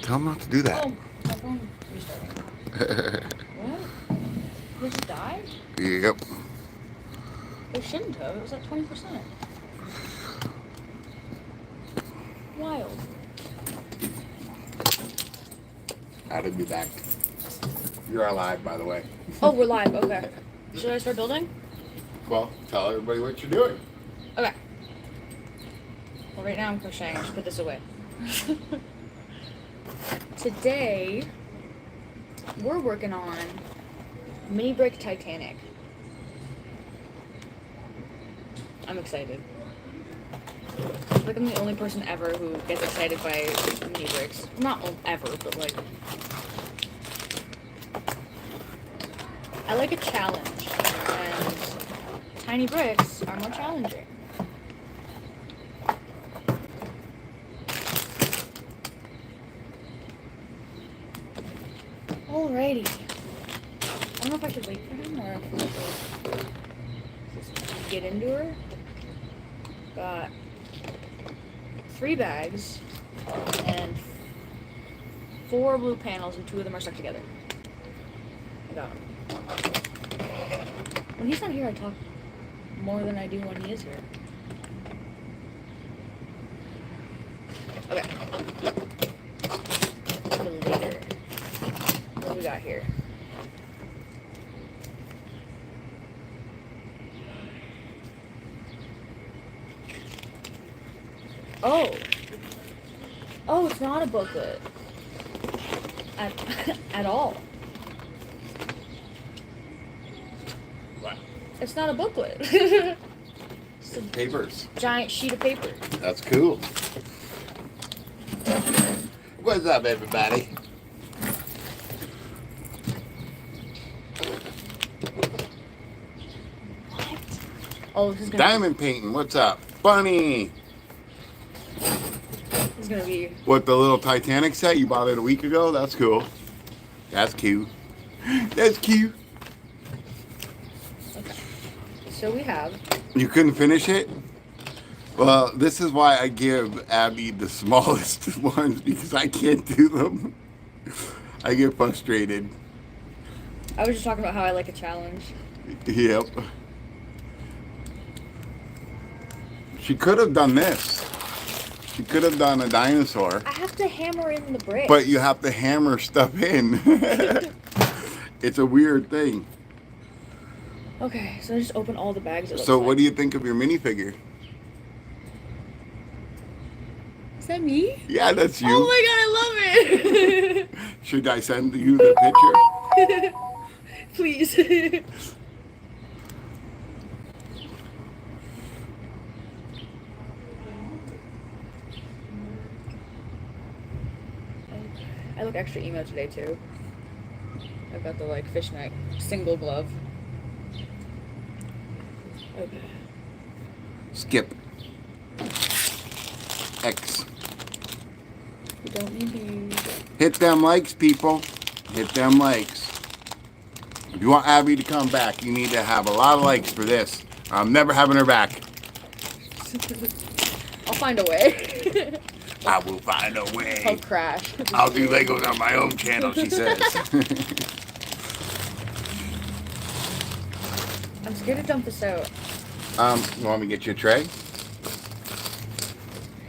Tell him not to do that. Oh, my phone restarting. What? Did it just die? Yep. It shouldn't have. It was at 20%. Wild. I'll be back. You're alive, by the way. Oh, we're live. Okay. Should I start building? Well, tell everybody what you're doing. Okay. Well, right now I'm crocheting. I should put this away. Today, we're working on mini brick Titanic. I'm excited. I feel like I'm the only person ever who gets excited by mini bricks. Not ever, but like... I like a challenge, and tiny bricks are more challenging. Alrighty. I don't know if I should wait for him or if I should just get into her. Got 3 bags and 4 blue panels, and 2 of them are stuck together. I got them. When he's not here, I talk more than I do when he is here. Okay. Later. What do we got here? Oh. Oh, it's not a booklet. At all. What? It's not a booklet. It's a Papers. giant sheet of paper. That's cool. What's up, everybody? What? Oh, this is gonna Diamond painting. What's up? Bunny. This is gonna be... What, the little Titanic set you bought it a week ago? That's cool. That's cute. That's cute. Okay. So we have... You couldn't finish it? Well, this is why I give Abby the smallest ones, because I can't do them. I get frustrated. I was just talking about how I like a challenge. Yep. She could have done this. She could have done a dinosaur. I have to hammer in the bricks. But you have to hammer stuff in. It's a weird thing. Okay, so I just open all the bags. So what do you think of your minifigure? Is that me? Yeah, that's you. Oh my god, I love it! Should I send you the picture? Please. I look extra emo today too. I've got the like fishnet single glove. Okay. Skip. X. You don't need to use it. Hit them likes, people. Hit them likes. If you want Abby to come back, you need to have a lot of likes for this. I'm never having her back. I'll find a way. I will find a way. I'll crash. I'll do Legos on my own channel, she says. I'm scared to dump this out. You want me to get you a tray?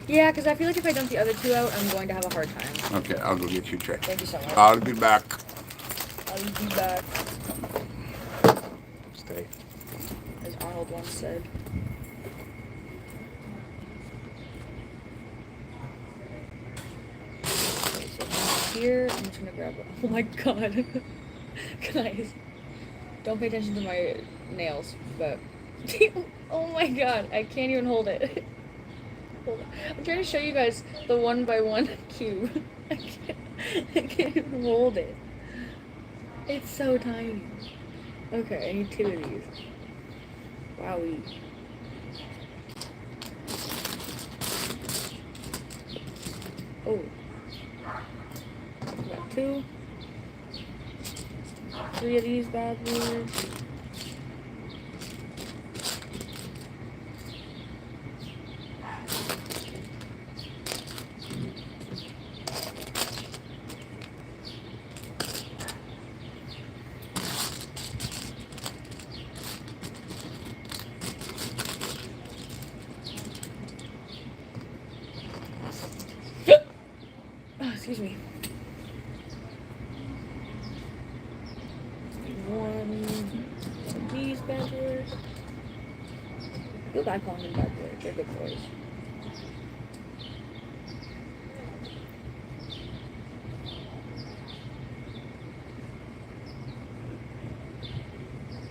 Yeah, because I feel like if I dump the other 2 out, I'm going to have a hard time. Okay, I'll go get you a tray. Thank you so much. I'll be back. I'll be back. Stay. As Arnold once said. Okay, so here, I'm just gonna grab it. Oh my god. Guys, don't pay attention to my nails, but... oh my god, I can't even hold it. Hold on. I'm trying to show you guys the 1x1 cube. I can't even hold it. It's so tiny. Okay, I need 2 of these. Wowie. Oh. Got 2. 3 of these bad boys. Excuse me. One of these bad boys. Feel bad calling them bad boys. They're good boys.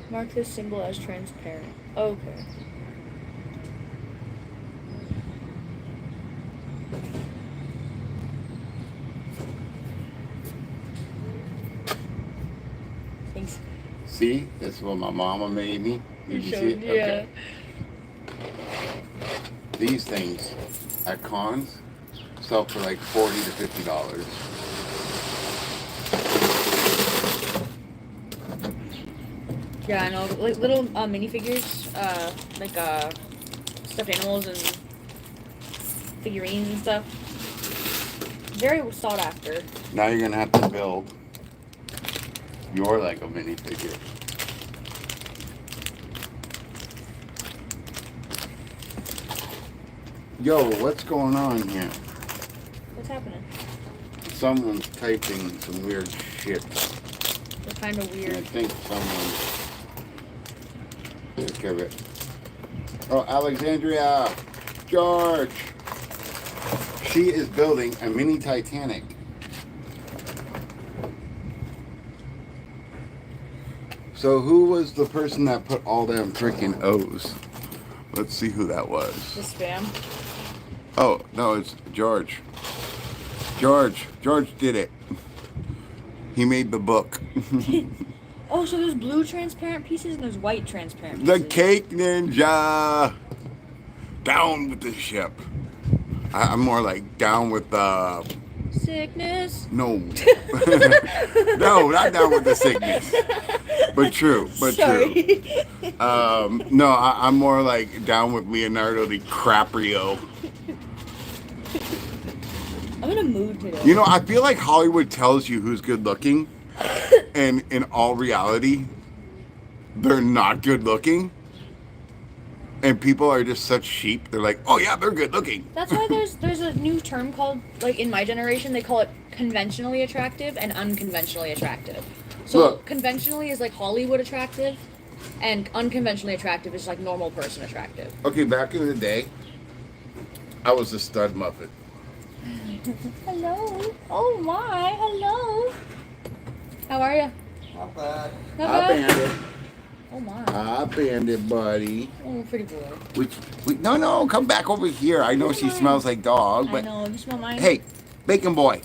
Mark this symbol as transparent. Okay. Thanks. See, this is what my mama made me. Did you see it? Yeah. Okay. These things at cons sell for like $40 to $50. Yeah, I know. Like little minifigures, stuffed animals and figurines and stuff. Very sought after. Now you're gonna have to build your Lego minifigure. Yo, what's going on here? What's happening? Someone's typing some weird shit. They're kind of I weird. think someone took care of it. Oh, Alexandria, George. She is building a mini Titanic. So who was the person that put all them freaking O's? Let's see who that was. The spam. Oh, no, it's George. George did it. He made the book. Oh, so there's blue transparent pieces and there's white transparent The pieces. Cake Ninja. Down with the ship. I'm more like down with the... Sickness. No. No, not down with the sickness. But true. Sorry. No, I'm more like down with Leonardo DiCaprio. I'm in a mood today. You know, I feel like Hollywood tells you who's good looking, and in all reality, they're not good looking. And people are just such sheep. They're like, oh yeah, they're good looking. That's why there's a new term called, like in my generation, they call it conventionally attractive and unconventionally attractive. So Look. conventionally is like Hollywood attractive, and unconventionally attractive is like normal person attractive. Okay, back in the day, I was a stud muffin. Hello. Oh my. Hello. How are you? Not bad. Not Hi, bad. Bandit. Oh my. Hi, Bandit, buddy. Oh, pretty boy. No, come back over here. I know she smells like dog, I but know. You smell mine. hey, Bacon Boy.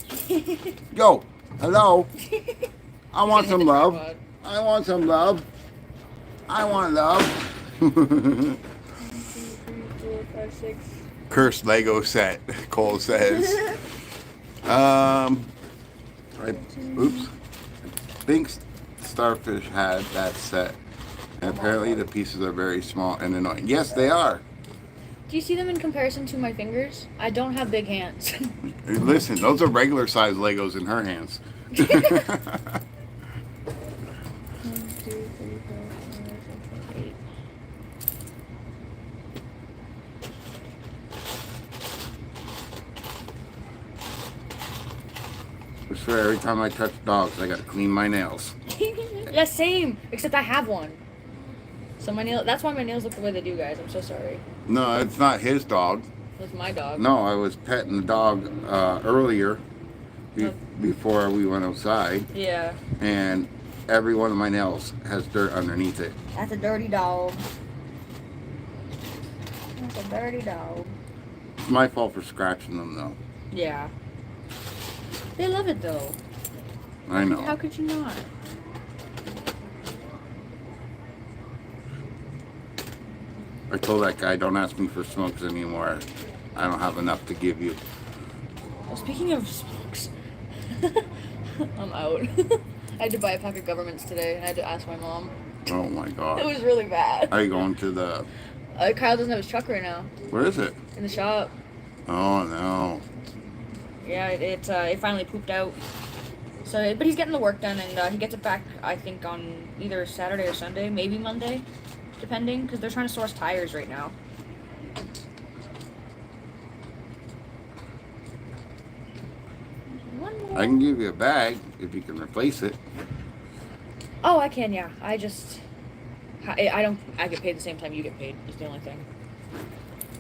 Yo, hello. I want some love. I want some love. I want love. 1, 2, 3, 4, 5, 6. Cursed Lego set, Cole says. Oops. I think Starfish had that set. And apparently the pieces are very small and annoying. Yes, they are. Do you see them in comparison to my fingers? I don't have big hands. Listen, those are regular size Legos in her hands. 1, 2, 3, 4, 5, 6, 7, 8. I swear, every time I touch dogs, I gotta clean my nails. Yeah, same. Except I have one. So my nail. That's why my nails look the way they do, guys. I'm so sorry. No, it's not his dog. It's my dog. No, I was petting the dog earlier before we went outside, Yeah. and every one of my nails has dirt underneath it. That's a dirty dog. That's a dirty dog. It's my fault for scratching them, though. Yeah. They love it though. I know. How could you not? I told that guy, don't ask me for smokes anymore. I don't have enough to give you. Well, speaking of smokes, I'm out. I had to buy a pack of governments today, and I had to ask my mom. Oh my It god. was really bad. Are you going to the... Kyle doesn't have his truck right now. Where is it? In the shop. Oh no. Yeah, it finally pooped out. So, but he's getting the work done, and he gets it back, I think, on either Saturday or Sunday, maybe Monday, depending, because they're trying to source tires right now. One I can give you a bag if you can replace it. Oh, I can, yeah. I don't, I get paid the same time you get paid, is the only thing.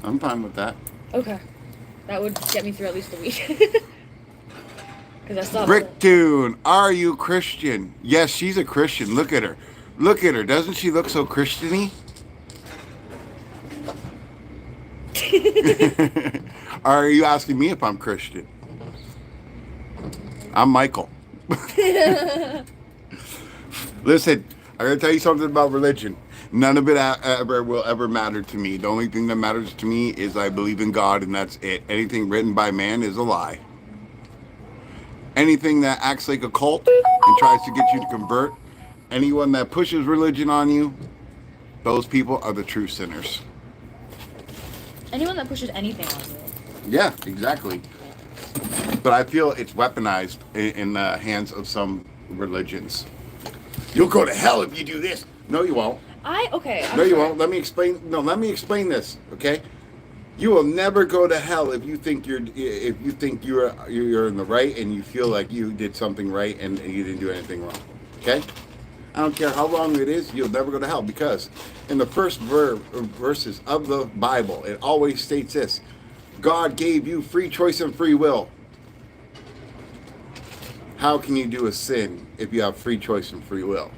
I'm fine with that. Okay. That would get me through at least a week. Because I saw Bricktune, are you Christian? Yes, she's a Christian. Look at her. Look at her. Doesn't she look so Christian-y? Are you asking me if I'm Christian? I'm Michael. Listen, I gotta tell you something about religion. None of it will ever matter to me. The only thing that matters to me is I believe in God, and that's it. Anything written by man is a lie. Anything that acts like a cult and tries to get you to convert, anyone that pushes religion on you, those people are the true sinners. Anyone that pushes anything on you. Yeah, exactly. But I feel it's weaponized in the hands of some religions. You'll go to hell if you do this. No, you won't. You won't. Let me explain. No, let me explain this. Okay, you will never go to hell if you think you're in the right and you feel like you did something right and you didn't do anything wrong. Okay, I don't care how long it is. You'll never go to hell because in the first verses of the Bible, it always states this: God gave you free choice and free will. How can you do a sin if you have free choice and free will?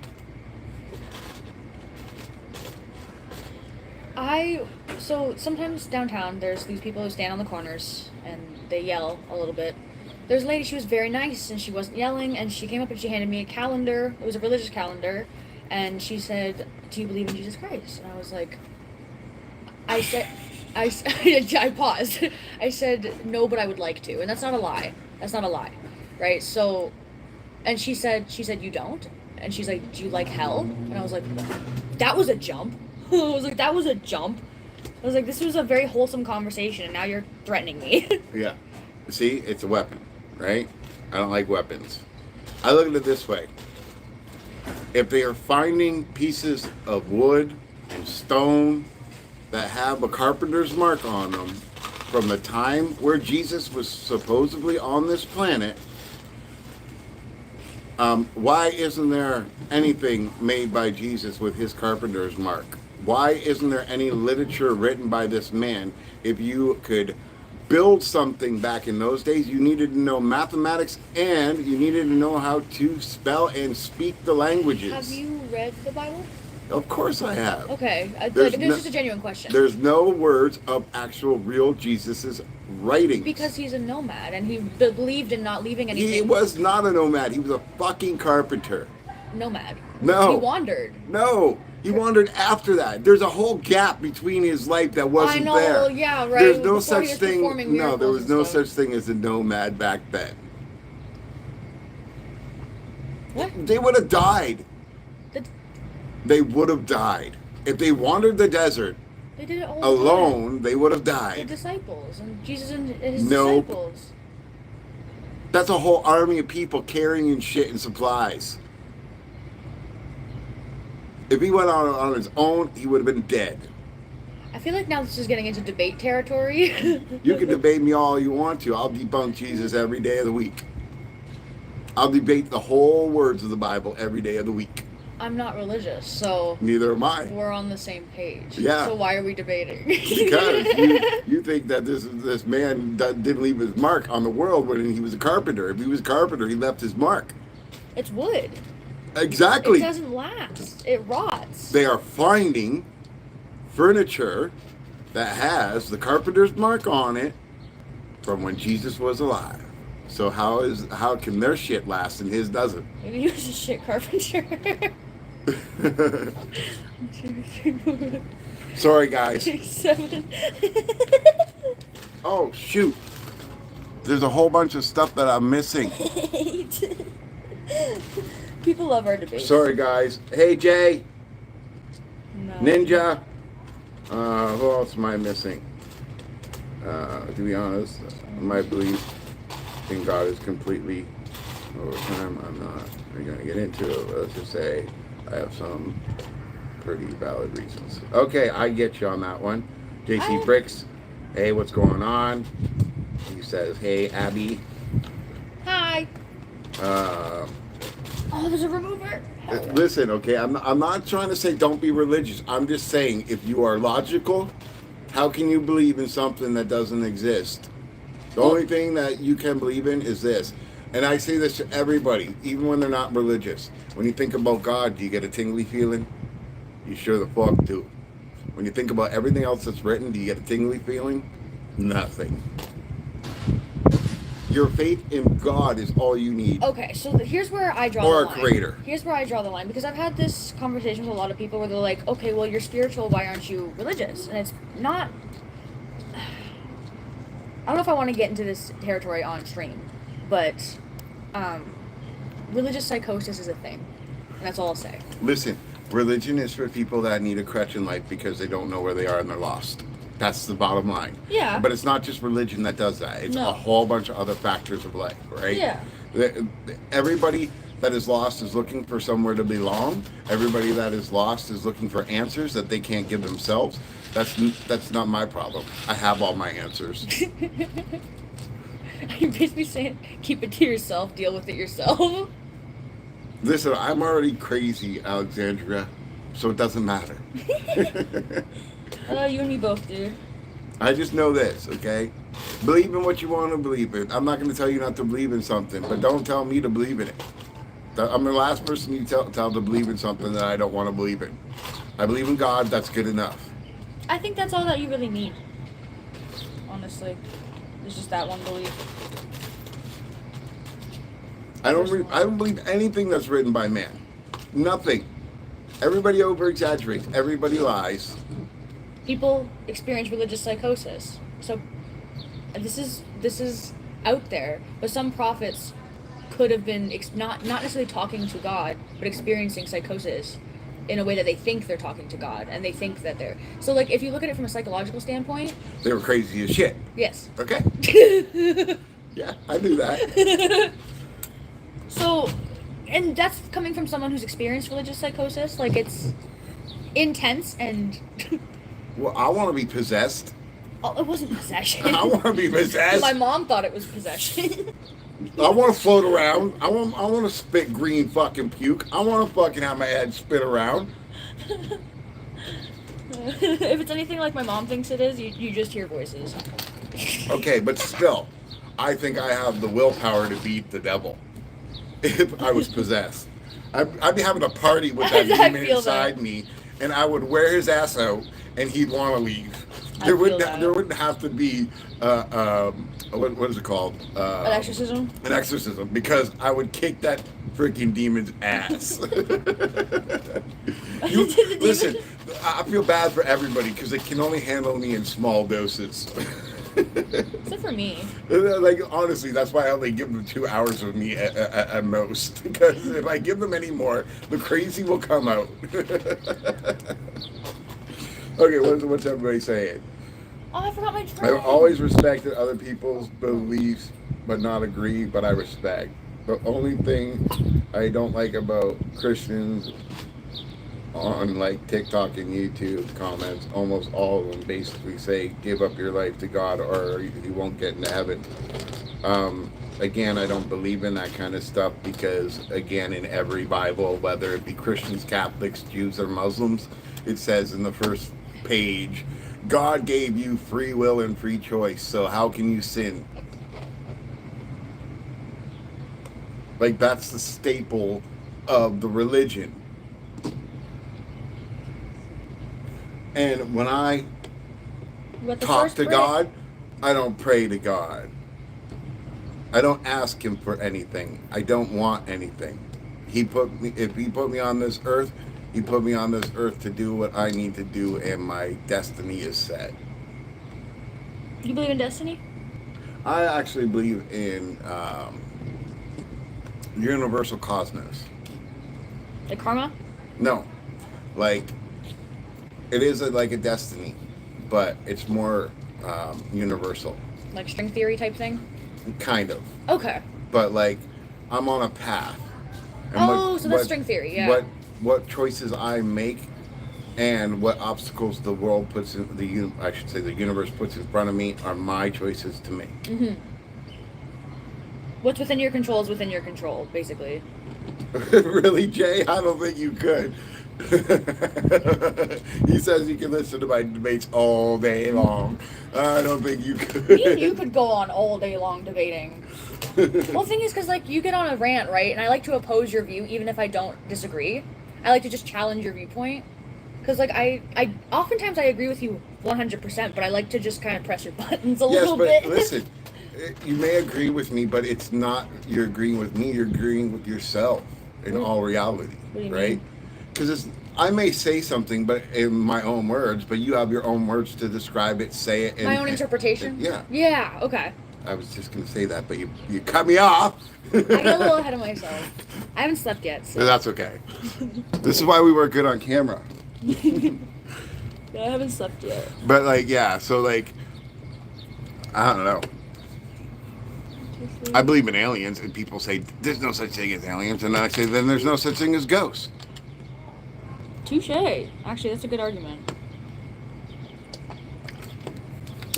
So sometimes downtown, there's these people who stand on the corners and they yell a little bit. There's a lady, she was very nice and she wasn't yelling, and she came up and she handed me a calendar. It was a religious calendar, and she said, "Do you believe in Jesus Christ?" And I was like, I paused. I said, "No, but I would like to." And that's not a lie. That's not a lie. Right? So, and she said, "You don't?" And she's like, "Do you like hell?" And I was like, that was a jump. I was like, that was a jump. I was like, this was a very wholesome conversation, and now you're threatening me. Yeah. See, it's a weapon, right? I don't like weapons. I look at it this way. If they are finding pieces of wood and stone that have a carpenter's mark on them from the time where Jesus was supposedly on this planet, why isn't there anything made by Jesus with his carpenter's mark? Why isn't there any literature written by this man? If you could build something back in those days, you needed to know mathematics and you needed to know how to spell and speak the languages. Have you read the Bible? Of course I have. Okay, this is just a genuine question. There's no words of actual real Jesus's writings. Because he's a nomad and he believed in not leaving anything. He was not a nomad. He was a fucking carpenter. Nomad. No. He wandered. No. He wandered after that. There's a whole gap between his life that wasn't there. I know, yeah, right. There's no Before such he was thing. performing No, there was no stuff. such thing as a nomad back then. What? They would have died. They would have died. If they wandered the desert They did it all alone, they would have The died. disciples and Jesus and his Nope. disciples. That's a whole army of people carrying shit and supplies. If he went on his own, he would have been dead. I feel like now this is getting into debate territory. You can debate me all you want to. I'll debunk Jesus every day of the week. I'll debate the whole words of the Bible every day of the week. I'm not religious, so Neither am I. we're on the same page. Yeah. So why are we debating? Because you think that this man didn't leave his mark on the world when he was a carpenter. If he was a carpenter, he left his mark. It's wood. Exactly. It doesn't last. It rots. They are finding furniture that has the carpenter's mark on it from when Jesus was alive. So how can their shit last and his doesn't? Maybe he was a shit carpenter. Sorry, guys. 7. Oh, shoot. There's a whole bunch of stuff that I'm missing. 8. People love our debates. Sorry, guys. Hey, Jay. No. Ninja. Who else am I missing? To be honest, my belief in God is completely over time. I'm not going to get into it. But let's just say I have some pretty valid reasons. Okay, I get you on that one. JC Bricks. Hey, what's going on? He says, hey, Abby. Hi. Uh, Oh, there's a remover. Listen, okay, I'm not trying to say don't be religious. I'm just saying if you are logical, how can you believe in something that doesn't exist? The only thing that you can believe in is this. And I say this to everybody, even when they're not religious. When you think about God, do you get a tingly feeling? You sure the fuck do. When you think about everything else that's written, do you get a tingly feeling? Nothing. Your faith in God is all you need. Okay, so here's where I draw Or the a line. creator. Here's where I draw the line, because I've had this conversation with a lot of people where they're like, okay, well, you're spiritual, why aren't you religious? And it's not... I don't know if I want to get into this territory on stream, but religious psychosis is a thing, and that's all I'll say. Listen, religion is for people that need a crutch in life because they don't know where they are and they're lost. That's the bottom line. Yeah. But it's not just religion that does that. It's a whole bunch of other factors of life, right? Yeah. Everybody that is lost is looking for somewhere to belong. Everybody that is lost is looking for answers that they can't give themselves. That's not my problem. I have all my answers. You're basically saying, keep it to yourself, deal with it yourself. Listen, I'm already crazy, Alexandria, so it doesn't matter. You and me both, dude. I just know this, okay? Believe in what you want to believe in. I'm not going to tell you not to believe in something, but don't tell me to believe in it. I'm the last person you tell to believe in something that I don't want to believe in. I believe in God, that's good enough. I think that's all that you really need. Honestly. It's just that one belief. I don't believe anything that's written by man. Nothing. Everybody over-exaggerates. Everybody lies. People experience religious psychosis. So this is out there, but some prophets could have been not necessarily talking to God, but experiencing psychosis in a way that they think they're talking to God, and they think that they're... So, like, if you look at it from a psychological standpoint... They were crazy as shit. Yes. Okay. Yeah, I knew that. So, and that's coming from someone who's experienced religious psychosis. Like, it's intense and... Well, I want to be possessed. Oh, it wasn't possession. I want to be possessed. My mom thought it was possession. I want to float around. I want to spit green fucking puke. I want to fucking have my head spin around. If it's anything like my mom thinks it is, you just hear voices. Okay, but still, I think I have the willpower to beat the devil. If I was possessed, I'd be having a party with that demon inside me, and I would wear his ass out, and he'd want to leave. There wouldn't have to be what is it called? An exorcism? An exorcism, because I would kick that freaking demon's ass. Listen, I feel bad for everybody because they can only handle me in small doses. Except for me. Like, honestly, that's why I only give them 2 hours of me at most. Because if I give them any more, the crazy will come out. Okay, what's everybody saying? Oh, I forgot my tray. I've always respected other people's beliefs, but not agree, but I respect. The only thing I don't like about Christians on like TikTok and YouTube comments, almost all of them basically say, give up your life to God or you won't get into heaven. Again, I don't believe in that kind of stuff because, again, in every Bible, whether it be Christians, Catholics, Jews, or Muslims, it says in the first page, God gave you free will and free choice, so how can you sin? Like, that's the staple of the religion. And when I talk to God, I don't pray to God. I don't ask him for anything. I don't want anything. If he put me on this earth, he put me on this earth to do what I need to do, and my destiny is set. You believe in destiny? I actually believe in universal cosmos. Like karma? No. Like, it is like a destiny, but it's more universal. Like string theory type thing? Kind of. Okay. But, like, I'm on a path. And so that's string theory, yeah. What choices I make and what obstacles the world puts in the universe puts in front of me are my choices to make. Mm-hmm. What's within your control is within your control, basically. Really, Jay? I don't think you could. He says you can listen to my debates all day long. I don't think you could. Me and you could go on all day long debating. Well, the thing is, because, like, you get on a rant, right? And I like to oppose your view, even if I don't disagree. I like to just challenge your viewpoint. Because, like, I oftentimes I agree with you 100%, but I like to just kind of press your buttons a little bit. Yes, but listen, you may agree with me, but it's not you're agreeing with me, you're agreeing with yourself in all reality, What do you right? mean? Because I may say something, but in my own words, but you have your own words to describe it, say it. My own interpretation? Yeah. Yeah, okay. I was just going to say that, but you cut me off. I get a little ahead of myself. I haven't slept yet, so. That's okay. This is why we work good on camera. Yeah, I haven't slept yet. But, like, yeah, so, like, I don't know. I believe in aliens, and people say, there's no such thing as aliens, and I say, then there's no such thing as ghosts. Touche. Actually, that's a good argument.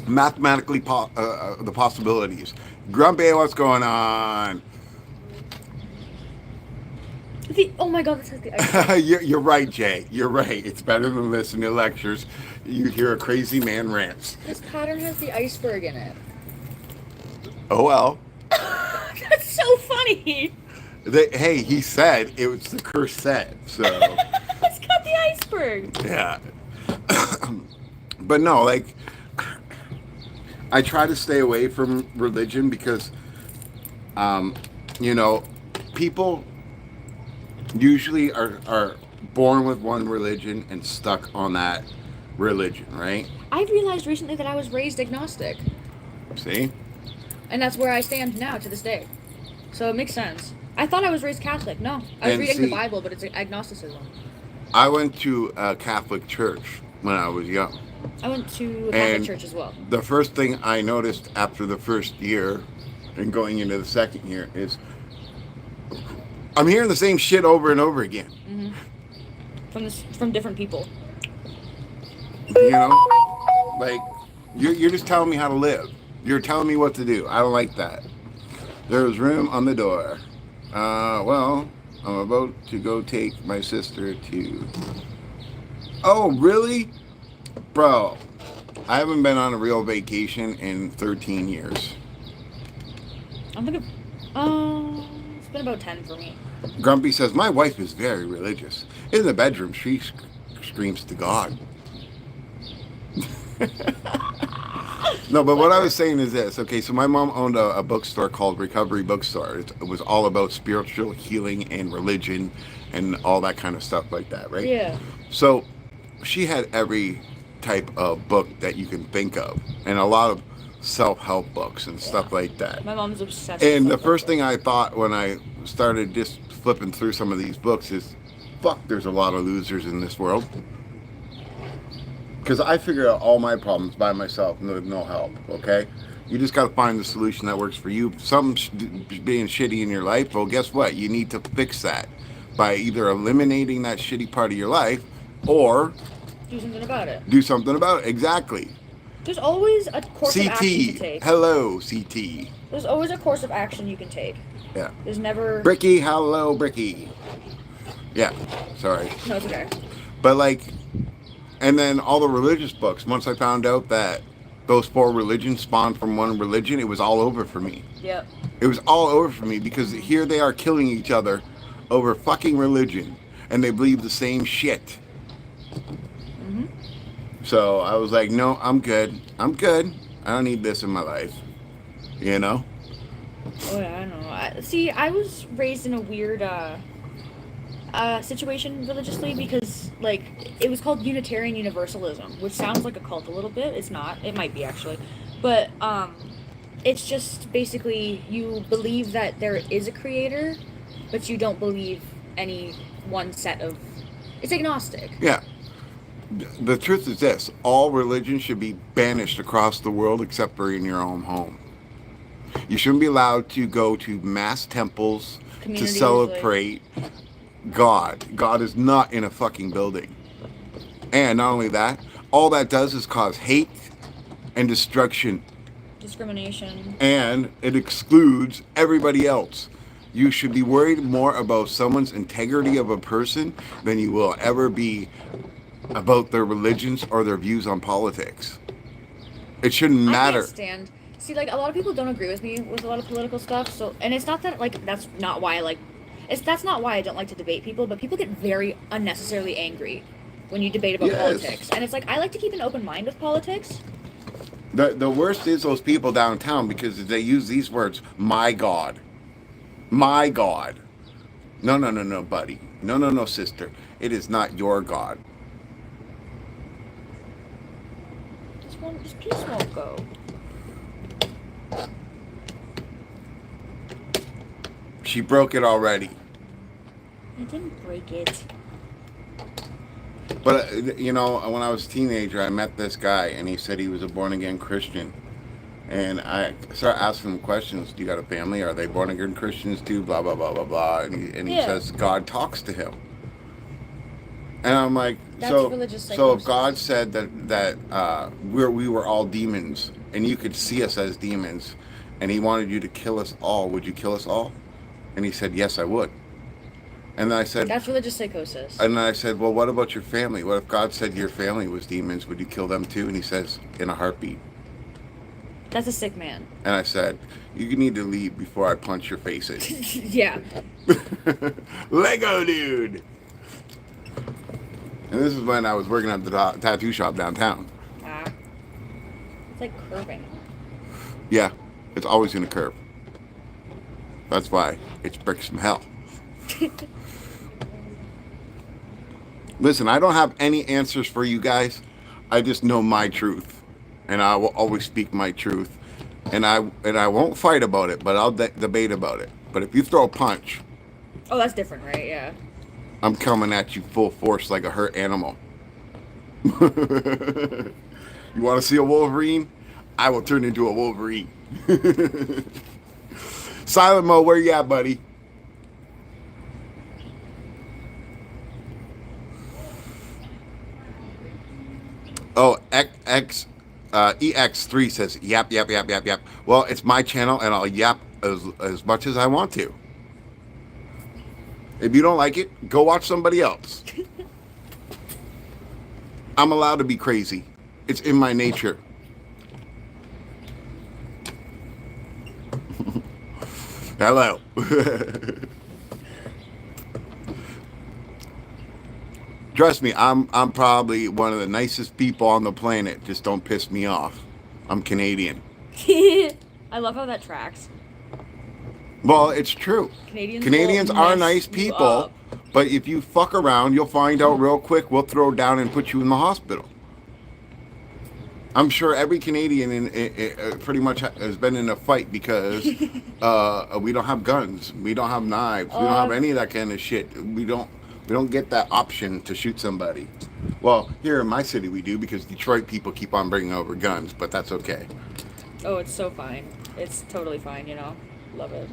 Mathematically, the possibilities. Grumpy, what's going on? Oh my god, that's like the You're right, Jay. You're right. It's better than listening to lectures. You hear a crazy man rants. This pattern has the iceberg in it. Oh, well. That's so funny. Hey, he said it was the curse said, so. It's got the iceberg. Yeah. But no, like, I try to stay away from religion because, you know, people usually are born with one religion and stuck on that religion, right? I've realized recently that I was raised agnostic. See? And that's where I stand now to this day. So it makes sense. I thought I was raised Catholic. No. I was reading the Bible, but it's agnosticism. I went to a Catholic church when I was young. I went to a Catholic church as well. The first thing I noticed after the first year and going into the second year is I'm hearing the same shit over and over again. Mm-hmm. From different people. You know? Like, you're just telling me how to live. You're telling me what to do. I don't like that. There's room on the door. Well, I'm about to go take my sister to... Oh, really? Bro, I haven't been on a real vacation in 13 years. I'm thinking... it's been about 10 for me. Grumpy says, my wife is very religious. In the bedroom, she screams to God. No, but what I was saying is this. Okay, so my mom owned a bookstore called Recovery Bookstore. It was all about spiritual healing and religion and all that kind of stuff like that, right? Yeah. So she had every type of book that you can think of and a lot of self-help books and stuff like that. My mom's obsessed And with the first thing I thought when I started just flipping through some of these books is, fuck, there's a lot of losers in this world. Because I figured out all my problems by myself with no help, okay? You just got to find the solution that works for you. If something's being shitty in your life, well, guess what? You need to fix that by either eliminating that shitty part of your life or... do something about it. Do something about it, exactly. There's always a course of action to take. Hello, CT. There's always a course of action you can take. Yeah. There's never... Bricky, hello, Bricky. Yeah, sorry. No, it's okay. But like... And then all the religious books, once I found out that those 4 religions spawned from one religion, it was all over for me. Yep. It was all over for me because here they are killing each other over fucking religion. And they believe the same shit. Mm-hmm. So I was like, no, I'm good. I'm good. I don't need this in my life. You know? Oh, yeah, I know. See, I was raised in a weird... situation religiously because, like, it was called Unitarian Universalism, which sounds like a cult a little bit. It's not. It might be, actually. But, it's just basically you believe that there is a creator, but you don't believe any one set of... It's agnostic. Yeah. The truth is this. All religions should be banished across the world except for in your own home. You shouldn't be allowed to go to mass temples to celebrate... God. God is not in a fucking building. And not only that, all that does is cause hate and destruction Discrimination. And it excludes everybody else. You should be worried more about someone's integrity of a person than you will ever be about their religions or their views on politics. It shouldn't I matter. can't stand. See, like, a lot of people don't agree with me with a lot of political stuff. So, and it's not that like that's not why I like. That's not why I don't like to debate people. But people get very unnecessarily angry when you debate about politics, and it's like I like to keep an open mind with politics. The worst is those people downtown because they use these words. My God. My God. No, no, no, no, buddy. No, no, no, sister. It is not your God. This piece won't go. She broke it already. I didn't break it. But, you know, when I was a teenager, I met this guy, and he said he was a born-again Christian. And I started asking him questions. Do you got a family? Are they born-again Christians too? Blah, blah, blah, blah, blah. And he says God talks to him. And I'm like, so if God said that we were all demons, and you could see us as demons, and he wanted you to kill us all, would you kill us all? And he said, yes, I would. And then I said, that's religious psychosis. And then I said, well, what about your family? What if God said your family was demons? Would you kill them too? And he says, in a heartbeat. That's a sick man. And I said, you need to leave before I punch your face in. Yeah. Lego dude. And this is when I was working at the tattoo shop downtown. Ah. It's like curving. Yeah, it's always going to curve. That's why it's bricks from hell. Listen, I don't have any answers for you guys. I just know my truth, and I will always speak my truth, and I won't fight about it, but I'll debate about it. But if you throw a punch, oh, that's different, right? Yeah. I'm coming at you full force like a hurt animal. You want to see a Wolverine? I will turn into a Wolverine. Silent Mo, where you at, buddy? Oh, EX3 says, yap, yap, yap, yap, yap. Well, it's my channel, and I'll yap as much as I want to. If you don't like it, go watch somebody else. I'm allowed to be crazy. It's in my nature. Hello. Trust me, I'm probably one of the nicest people on the planet. Just don't piss me off. I'm Canadian. I love how that tracks. Well, it's true. Canadians are nice people, but if you fuck around, you'll find out real quick. We'll throw down and put you in the hospital. I'm sure every Canadian pretty much has been in a fight because we don't have guns, we don't have knives, we don't have any of that kind of shit. We don't get that option to shoot somebody. Well, here in my city we do because Detroit people keep on bringing over guns, but that's okay. Oh, it's so fine. It's totally fine, you know. Love it.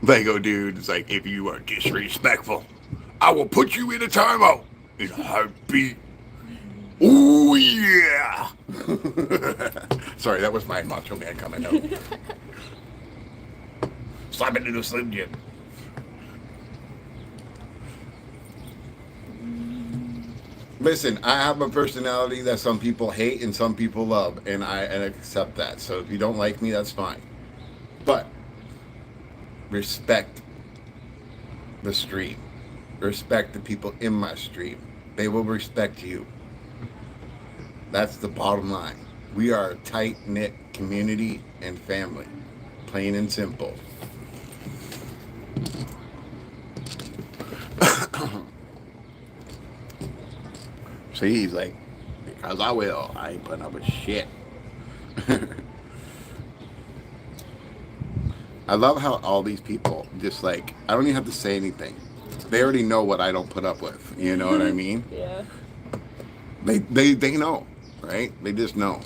Lego dude is like, if you are disrespectful, I will put you in a timeout in a heartbeat. Ooh, yeah. Sorry, that was my Macho Man coming out. Slap it into Slim Jim. Listen, I have a personality that some people hate and some people love, and I accept that. So if you don't like me, that's fine. But respect the stream. Respect the people in my stream. They will respect you. That's the bottom line. We are a tight-knit community and family. Plain and simple. See, he's like, because I will. I ain't putting up with shit. I love how all these people just like, I don't even have to say anything. They already know what I don't put up with. You know what I mean? Yeah. They know, right? They just know.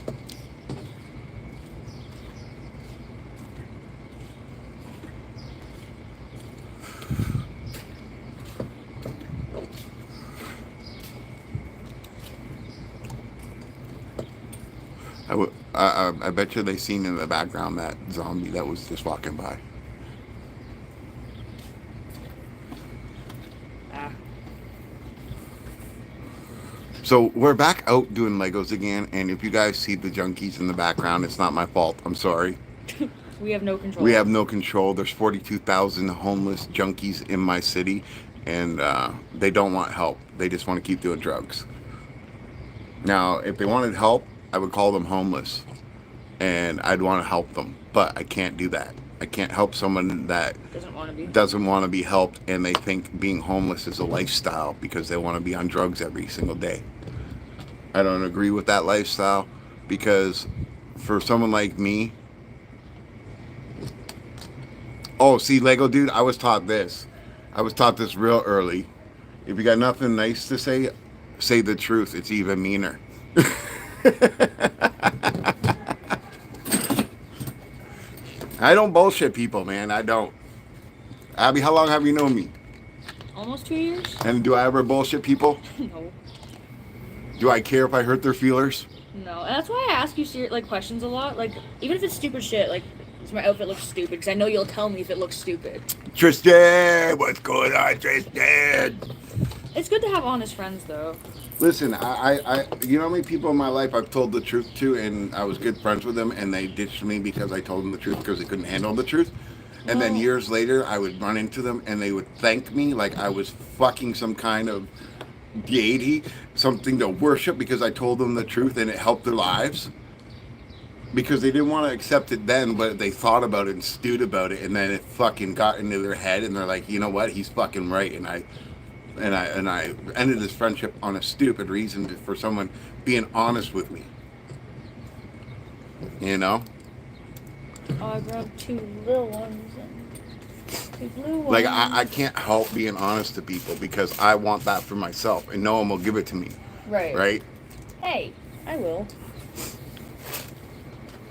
I bet you they seen in the background that zombie that was just walking by. Ah. So we're back out doing Legos again, and if you guys see the junkies in the background, it's not my fault. I'm sorry. We have no control. We have no control. There's 42,000 homeless junkies in my city, and they don't want help. They just want to keep doing drugs. Now, if they wanted help, I would call them homeless, and I'd want to help them. But I can't do that. I can't help someone that doesn't want to be helped, and they think being homeless is a lifestyle because they want to be on drugs every single day. I don't agree with that lifestyle because for someone like me, oh, see, Lego dude, I was taught this. I was taught this real early. If you got nothing nice to say the truth. It's even meaner. I don't bullshit people, man. I don't. Abby, how long have you known me? Almost 2 years. And do I ever bullshit people? No. Do I care if I hurt their feelers? No, and that's why I ask you like questions a lot. Like, even if it's stupid shit, like, does my outfit look stupid? Because I know you'll tell me if it looks stupid. Tristan, what's going on, Tristan? It's good to have honest friends, though. Listen, I you know how many people in my life I've told the truth to, and I was good friends with them, and they ditched me because I told them the truth because they couldn't handle the truth. And then years later, I would run into them, and they would thank me like I was fucking some kind of deity, something to worship because I told them the truth and it helped their lives. Because they didn't want to accept it then, but they thought about it and stewed about it, and then it fucking got into their head, and they're like, you know what, he's fucking right, and I ended this friendship on a stupid reason for someone being honest with me. You know? Oh, I grabbed 2 little ones and 2 blue ones. Like, I can't help being honest to people because I want that for myself, and no one will give it to me. Right. Right? Hey, I will.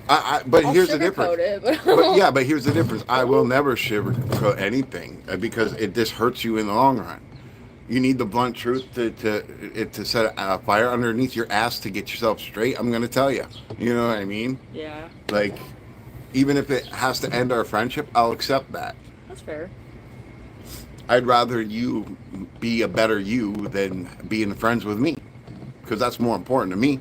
But I'll here's the difference. But here's the difference. I will never sugarcoat anything because it just hurts you in the long run. You need the blunt truth to set a fire underneath your ass to get yourself straight. I'm gonna tell you. You know what I mean? Yeah. Like, even if it has to end our friendship, I'll accept that. That's fair. I'd rather you be a better you than being friends with me, because that's more important to me.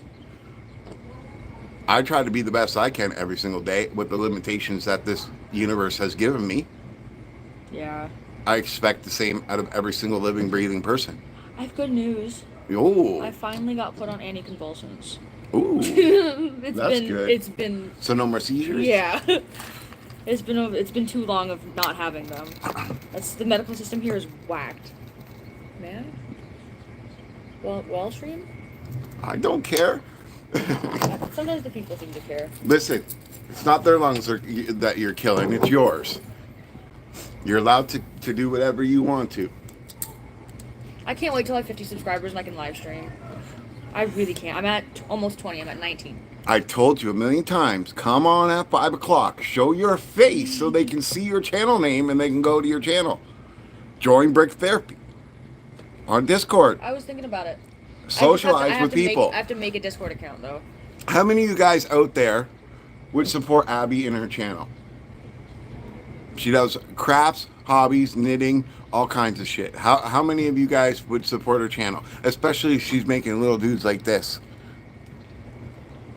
I try to be the best I can every single day with the limitations that this universe has given me. Yeah. I expect the same out of every single living, breathing person. I have good news. Oh. I finally got put on anticonvulsants. Ooh. That's good. It's been. So no more seizures? Yeah. It's been too long of not having them. The medical system here is whacked. Man. Well, stream? I don't care. Sometimes the people seem to care. Listen, it's not their lungs that you're killing, it's yours. You're allowed to do whatever you want to. I can't wait till I have 50 subscribers and I can live stream. I really can't. I'm at almost 20. I'm at 19. I told you a million times, come on at 5 o'clock. Show your face so they can see your channel name and they can go to your channel. Join Brick Therapy on Discord. I was thinking about it. Socialize with people. I have to make a Discord account, though. How many of you guys out there would support Abby in her channel? She does crafts, hobbies, knitting, all kinds of shit. How many of you guys would support her channel? Especially if she's making little dudes like this.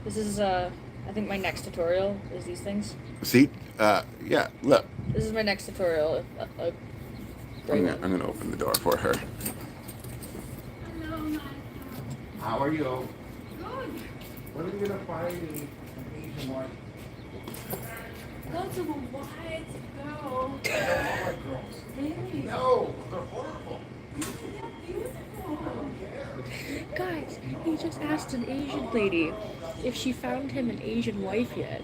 This is, I think my next tutorial is these things. See? Yeah, look. This is my next tutorial. I'm gonna open the door for her. Hello, How are you? good. When are you gonna find me an Asian wife? Lots of white girl. I don't want white girls. Really? No, they're horrible. They're beautiful. Guys, he just asked an Asian lady if she found him an Asian wife yet.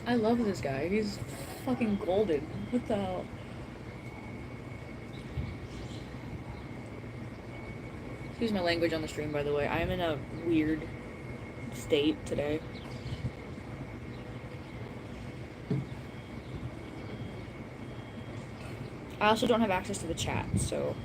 I love this guy. He's fucking golden. What the hell? Excuse my language on the stream, by the way. I am in a weird state today. I also don't have access to the chat, so...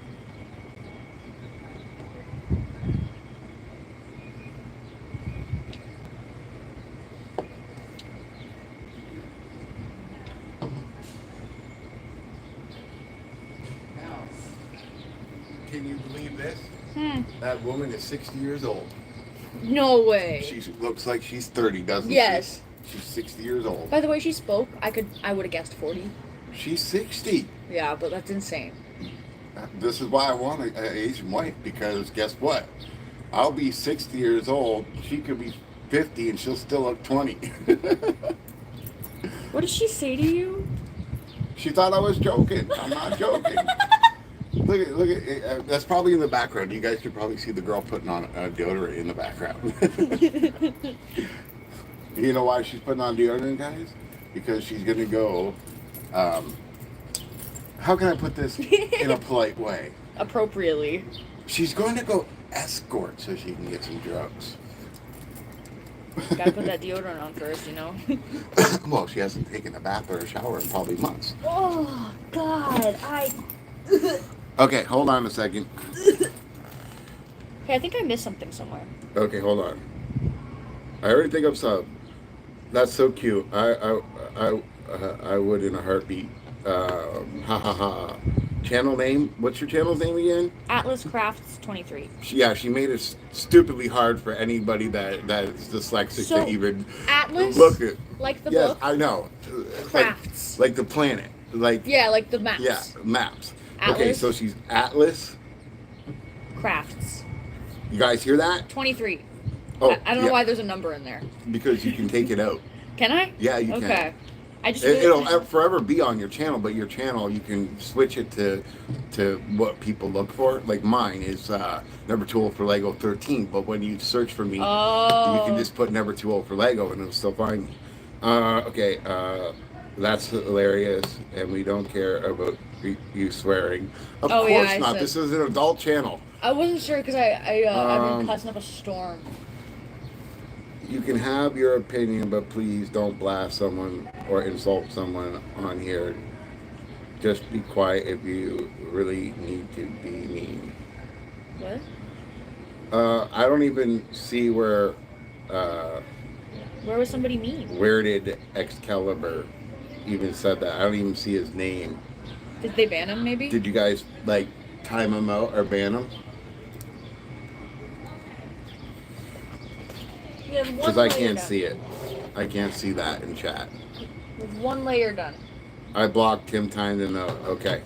can you believe this? Hmm. That woman is 60 years old. No way. She looks like she's 30, doesn't Yes. she? She's 60 years old. By the way she spoke, I would have guessed 40. She's 60. Yeah, but that's insane. This is why I want an Asian wife, because guess what? I'll be 60 years old. She could be 50 and she'll still look 20. What did she say to you? She thought I was joking. I'm not joking. Look at that's probably in the background. You guys could probably see the girl putting on deodorant in the background. You know why she's putting on deodorant, guys? Because she's going to go, how can I put this in a polite way? Appropriately. She's going to go escort so she can get some drugs. Gotta put that deodorant on first, you know? Well, she hasn't taken a bath or a shower in probably months. Oh, God, Okay, hold on a second. Hey, I think I missed something somewhere. Okay, hold on. I already think I'm sub. That's so cute. I would in a heartbeat. Ha ha ha. Channel name? What's your channel's name again? Atlas Crafts 23. She made it stupidly hard for anybody that is dyslexic So, to even Atlas, look at. like the Yes, book, I know. crafts. Like the planet. Like Yeah, like the maps. yeah, maps. Okay, Atlas. so she's Atlas. Crafts. You guys hear that? 23. Oh, I don't know why there's a number in there. Because you can take it out. Can I? Yeah, you can. Okay. I just It'll forever be on your channel, but your channel you can switch it to what people look for. Like mine is number 2 for Lego 13, but when you search for me, you can just put number 2 for Lego and it'll still find me. Okay, that's hilarious, and we don't care about you swearing. Of Oh, course yeah, I not. said- This is an adult channel. I wasn't sure because I've been cussing up a storm. You can have your opinion, but please don't blast someone or insult someone on here. Just be quiet if you really need to be mean. What? I don't even see where Where was somebody mean? where did Excalibur even said that. I don't even see his name. Did they ban him maybe? Did you guys like time him out or ban him? We have one Because I layer can't done. see it. I can't see that in chat. With one layer done. I blocked Tim Time to know. Okay.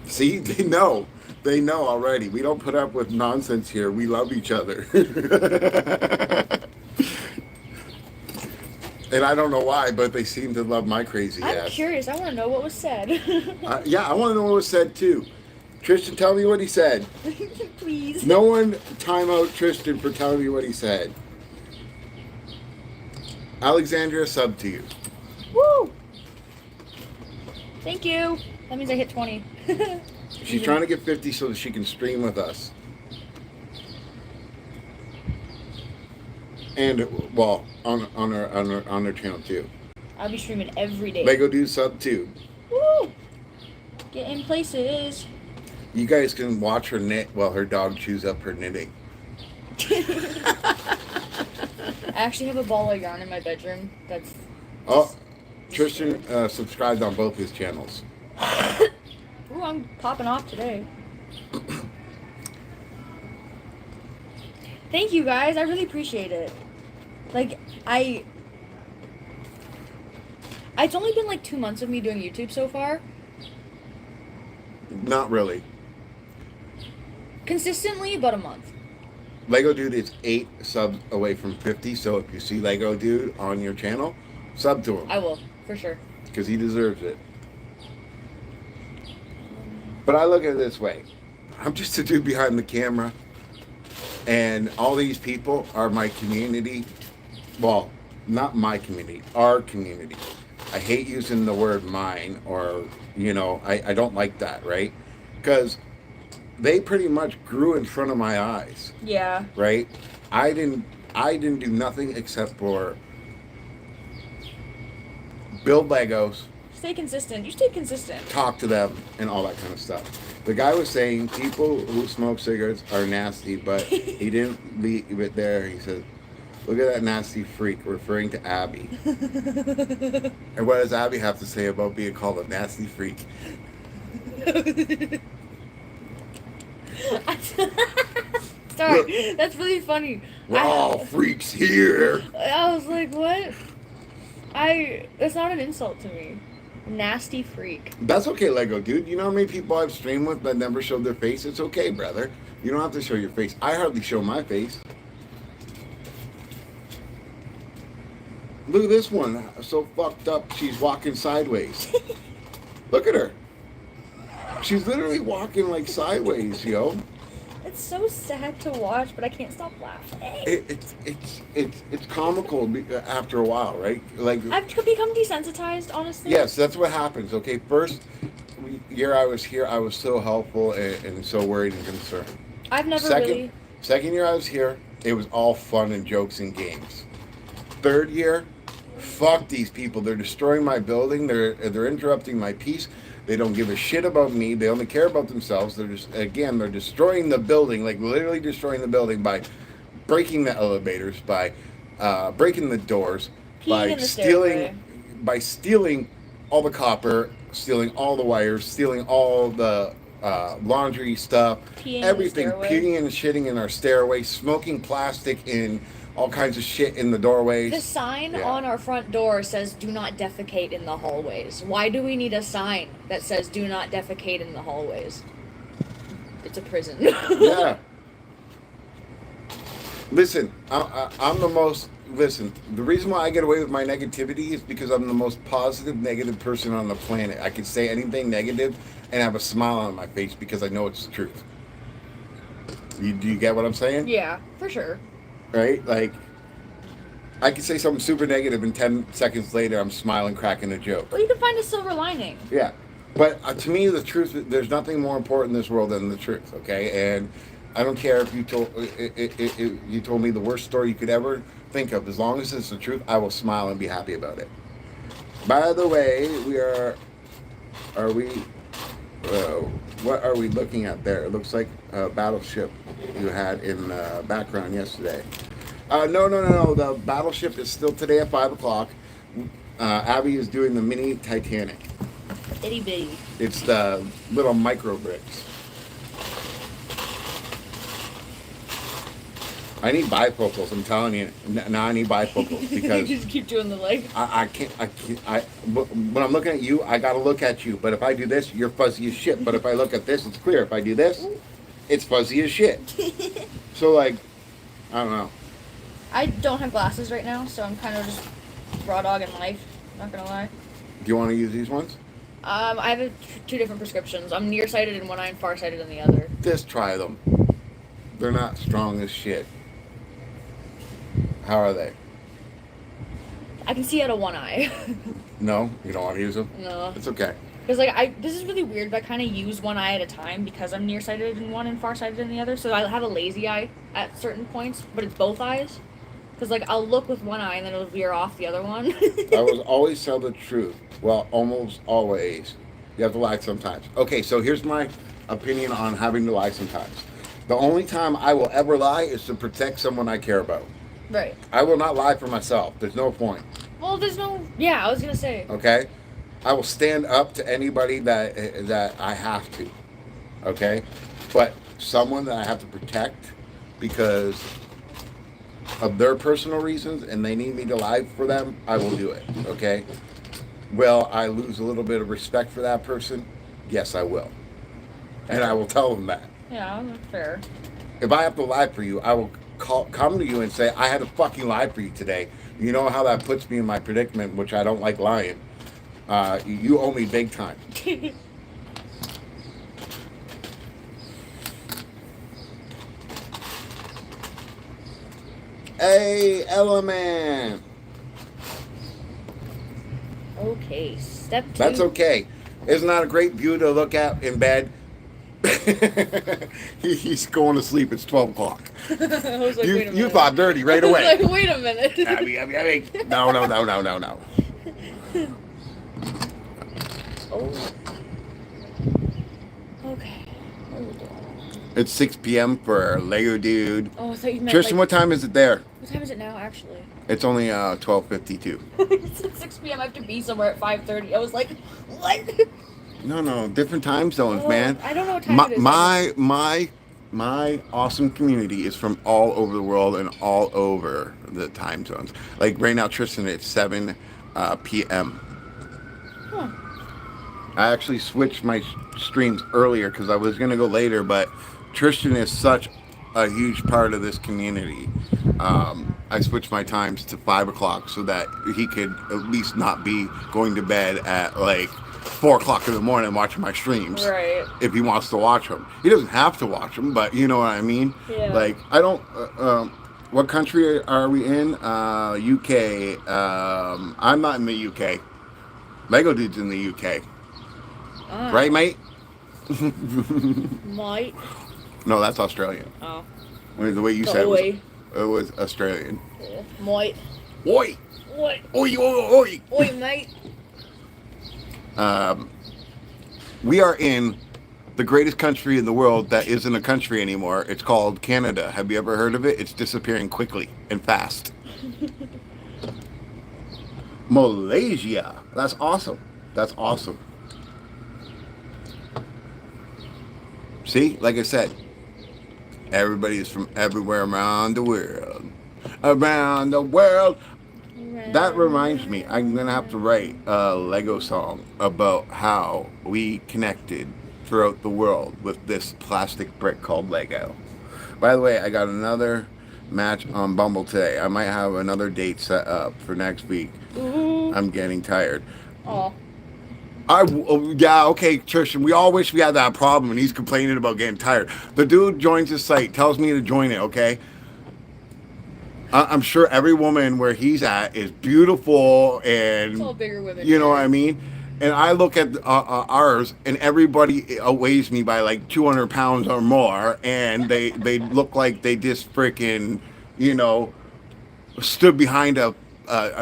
See, they know. They know already. We don't put up with nonsense here. We love each other. And I don't know why, but they seem to love my crazy I'm ass. curious. I want to know what was said. Yeah, I want to know what was said too. Tristan, tell me what he said. Please. No one time out Tristan for telling me what he said. Alexandria, sub to you. Woo! Thank you. That means I hit 20. She's trying to get 50 so that she can stream with us. And well, on her channel too. I'll be streaming every day. Lego Dude sub too. Woo! Get in places. You guys can watch her knit while her dog chews up her knitting. I actually have a ball of yarn in my bedroom. That's. Oh, Tristan subscribed on both his channels. Ooh, I'm popping off today. Thank you guys. I really appreciate it. Like, it's only been like 2 months of me doing YouTube so far. Not really. Consistently, about a month. Lego Dude is 8 subs away from 50, so if you see Lego Dude on your channel, sub to him. I will, for sure. Because he deserves it. But I look at it this way. I'm just a dude behind the camera. And all these people are my community. Well, not my community, our community. I hate using the word mine or, I don't like that, right? Because they pretty much grew in front of my eyes, Yeah. right? I didn't do nothing except for build Legos, Stay consistent. You stay consistent. talk to them, and all that kind of stuff. The guy was saying people who smoke cigarettes are nasty, but he didn't leave it there. He said, "Look at that nasty freak," referring to Abby. And what does Abby have to say about being called a nasty freak? Sorry, that's really funny. We're all freaks here. I was like, what? That's not an insult to me. Nasty freak. That's okay, Lego dude. You know how many people I've streamed with that never showed their face? It's okay, brother. You don't have to show your face. I hardly show my face. Look at this one. So fucked up. She's walking sideways. Look at her. She's literally walking like sideways, yo. It's so sad to watch, but I can't stop laughing. It's comical after a while, right? Like I've become desensitized, honestly. yes, that's what happens. Okay, first year I was here, I was so helpful and so worried and concerned. I've never Second year I was here, it was all fun and jokes and games. Third year, fuck these people. They're destroying my building. They're interrupting my peace. They don't give a shit about me. They only care about themselves. They're destroying the building, like literally destroying the building by breaking the elevators, by breaking the doors, by stealing all the copper, stealing all the wires, stealing all the laundry stuff, everything, peeing and shitting in our stairway, smoking plastic in all kinds of shit in the doorways. The sign on our front door says "Do not defecate in the hallways." Why do we need a sign that says "Do not defecate in the hallways"? It's a prison. Yeah. Listen, I'm the most. Listen, the reason why I get away with my negativity is because I'm the most positive, negative person on the planet. I can say anything negative and have a smile on my face because I know it's the truth. Do you get what I'm saying? Yeah, for sure. Right? Like, I can say something super negative and 10 seconds later I'm smiling, cracking a joke. Well, you can find a silver lining. Yeah. But to me, the truth, there's nothing more important in this world than the truth, okay? And I don't care if you told me the worst story you could ever think of. As long as it's the truth, I will smile and be happy about it. By the way, what are we looking at there? It looks like a battleship you had in the background yesterday. No. The battleship is still today at 5 o'clock. Abby is doing the mini Titanic. Itty bitty. It's the little micro bricks. I need bifocals. I'm telling you. Now I need bifocals because you just keep doing the leg. I can't. When I'm looking at you, I gotta look at you. But if I do this, you're fuzzy as shit. But if I look at this, it's clear. If I do this, it's fuzzy as shit. So like, I don't know. I don't have glasses right now, so I'm kind of just raw dog in life. Not gonna lie. Do you want to use these ones? I have two different prescriptions. I'm nearsighted in one eye and farsighted in the other. Just try them. They're not strong as shit. How are they? I can see out of one eye. No, you don't want to use them? No. It's okay. Because like this is really weird, but I kind of use one eye at a time because I'm nearsighted in one and farsighted in the other. So I have a lazy eye at certain points, but it's both eyes. Because like I'll look with one eye and then it'll veer off the other one. I will always tell the truth. Well, almost always. You have to lie sometimes. Okay, so here's my opinion on having to lie sometimes. The only time I will ever lie is to protect someone I care about. Right. I will not lie for myself. There's no point. Well, there's no... Yeah, I was going to say. Okay? I will stand up to anybody that I have to. Okay? But someone that I have to protect because of their personal reasons and they need me to lie for them, I will do it. Okay? Will I lose a little bit of respect for that person? Yes, I will. And I will tell them that. Yeah, that's fair. If I have to lie for you, I will come to you and say, I had to fucking lie for you today. You know how that puts me in my predicament, which I don't like lying. You owe me big time. Hey, Element. Okay, step 2. That's okay. Isn't that a great view to look at in bed? He's going to sleep. It's 12 o'clock. I was like, wait a minute. You thought dirty right I was away. like, wait a minute. Abby. No. Oh. Okay. What are we doing? It's 6 p.m. for Lego Dude. Oh, I thought you meant Tristan, what time is it there? What time is it now, actually? It's only 12:52. It's at 6 p.m. I have to be somewhere at 5:30. I was like, what? No, different time zones, Oh, man. I don't know what time it is. My my awesome community is from all over the world and all over the time zones. Like right now, Tristan, it's 7 p.m. Huh. I actually switched my streams earlier because I was going to go later, but Tristan is such a huge part of this community. I switched my times to 5 o'clock so that he could at least not be going to bed at like 4 o'clock in the morning watching my streams. Right. If he wants to watch them, he doesn't have to watch them, but you know what I mean. Yeah. Like I don't. What country are we in? UK. I'm not in the UK. Lego Dude's in the UK. Ah. Right, mate? Might. No, that's Australian. Oh. The way you The said oi. it was Australian. Yeah. Might. Oi! Oi. Oi, oi, oi! Oi, mate. We are in the greatest country in the world that isn't a country anymore. It's called Canada. Have you ever heard of it? It's disappearing quickly and fast. Malaysia. That's awesome. That's awesome. See, like I said, everybody is from everywhere around the world. Around the world. That reminds me, I'm going to have to write a Lego song about how we connected throughout the world with this plastic brick called Lego. By the way, I got another match on Bumble today. I might have another date set up for next week. Ooh. I'm getting tired. Oh. Yeah, okay, Tristan, we all wish we had that problem, and he's complaining about getting tired. The dude joins his site, tells me to join it, okay? I'm sure every woman where he's at is beautiful, and It's all bigger women. you know what I mean? And I look at ours, and everybody outweighs me by like 200 pounds or more, and they look like they just freaking, you know, stood behind a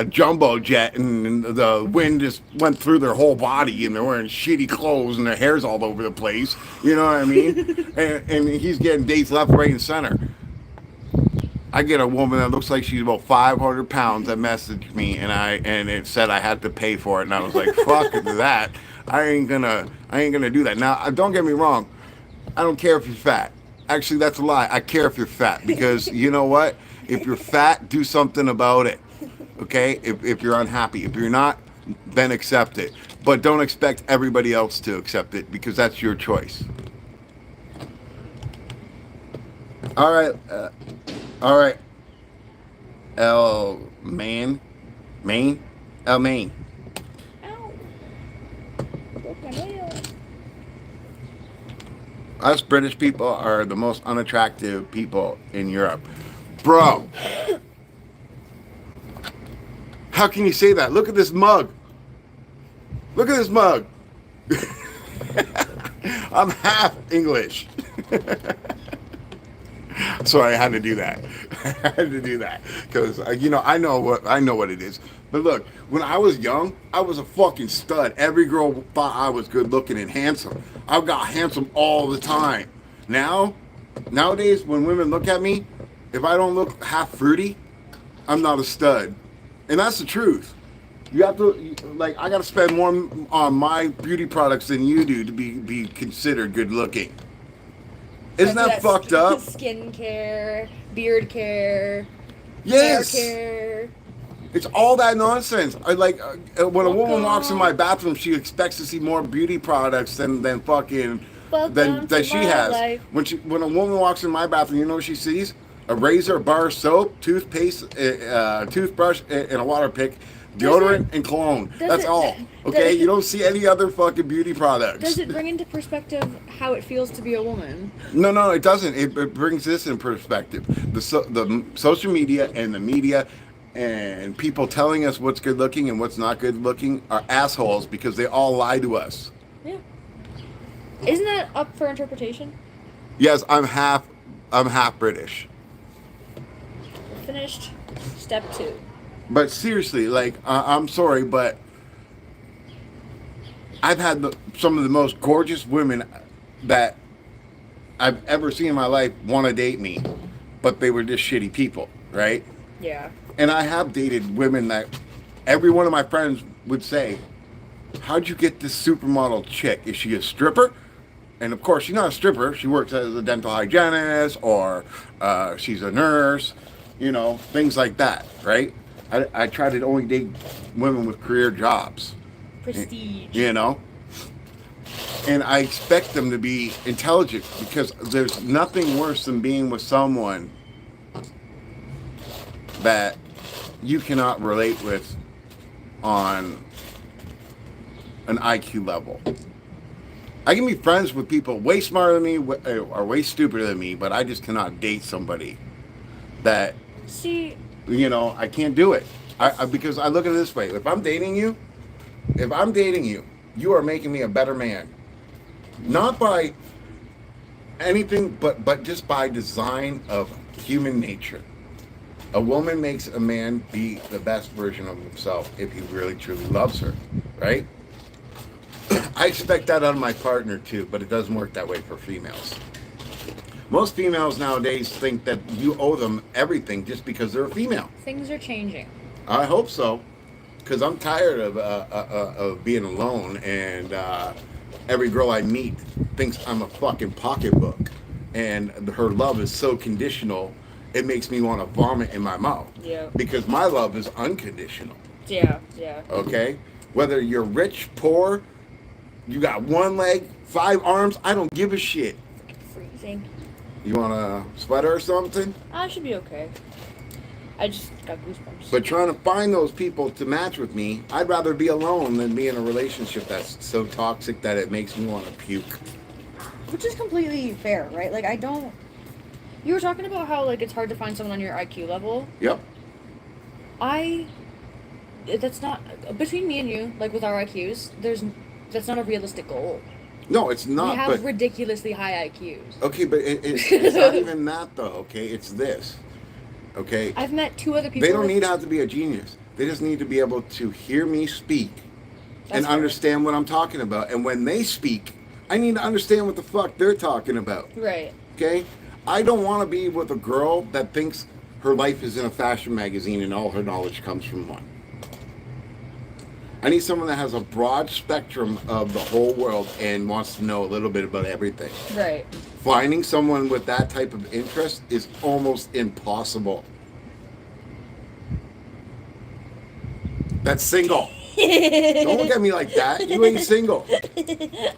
jumbo jet, and the wind just went through their whole body, and they're wearing shitty clothes, and their hair's all over the place. You know what I mean? and he's getting dates left, right, and center. I get a woman that looks like she's about 500 pounds that messaged me, and it said I had to pay for it, and I was like, fuck that. I ain't gonna do that. Now, don't get me wrong. I don't care if you're fat. Actually, that's a lie. I care if you're fat, because you know what? If you're fat, do something about it. Okay? If you're unhappy. If you're not, then accept it. But don't expect everybody else to accept it, because that's your choice. All right. Maine. El Maine. Ow. Broke my nail. Us British people are the most unattractive people in Europe. Bro. How can you say that? Look at this mug. Look at this mug. I'm half English. So I had to do that. I had to do that because you know I know what it is. But look, when I was young, I was a fucking stud. Every girl thought I was good looking and handsome. I got handsome all the time. Nowadays, when women look at me, if I don't look half fruity, I'm not a stud, and that's the truth. You have to like I got to spend more on my beauty products than you do to be considered good looking. Isn't that fucked up? Skin care, beard care, Yes. hair care. It's all that nonsense. I like when a woman Welcome. walks in my bathroom, she expects to see more beauty products than fucking Welcome than to she my has. life. When a woman walks in my bathroom, you know what she sees? A razor, bar soap, toothpaste, toothbrush, and a water pick, deodorant, and cologne. That's all. Okay, you don't see any other fucking beauty products. Does it bring into perspective how it feels to be a woman? No, it doesn't. It brings this in perspective. The social media and the media and people telling us what's good looking and what's not good looking are assholes because they all lie to us. Yeah. Isn't that up for interpretation? Yes, I'm half British. We're finished. Step 2. But seriously, like I'm sorry, but I've had some of the most gorgeous women that I've ever seen in my life want to date me, but they were just shitty people, right? Yeah. And I have dated women that every one of my friends would say, how'd you get this supermodel chick? Is she a stripper? And of course, she's not a stripper. She works as a dental hygienist, or she's a nurse, things like that, right? I try to only date women with career jobs, Prestige. And I expect them to be intelligent, because there's nothing worse than being with someone that you cannot relate with on an IQ level. I can be friends with people way smarter than me or way stupider than me, but I just cannot date somebody that, See, I can't do it. Because I look at it this way: if I'm dating you, you are making me a better man. Not by anything, but just by design of human nature. A woman makes a man be the best version of himself if he really truly loves her, right? I expect that out of my partner too, but it doesn't work that way for females. Most females nowadays think that you owe them everything just because they're a female. things are changing. I hope so, because I'm tired of being alone, and every girl I meet thinks I'm a fucking pocketbook, and her love is so conditional, it makes me want to vomit in my mouth. Yeah. Because my love is unconditional. Yeah. Okay? Whether you're rich, poor, you got one leg, 5 arms, I don't give a shit. Freezing. You want a sweater or something? I should be okay. I just got goosebumps. But trying to find those people to match with me, I'd rather be alone than be in a relationship that's so toxic that it makes me want to puke. Which is completely fair, right? Like, I don't... You were talking about how, like, it's hard to find someone on your IQ level. Yep. That's not... Between me and you, like, with our IQs, that's not a realistic goal. No, it's not. We have but ridiculously high IQs. okay, but it's not even that though. Okay, it's this. Okay. I've met 2 other people. They don't need to have to be a genius. They just need to be able to hear me speak and fair. understand what I'm talking about. And when they speak, I need to understand what the fuck they're talking about. Right. Okay? I don't want to be with a girl that thinks her life is in a fashion magazine and all her knowledge comes from one. I need someone that has a broad spectrum of the whole world and wants to know a little bit about everything. Right. Finding someone with that type of interest is almost impossible. That's single. Don't look at me like that. You ain't single.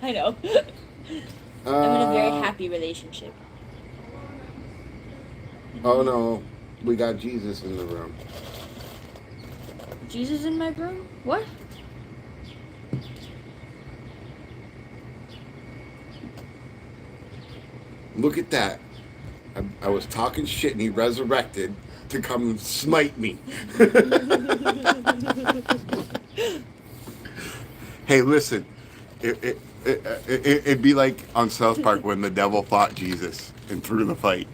I know. I'm in a very happy relationship. Oh no, we got Jesus in the room. Jesus in my room? What? Look at that. I was talking shit and he resurrected to come smite me. Hey, listen. It'd be like on South Park when the devil fought Jesus and threw the fight.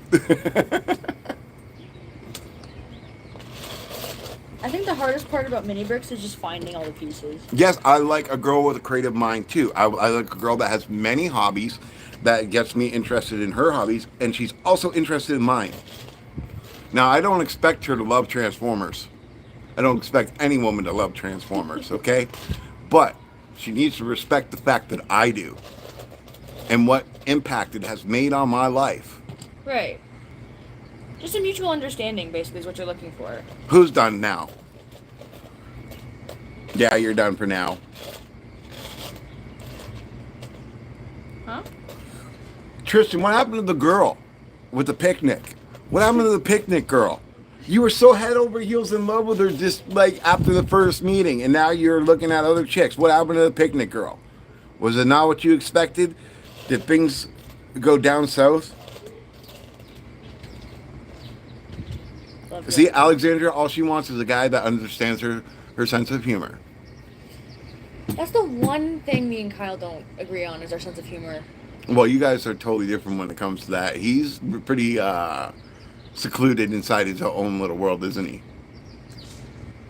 I think the hardest part about mini bricks is just finding all the pieces. Yes, I like a girl with a creative mind too. I like a girl that has many hobbies, that gets me interested in her hobbies, and she's also interested in mine. Now, I don't expect her to love Transformers. I don't expect any woman to love Transformers, okay? But she needs to respect the fact that I do and what impact it has made on my life. Right. Just a mutual understanding, basically, is what you're looking for. Who's done now? Yeah, you're done for now. Huh? Tristan, what happened to the girl with the picnic? What happened to the picnic girl? You were so head over heels in love with her just like after the first meeting, and now you're looking at other chicks. What happened to the picnic girl? Was it not what you expected? Did things go down south? See, Alexandria, all she wants is a guy that understands her sense of humor. That's the one thing me and Kyle don't agree on, is our sense of humor. Well, you guys are totally different when it comes to that. He's pretty secluded inside his own little world, isn't he?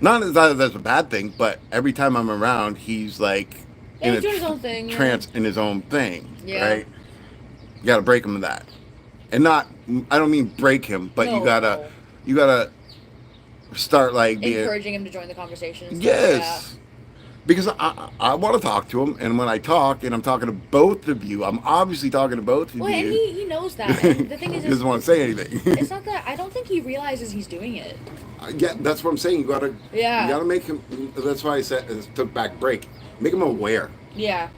Not that that's a bad thing, but every time I'm around, he's like Yeah, he's doing his own thing. trance in his own thing, Yeah. right? You gotta break him of that, and not. I don't mean break him, but No, you gotta start like being encouraging him to join the conversation. and stuff, yes. Because I want to talk to him, and when I talk, and I'm talking to both of you, I'm obviously talking to both of Well, and you. he knows that. And the thing He is, doesn't want to say anything. it's not that I don't think he realizes he's doing it. Yeah, that's what I'm saying. You gotta Yeah. make him. That's why I said took back break. Make him aware. Yeah.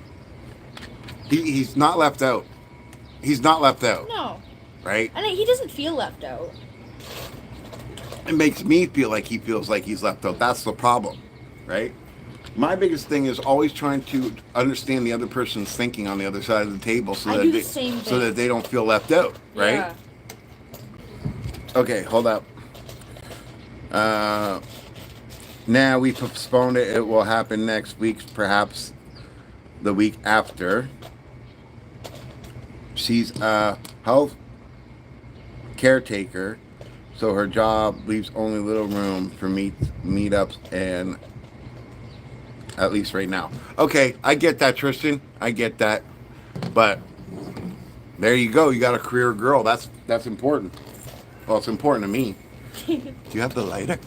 He's not left out. He's not left out, No. right? And he doesn't feel left out. It makes me feel like he feels like he's left out. That's the problem, right? My biggest thing is always trying to understand the other person's thinking on the other side of the table, so I that do the same so thing. that they don't feel left out, right? Yeah. Okay, hold up. Now we postponed it. It will happen next week, perhaps the week after. She's a health caretaker, so her job leaves only little room for meetups, and at least right now. Okay, I get that, Tristan. I get that, but there you go. You got a career girl. That's important. Well, it's important to me. Do you have the lighter?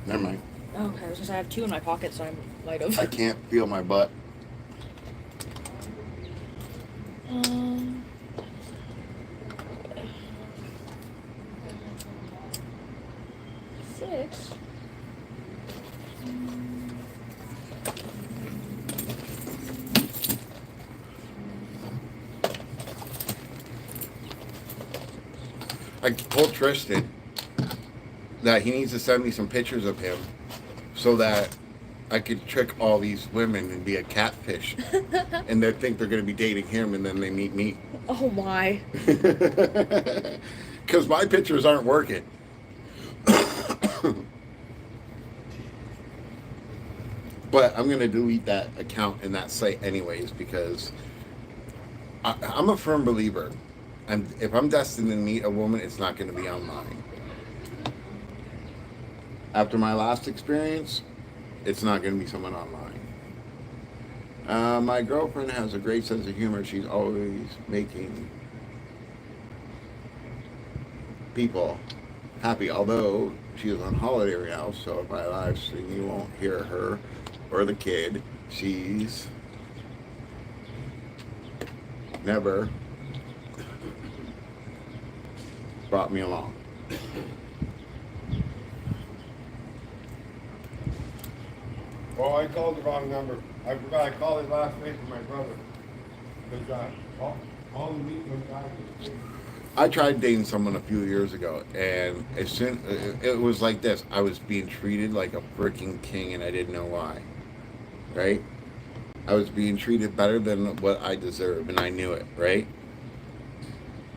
Never mind. Okay, I was gonna say I have 2 in my pocket, so I'm light of. I can't feel my butt. Um. 6. I told Tristan that he needs to send me some pictures of him so that I could trick all these women and be a catfish. And they think they're going to be dating him, and then they meet me. Oh my. Because my pictures aren't working. But I'm going to delete that account and that site anyways, because I'm a firm believer. And if I'm destined to meet a woman, it's not going to be online. After my last experience, it's not going to be someone online. My girlfriend has a great sense of humor. She's always making people happy, although she is on holiday right now, so if I live stream, you won't hear her or the kid. She's never brought me along. Oh, I called the wrong number. I forgot. I called it last night for my brother. Because all the meat was died. I tried dating someone a few years ago, and as soon it was like this. I was being treated like a freaking king, and I didn't know why. Right? I was being treated better than what I deserve, and I knew it. Right?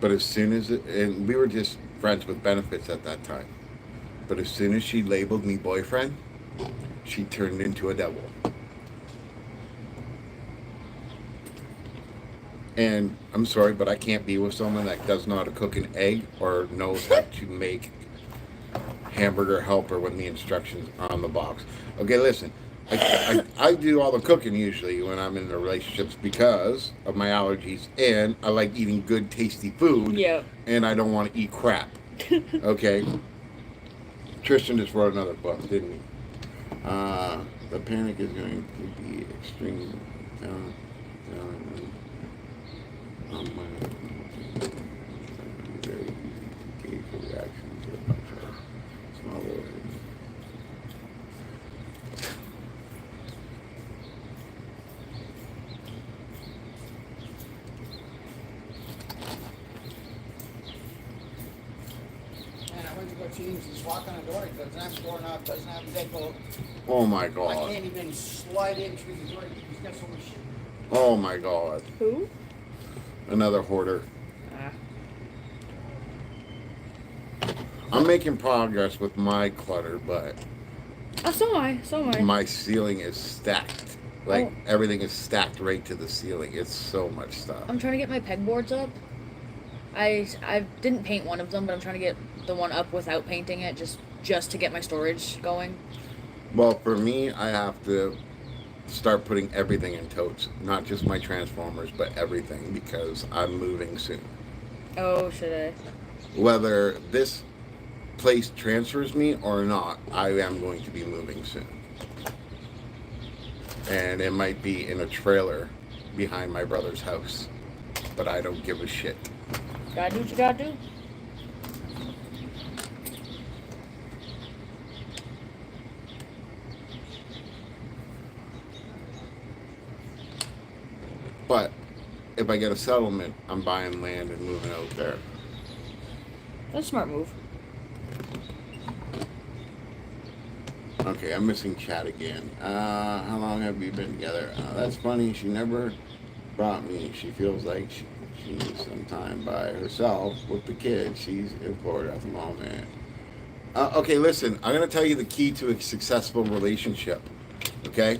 But as soon as and we were just friends with benefits at that time. But as soon as she labeled me boyfriend, she turned into a devil. And I'm sorry, but I can't be with someone that doesn't know how to cook an egg or knows how to make hamburger helper when the instructions are on the box. Okay, listen, I do all the cooking usually when I'm in the relationships because of my allergies, and I like eating good, tasty food. Yeah. And I don't want to eat crap. Okay? Tristan just wrote another book, didn't he? The panic is going to be extreme. Very gauge the reaction to a bunch of small words. And I went to go change this lock on the door. It doesn't have doorknob, doesn't have a decal. Oh my I god. can't even slide in through the door. He's got so much shit. Oh my god. Who? Another hoarder. Ah. I'm making progress with my clutter, but Oh, so am I. So am I. my ceiling is stacked. Like Oh. everything is stacked right to the ceiling. It's so much stuff. I'm trying to get my pegboards up. I didn't paint one of them, but I'm trying to get the one up without painting it, just to get my storage going. Well, for me, I have to start putting everything in totes, not just my transformers, but everything, because I'm moving soon. Oh, should I? Whether this place transfers me or not, I am going to be moving soon. and it might be in a trailer behind my brother's house, but I don't give a shit. Gotta do what you gotta do. But if I get a settlement, I'm buying land and moving out there. That's a smart move. Okay, I'm missing chat again. How long have we been together? That's funny. She never brought me. She feels like she needs some time by herself with the kids. She's in Florida at the moment. Okay, listen. I'm going to tell you the key to a successful relationship. Okay?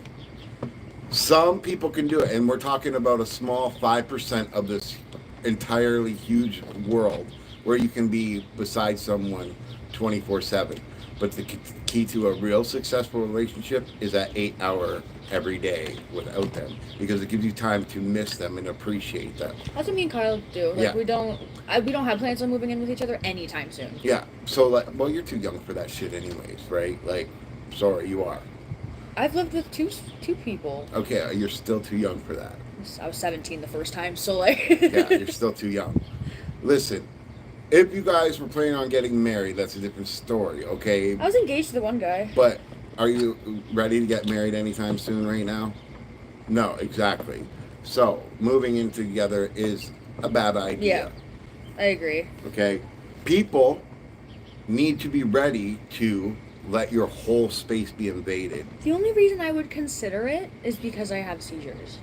Some people can do it, and we're talking about a small 5% of this entirely huge world where you can be beside someone 24/7. But the key to a real successful relationship is that 8 hour every day without them, because it gives you time to miss them and appreciate them. That's what me and Kyle do. Like, Yeah. we don't have plans on moving in with each other anytime soon. Yeah. So, like, well, you're too young for that shit, anyways, right? Like, sorry, you are. I've lived with two people. Okay, you're still too young for that. I was 17 the first time, so like. Yeah, you're still too young. Listen, if you guys were planning on getting married, that's a different story, okay? I was engaged to the one guy. But are you ready to get married anytime soon right now? No, exactly. So, moving in together is a bad idea. Yeah, I agree. Okay? People need to be ready to let your whole space be invaded. The only reason I would consider it is because I have seizures.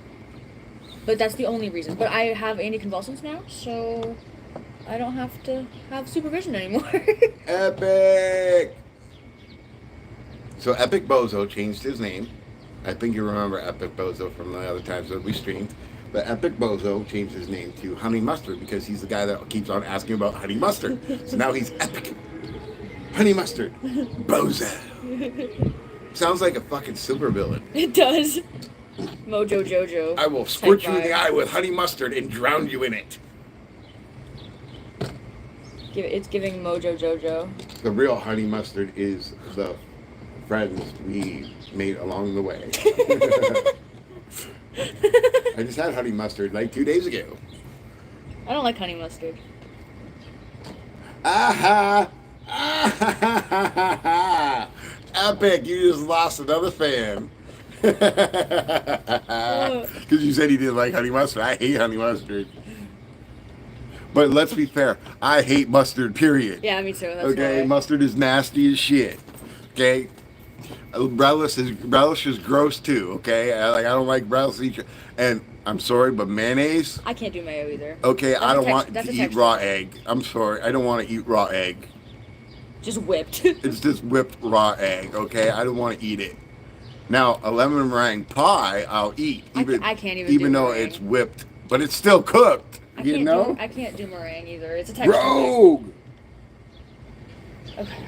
But that's the only reason. But I have anticonvulsants now, so I don't have to have supervision anymore. Epic! So Epic Bozo changed his name. I think you remember Epic Bozo from the other times that we streamed. But Epic Bozo changed his name to Honey Mustard because he's the guy that keeps on asking about Honey Mustard. So now he's Epic Honey Mustard Bozo. Sounds like a fucking supervillain. It does. Mojo Jojo. I will squirt type you in the vibe. eye with honey mustard and drown you in it. It's giving Mojo Jojo. The real honey mustard is the friends we made along the way. I just had honey mustard like 2 days ago. I don't like honey mustard. Aha! Ah-ha-ha-ha-ha! Epic, you just lost another fan. Because you said he didn't like honey mustard. I hate honey mustard. But let's be fair. I hate mustard, period. Yeah, me too. That's Okay, why. mustard is nasty as shit. Okay? Relish is gross too, okay? I don't like relish either. And I'm sorry, but mayonnaise, I can't do mayo either. okay, I don't want that's to a eat texture raw thing. egg. I'm sorry, I don't want to eat raw egg. Just whipped. It's just whipped raw egg, okay? I don't want to eat it. Now, a lemon meringue pie, I'll eat. I can't even do though meringue. it's whipped, but it's still cooked. I You can't know? I can't do meringue either. It's a texture. Rogue! thing. Okay.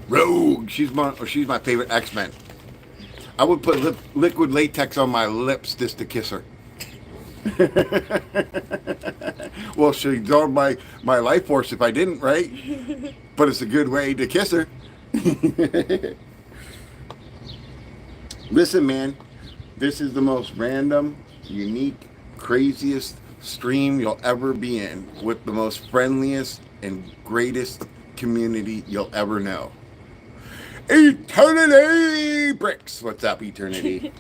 Rogue! She's my favorite X-Men. I would put liquid latex on my lips just to kiss her. Well, she'd absorb my life force if I didn't, right? But it's a good way to kiss her. Listen, man, this is the most random, unique, craziest stream you'll ever be in, with the most friendliest and greatest community you'll ever know. Eternity Bricks! What's up, Eternity?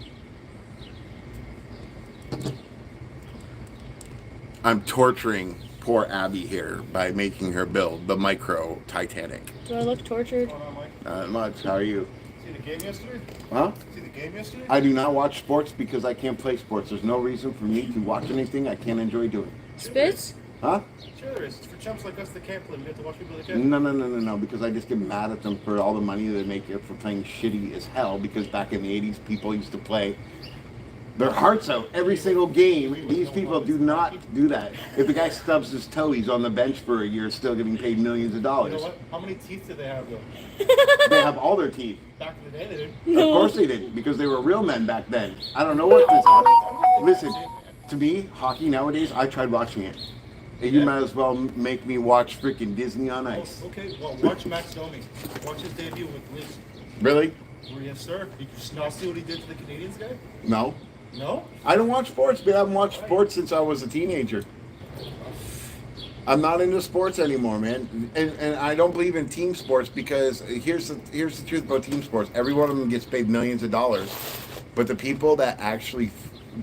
I'm torturing poor Abby here by making her build the micro Titanic. Do I look tortured? What's going on, Mike? Not much. How are you? See the game yesterday? Huh? See the game yesterday? I do not watch sports because I can't play sports. There's no reason for me to watch anything I can't enjoy doing. Spits? Huh? Sure there is. It's for chumps like us that can't play. We have to watch people that can. No, because I just get mad at them for all the money they make for playing shitty as hell, because back in the 80s, people used to play their hearts out every single game. These people do not do that. If the guy stubs his toe, he's on the bench for a year, still getting paid millions of You dollars. know what? How many teeth did they have though? They have all their teeth. Back in the day, they didn't. Of course they did, because they were real men back then. I don't know what this Listen, to me, hockey nowadays, I tried watching it. And you might as well make me watch freaking Disney on Ice. Oh, okay, well, watch Max Domi. Watch his debut with Leafs. Really? Well, yes, sir. Did you not see what he did to the Canadians guy? No. No? I don't watch sports, but I haven't watched sports since I was a teenager. I'm not into sports anymore, man. And I don't believe in team sports because here's the truth about team sports. Every one of them gets paid millions of dollars. But the people that actually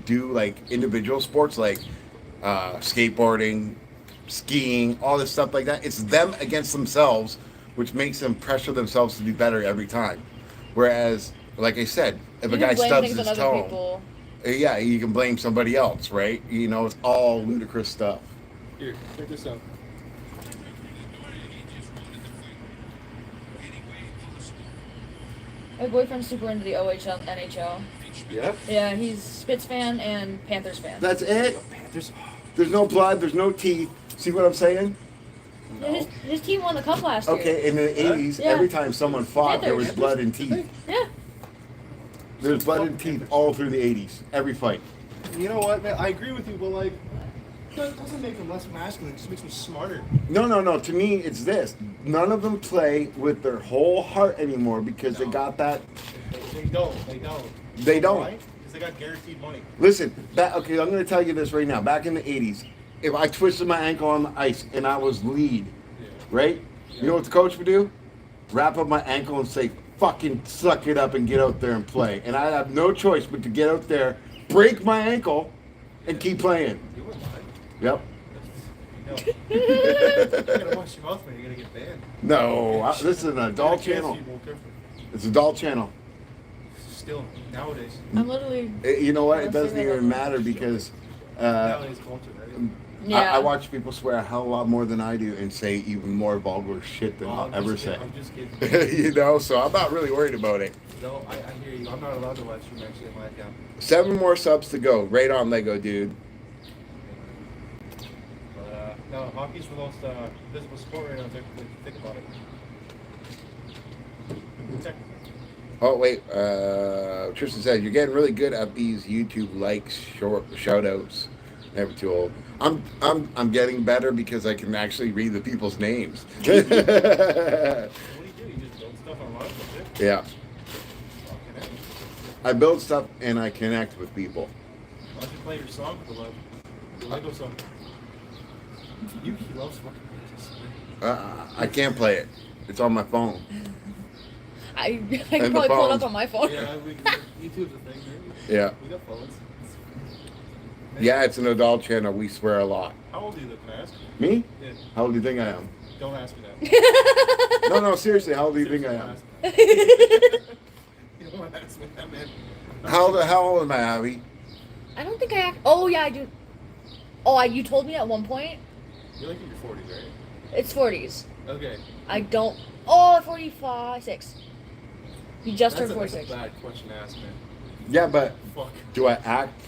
do like individual sports like skateboarding, skiing, all this stuff like that, it's them against themselves, which makes them pressure themselves to do better every time. Whereas, like I said, if You a can guy blame stubs things his on other toe, people. yeah, you can blame somebody else, right? You know, it's all ludicrous stuff. Here, check this out. My boyfriend's super into the OHL, NHL. Yeah? Yeah, he's Spits fan and Panthers fan. That's it. Panthers. There's no blood. There's no teeth. See what I'm saying? Yeah, his team won the cup last year. Okay, in the 80s, Yeah. every time someone fought, there was Panthers. blood and teeth. Yeah. There's blood and teeth all through the 80s. Every fight. You know what, man? I agree with you, but like, that doesn't make them less masculine. It just makes them smarter. No. To me, it's this. None of them play with their whole heart anymore because they got that. They don't. They don't. Why? Because they got guaranteed money. Listen, okay, I'm going to tell you this right now. Back in the 80s, if I twisted my ankle on the ice and I was lead, right? You know what the coach would do? Wrap up my ankle and say, fucking suck it up and get out there and play. And I have no choice but to get out there, break my ankle, and keep playing. You wouldn't mind. Yep. No. You gotta watch your mouth, man. You're gonna get banned. No, this is an adult Yeah, channel. you won't care for- It's an adult channel. Still, nowadays. I'm literally. You know what? It doesn't even matter because Nowadays culture, right? Yeah. I watch people swear a hell of a lot more than I do and say even more vulgar shit than I'll I'm ever just say. kidding, I'm just kidding. You know, so I'm not really worried about it. No, I hear you. I'm not allowed to live stream actually in my account. 7 more subs to go. Right on, Lego dude. But no, hockey's the most visible sport right now. Think about it. Technically. Oh wait, Tristan says you're getting really good at these YouTube likes, shout outs. Never too old. I'm getting better because I can actually read the people's names. What do you do? You just build stuff online, that's it? Yeah, Fucking I build stuff and I connect with people. Why don't you play your song for love? Your Lego song. He loves fucking music. I can't play it. It's on my phone. I the can probably pull it up phones. on my phone. Yeah, YouTube's a thing, man. Yeah. We got phones. Yeah, it's an adult channel. We swear a lot. How old are you, can I ask? Me? Yeah. How old do you think I am? Don't ask me that. No, seriously. How old do you think I am? You don't want to ask me that, man. How old am I, Abby? I don't think I act. Oh yeah, I do. Oh, you told me at one point. You're like in your 40s, right? It's 40s. Okay. I don't. Oh, 45, 6. You just turned That's 46. a bad question to ask, man. Yeah, but Fuck. do I act,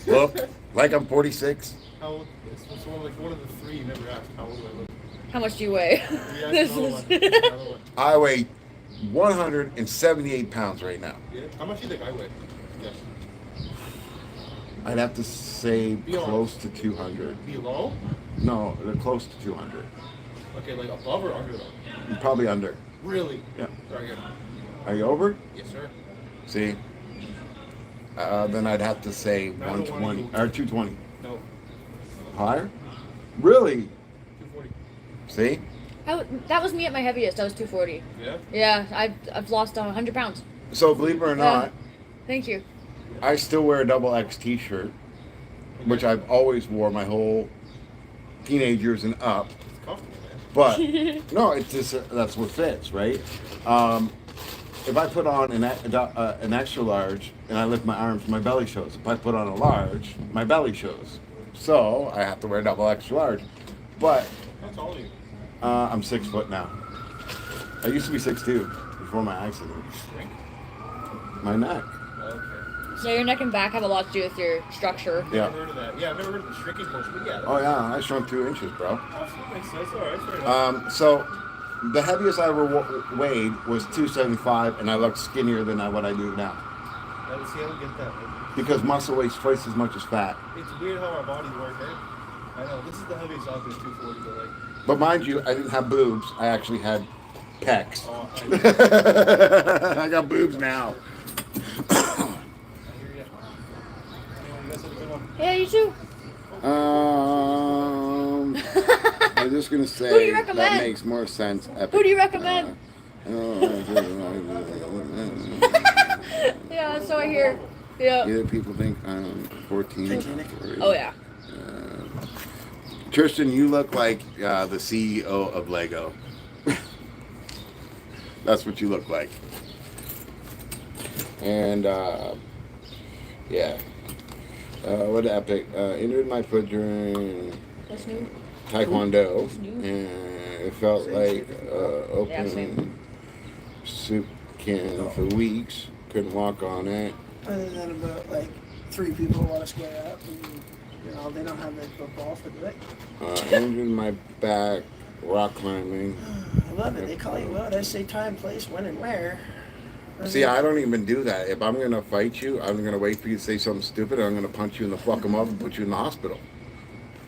look like I'm 46? How old? It's one of the three you never asked. How old do I look? How much do you weigh? Yeah, This another is- one. Another one. I weigh 178 pounds right now. Yeah. How much do you think I weigh? Yes. I'd have to say Be close honest. to 200. Below? No, they're close to 200. Okay, like above or under though? Probably under. Really? Yeah. Sorry, good. Are you over? Yes, sir. See? Then I'd have to say I don't 120 wanna or 220. No. Higher? Really? 240. See? That was me at my heaviest. I was 240. Yeah? Yeah, I've lost 100 pounds. So believe it or not, Thank you. I still wear a double X t-shirt, which I've always wore my whole teenage years and up. It's comfortable, man. But no, it's just that's what fits, right? If I put on an extra large and I lift my arms, my belly shows. If I put on a large, my belly shows. So I have to wear a double extra large. But How tall are you? I'm 6 foot now. I used to be 6'2" before my accident. Shrink? My neck. Okay. Yeah, your neck and back have a lot to do with your structure. Yeah. I've heard of that. Yeah, I've never heard of the shrinking portion, but yeah. Oh yeah, I shrunk 2 inches, bro. That makes sense. All right, fair enough. So the heaviest I ever weighed was 275, and I looked skinnier than what I do now. See, I don't get that. Because muscle weighs twice as much as fat. It's weird how our bodies work, eh? I know. This is the heaviest I've been 240, but like. But mind you, I didn't have boobs. I actually had Pecs. Oh, I got boobs now. I hear ya. Anyway, you guys have a good one. Yeah, you too. I'm just gonna say Who do you that recommend? makes more sense. Who do you recommend? Yeah, so I hear. Yeah. Either people think I'm 14. Oh yeah. Tristan, you look like the CEO of Lego. That's what you look like. And yeah. What epic? Entered my foot during What's new? Taekwondo, What's new? and it felt like Yeah, same. open soup can for weeks. Couldn't walk on it. Other than about like 3 people want to square up, and you know they don't have the football to do it. Injured my back rock climbing. I love it. They call you out. I say time, place, when, and where. See, I don't even do that. If I'm gonna fight you, I'm gonna wait for you to say something stupid, or I'm gonna punch you in the fucking mouth and put you in the hospital.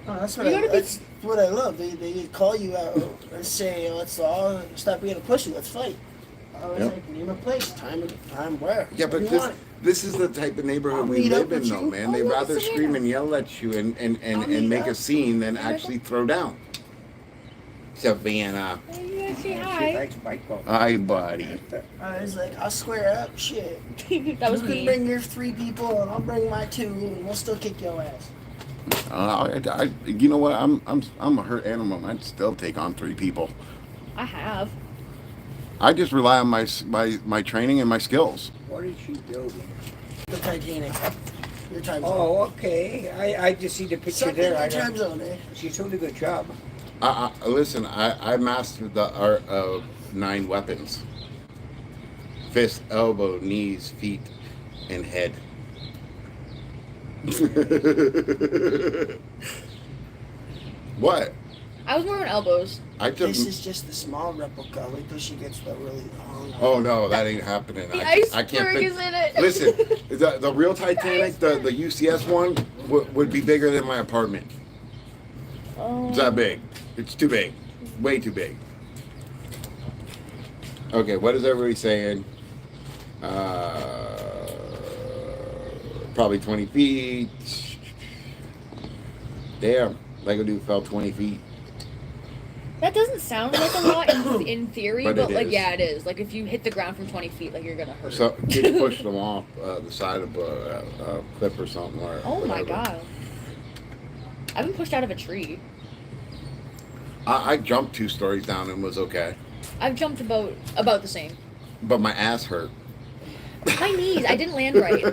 Oh, that's what You I. gotta be- That's what I love. They call you out and say, "Let's all stop being a pussy. Let's fight." I was Yep. like, "Name a place, time, where." Yeah, What but do you want? this is the type of neighborhood I'll we meet up live in, with though, you. man. Oh, They'd yeah, rather it's a scream meetup. and yell at you and I'll meet make a up. scene than actually throw down. Savannah. Hey, you guys say She hi. likes bike ball. Hi, buddy. I was like, "I'll square up." Shit. That was You can me. bring your 3 people, and I'll bring my 2, and we'll still kick your ass. You know what? I'm a hurt animal. I'd still take on 3 people. I have. I just rely on my training and my skills. What is she building? The Titanic. Your time zone. Oh, okay. I just see the picture Suck in there. your I time don't, zone, eh? she's doing a good job. Listen, I mastered the art of 9 weapons: fist, elbow, knees, feet, and head. What? I was more on elbows. I This just. is just the small replica. Wait till she gets the really long one. Oh no, that ain't happening. The I can't iceberg fit- is in it. Listen, the real Titanic, the UCS one, would be bigger than my apartment. Oh. It's that big. It's too big. Way too big. Okay, what is everybody saying? Probably 20 feet. Damn, Lego dude fell 20 feet. That doesn't sound like a lot in theory, But but it like is. yeah, it is. Like if you hit the ground from 20 feet, like you're gonna hurt. So kids pushed them off the side of a cliff or something. Or Oh my whatever. god. I've been pushed out of a tree. I jumped 2 stories down and was okay, I've jumped about the same. but my ass hurt. My knees. I didn't land right.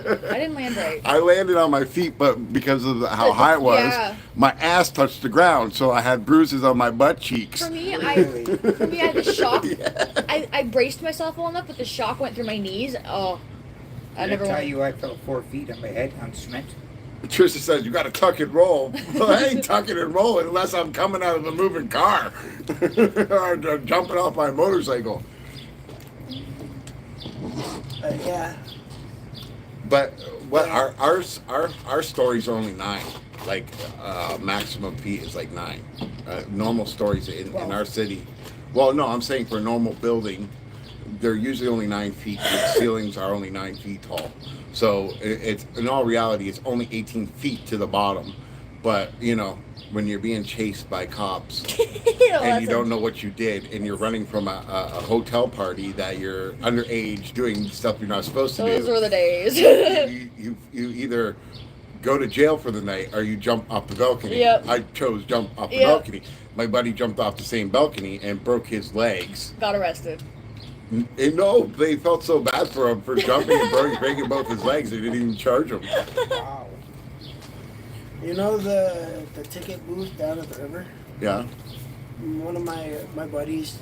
I landed on my feet, but because of how high it was, Yeah. my ass touched the ground, so I had bruises on my butt cheeks. For me, I had the shock. I braced myself well enough, but the shock went through my knees. Oh, I Did never I tell went. you I fell 4 feet on my head on cement? Trisha says, you got to tuck and roll. Well, I ain't tucking and rolling unless I'm coming out of a moving car or jumping off my motorcycle. Yeah. But what our stories are only 9. Like maximum feet is like 9. Normal stories in our city. Well, no, I'm saying for a normal building, they're usually only 9 feet. The ceilings are only 9 feet tall. So it's in all reality, it's only 18 feet to the bottom. But you know, when you're being chased by cops and you don't know what you did, and you're running from a hotel party that you're underage doing stuff you're not supposed to Those do. were the days. you either go to jail for the night or you jump off the balcony. Yep. I chose jump off the Yep. balcony. My buddy jumped off the same balcony and broke his legs. Got arrested. And no, they felt so bad for him for jumping and breaking both his legs. They didn't even charge him. Wow. You know the ticket booth down at the river? Yeah, One of my buddies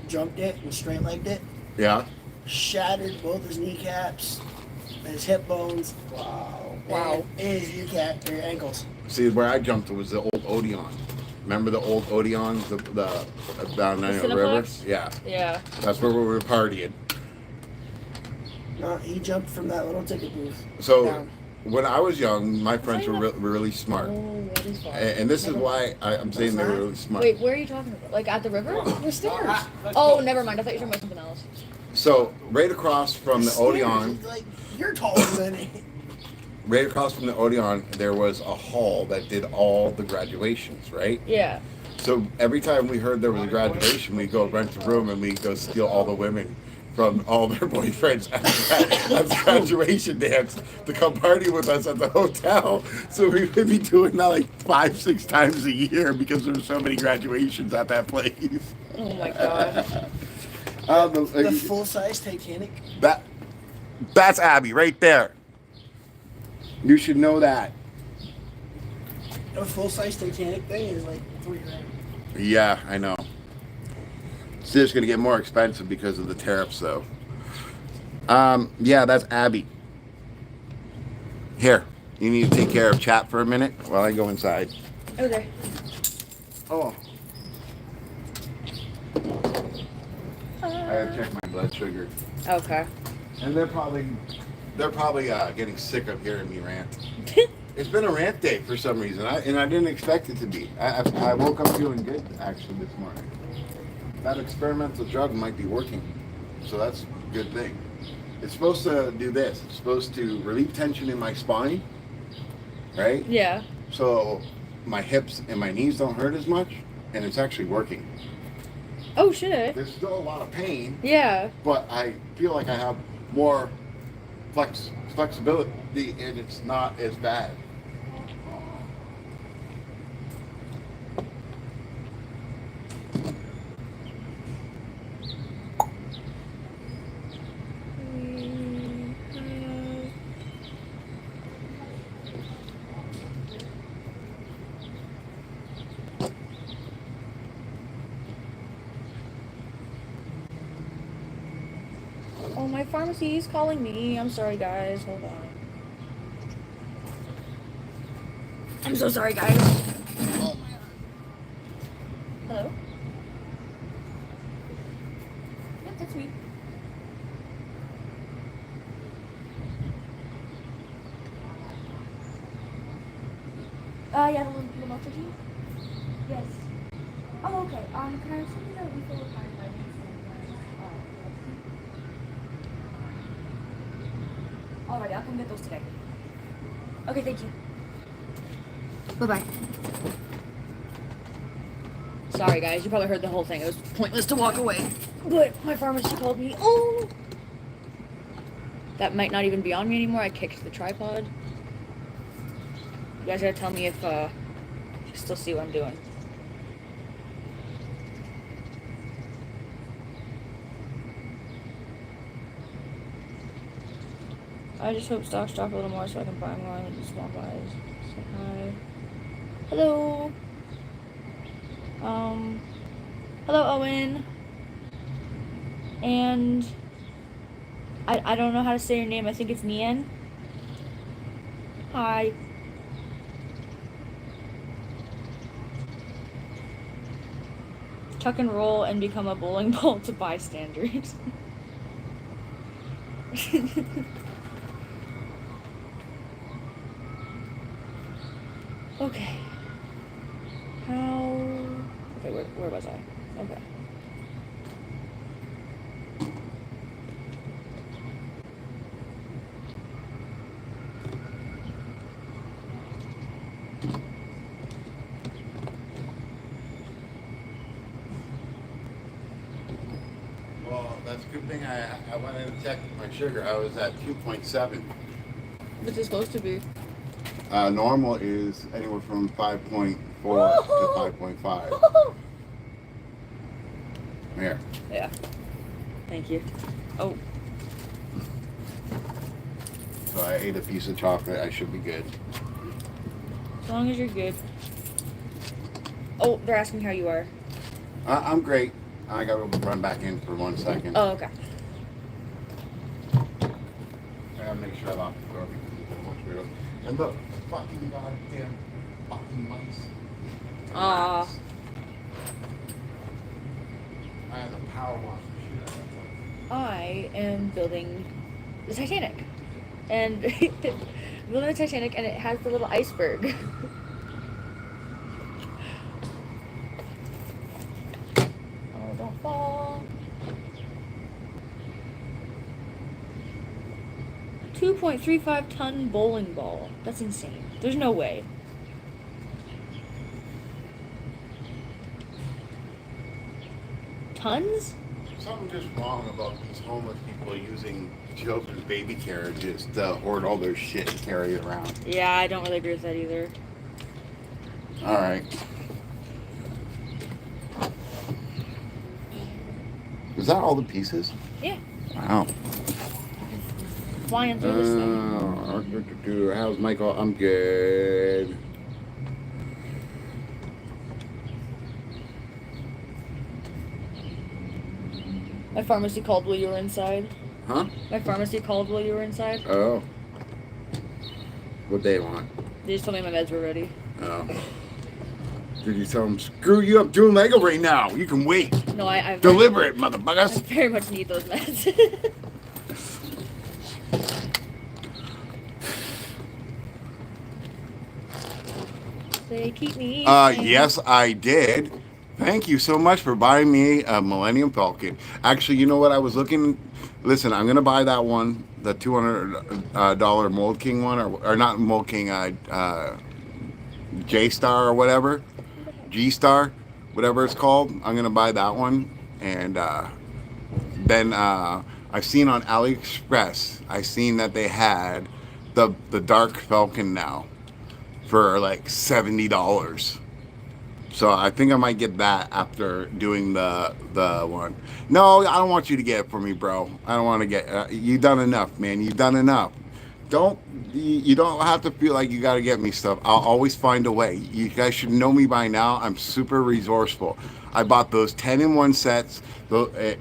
jumped it and straight legged it. yeah. Shattered both his kneecaps, his hip bones, Wow. and his kneecap or ankles. See, where I jumped was the old Odeon. Remember the old Odeon, the down there The the river? Cineplex? Yeah, Yeah. that's where we were partying. No, he jumped from that little ticket booth. So down. when I was young, my friends were really smart. Oh, that is far. And this is Never why I'm saying they were really smart. Wait, where are you talking about? Like at the river? There's stairs. Let's Oh, go. never mind. I thought you were talking about something else. So, right across from the Odeon, Like, you're taller than it. right across from the Odeon, there was a hall that did all the graduations, right? Yeah. So every time we heard there was a graduation, we'd go rent a room and we'd go steal all the women from all their boyfriends at the graduation dance to come party with us at the hotel. So we would be doing that like 5-6 times a year because there were so many graduations at that place. Oh my god. The full-size Titanic. That's Abby right there. You should know that. A full-size Titanic thing is like $3 grand. Yeah, I know. It's just going to get more expensive because of the tariffs, though. Yeah, that's Abby. Here, you need to take care of chat for a minute while I go inside. Okay. Oh. I gotta check my blood sugar. Okay. And they're probably getting sick of hearing me rant. It's been a rant day for some reason, and I didn't expect it to be. I woke up feeling good actually this morning. That experimental drug might be working, so that's a good thing. It's supposed to do this. It's supposed to relieve tension in my spine, right? Yeah. So my hips and my knees don't hurt as much, and it's actually working. Oh shit. There's still a lot of pain, Yeah. but I feel like I have more flexibility, and it's not as bad. Oh, my pharmacy is calling me. I'm sorry, guys. Hold on. I'm so sorry, guys. Oh my god. Hello? Yep, that's me. Yeah, the mocha tea? Yes. Oh, okay. Can I send you the refill of my vitamins? Alright, I'll come get those today. Okay, thank you. Bye-bye. Sorry, guys. You probably heard the whole thing. It was pointless to walk away. But my pharmacy called me. Oh! That might not even be on me anymore. I kicked the tripod. You guys gotta tell me if, you still see what I'm doing. I just hope stocks drop a little more so I can buy more and do small buys. Say hi. Hello. Hello, Owen. And I don't know how to say your name. I think it's Nian. Hi. Tuck and roll and become a bowling ball to bystanders. Okay. Okay, where was I? Okay. Well, that's a good thing I went in and checked my sugar. I was at 2.7. What's it supposed to be? Normal is anywhere from 5.4 to 5.5. Here. Yeah. Thank you. Oh. So I ate a piece of chocolate. I should be good. As long as you're good. Oh, they're asking how you are. I'm great. I gotta run back in for 1 second. Oh, okay. I gotta make sure I lock the door because it's almost weird. And look, fucking goddamn fucking mice. Aw. I had to power wash the shit out of that place. I am building the Titanic. And We go to the Titanic and it has the little iceberg. Oh, don't fall. 2.35 ton bowling ball. That's insane. There's no way. Tons? Something just wrong about these homeless people using children's baby carriages to hoard all their shit and carry it around. Yeah, I don't really agree with that either. All right. Is that all the pieces? Yeah. Wow. Flying through this thing. How's Michael? I'm good. My pharmacy called while you were inside. Huh? My pharmacy called while you were inside. Oh. What they want? They just told me my meds were ready. Oh. Did you tell them, screw you, I'm doing Lego right now. You can wait. No, I Deliver it, I motherfuckers. very much need those meds. They keep me. sane. Yes, I did. Thank you so much for buying me a Millennium Falcon. Actually, you know what I was looking... Listen, I'm going to buy that one, the $200 Mould King one, or not Mould King, J-Star or whatever. G-Star, whatever it's called. I'm going to buy that one. And then I've seen on AliExpress, I seen that they had the Dark Falcon now for like $70. So I think I might get that after doing the one. No, I don't want you to get it for me, bro. I don't want to get. You've done enough, man. You've done enough. You don't have to feel like you got to get me stuff. I'll always find a way. You guys should know me by now. I'm super resourceful. I bought those 10-in-1 sets,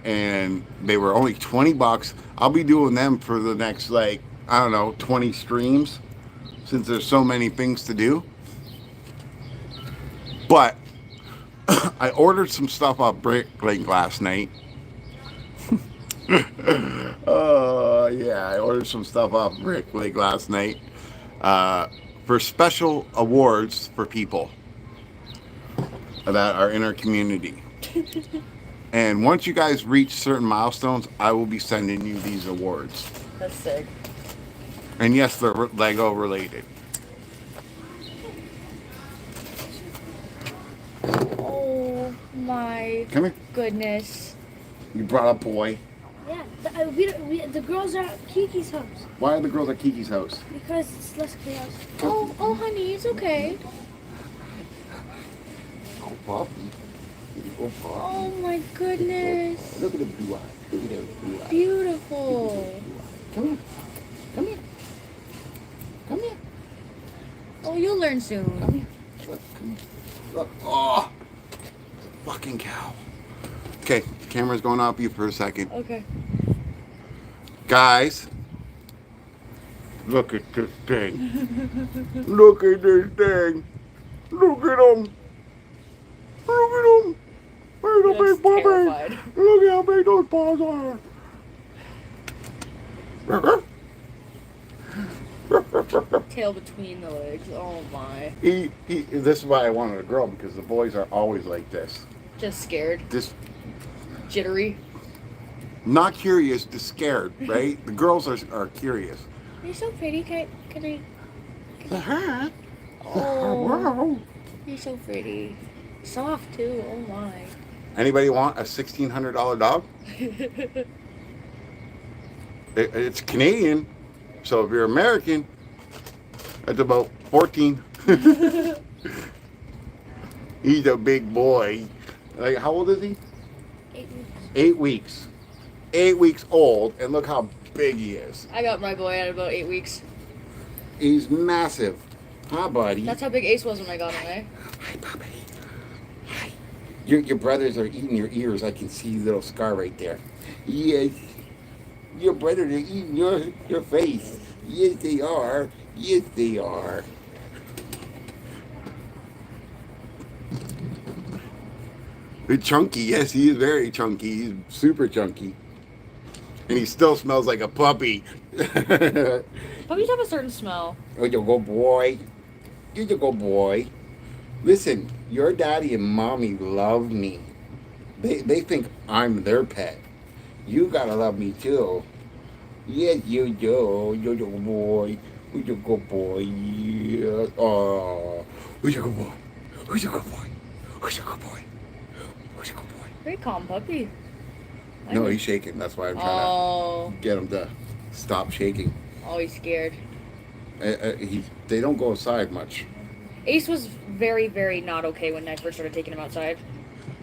and they were only $20. I'll be doing them for the next, like, I don't know, 20 streams, since there's so many things to do. But I ordered some stuff off Bricklink last night. Yeah, I ordered some stuff off Bricklink last night for special awards for people that are in our community. And once you guys reach certain milestones, I will be sending you these awards. That's sick. And yes, they're Lego related. Oh my Come here. goodness. You brought a boy. Yeah, the girls are at Kiki's house Why are the girls at Kiki's house? because it's less chaos. Oh, honey, it's okay. Oh, puppy. Oh, puppy. Oh my goodness. Look at the blue eye. Look at the blue eye. Beautiful. Come here. Come here. Come here. Oh, you'll learn soon. Come here. Look. Come here. Look. Oh. Fucking cow. Okay, camera's going off you for a second. Okay. Guys, look at this thing. Look at this thing. Look at him. Look at him. There's a Looks big puppy. terrified. Look at how big those paws are. Tail between the legs. Oh my. This is why I wanted a girl, because the boys are always like this. Just scared. Just Jittery. not curious, just scared, right? The girls are curious. You're so pretty. Can I? Uh-huh. Oh, Wow. you're so pretty. Soft too. Oh my. Anybody want a $1,600 dog? It's Canadian, so if you're American, that's about 14. He's a big boy. Like, how old is he? 8 weeks. 8 weeks. 8 weeks old, and look how big he is. I got my boy at about 8 weeks. He's massive. Hi, buddy. That's how big Ace was when I got him, eh? Hi, puppy. Hi. Your brothers are eating your ears. I can see a little scar right there. Yes. Your brothers are eating your face. Yes, they are. Yes, they are. They're chunky. Yes, he is very chunky. He's super chunky. And he still smells like a puppy. Puppies have a certain smell. Oh, you go boy. You go boy. Listen, your daddy and mommy love me. They think I'm their pet. You gotta love me too. Yes, you do. You're the boy. Who's your good boy? Yeah. Oh, who's your good boy? Who's your good boy? Who's your good boy? Who's your good boy? Very calm puppy. No, he's shaking. That's why I'm trying to get him to stop shaking. Oh, he's scared. They don't go outside much. Ace was very, very not okay when I first started taking him outside.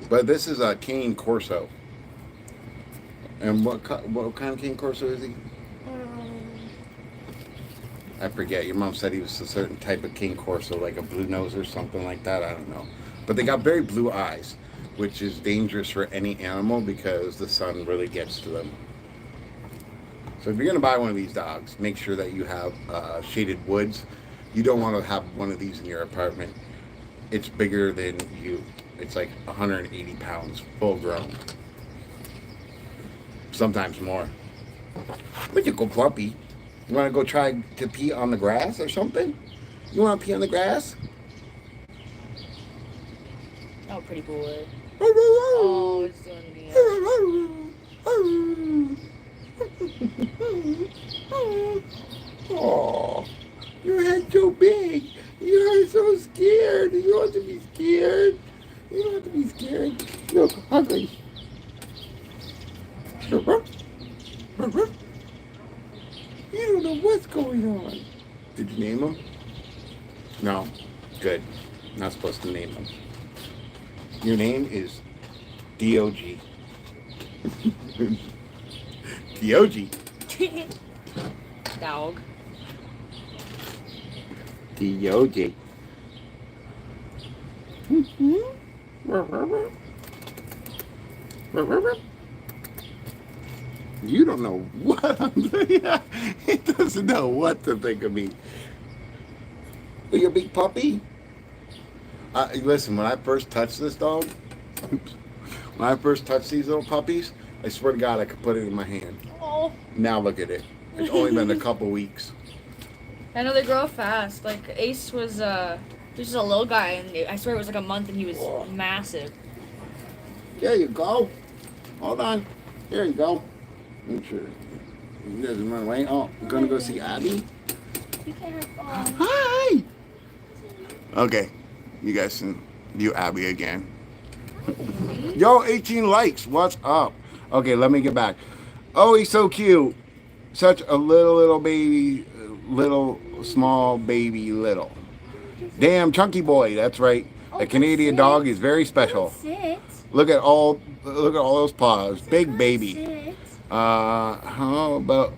But this is a Cane Corso. And what kind of Cane Corso is he? I forget. Your mom said he was a certain type of Cane Corso, like a blue nose or something like that. I don't know. But they got very blue eyes, which is dangerous for any animal because the sun really gets to them. So if you're going to buy one of these dogs, make sure that you have shaded woods. You don't want to have one of these in your apartment. It's bigger than you. It's like 180 pounds, full grown. Sometimes more. But you go puppy. You want to go try to pee on the grass or something? You want to pee on the grass? Oh, pretty boy. Oh, it's doing me. Oh, your head's so big. You're so scared. You don't have to be scared. You don't have to be scared. Look, hungry. You don't know what's going on. Did you name him? No. Good. Not supposed to name him. Your name is D.O.G. D.O.G. Dog. D.O.G. You don't know what I'm doing. He doesn't know what to think of me. Are you a big puppy? Listen, when I first touched this dog, when I first touched these little puppies, I swear to God I could put it in my hand. Oh. Now look at it. It's only been a couple weeks. I know they grow up fast. Like Ace was he was just a little guy, and I swear it was like a month, and he was massive. There you go. Hold on. There you go. Make sure he doesn't run away. Oh, I'm gonna go see Abby. You can't have Hi. Okay, you guys can view Abby again. Yo, 18 likes. What's up? Okay, let me get back. Oh, he's so cute. Such a little baby, little small baby, little. Damn, chunky boy. That's right. A Canadian dog is very special. Sit. Look at all those paws. Big baby. Sit. How about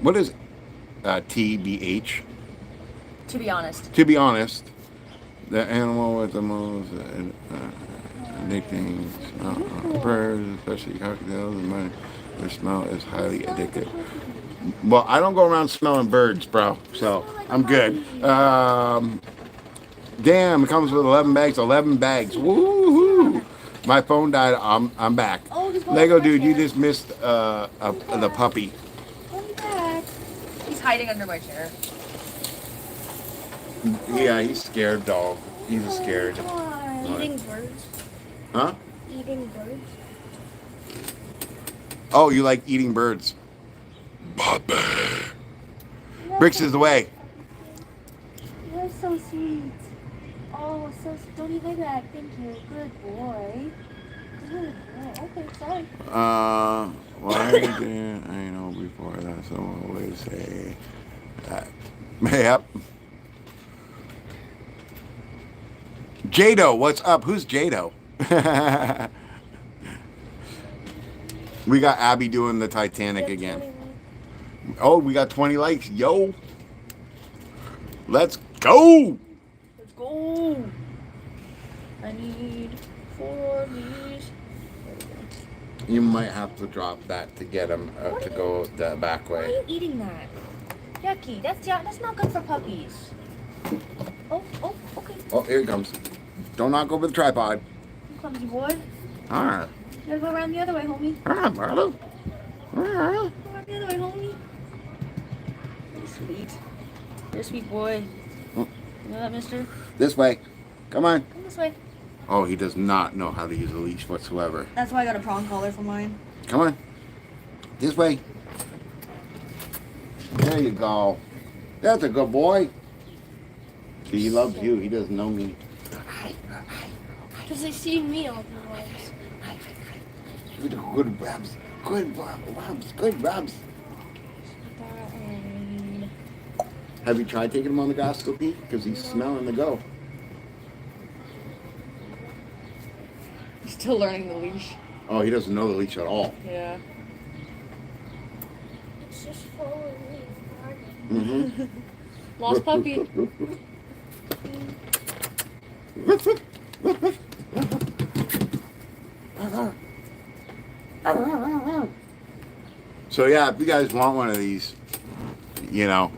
what is TBH? To be honest. To be honest, the animal with the most addicting birds, especially cocktails, and their smell is highly addictive. Well, I don't go around smelling birds, bro, so I'm good. Damn, it comes with 11 bags. 11 bags. Woohoo! My phone died. I'm back. Lego dude, you just missed the puppy. Come back. He's hiding under my chair. Yeah, he's scared, dog. He's scared. Eating birds. Huh? Eating birds. Oh, you like eating birds? Puppy. Bricks is the way. You're so sweet. Oh, so don't eat like that. Thank you. Good boy. Good boy. Okay, sorry. Why did I know before that someone would say that? Yep. Jado, what's up? Who's Jado? We got Abby doing the Titanic again. Oh, we got 20 likes. Yo. Let's go. Let's go. I need 4 of these. You might have to drop that to get him to go the back Why are way. you eating that? Yucky. That's not good for puppies. Oh, okay. Oh, here he comes. Don't knock over the tripod. Here comes your boy. All right. You gotta go around the other way, homie. All right, brother. All right. Go around the other way, homie. Sweet. You're a sweet boy. Oh. You know that, mister? This way. Come on. Come this way. Oh, he does not know how to use a leash whatsoever. That's why I got a prong collar for mine. Come on. This way. There you go. That's a good boy. See, he loves you. He doesn't know me. Because they see me all the times. Good rubs. Good rubs. Good rubs. Have you tried taking him on the gascopy? Because he's smelling the go. Still learning the leash. Oh, he doesn't know the leash at all. Yeah. It's just following me. Mm-hmm. Lost puppy. So yeah, if you guys want one of these, you know,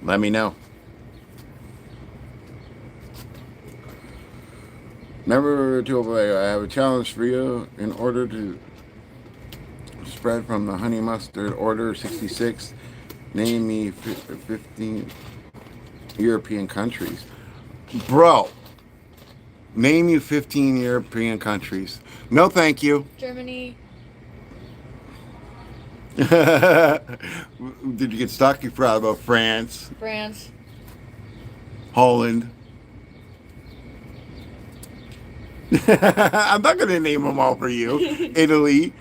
let me know. Remember to I have a challenge for you. In order to spread from the honey mustard order 66, name me 15 European countries. Bro, name you 15 European countries. No, thank you. Germany. Did you get stuck? You forgot about France, France. Holland. I'm not going to name them all for you. Italy.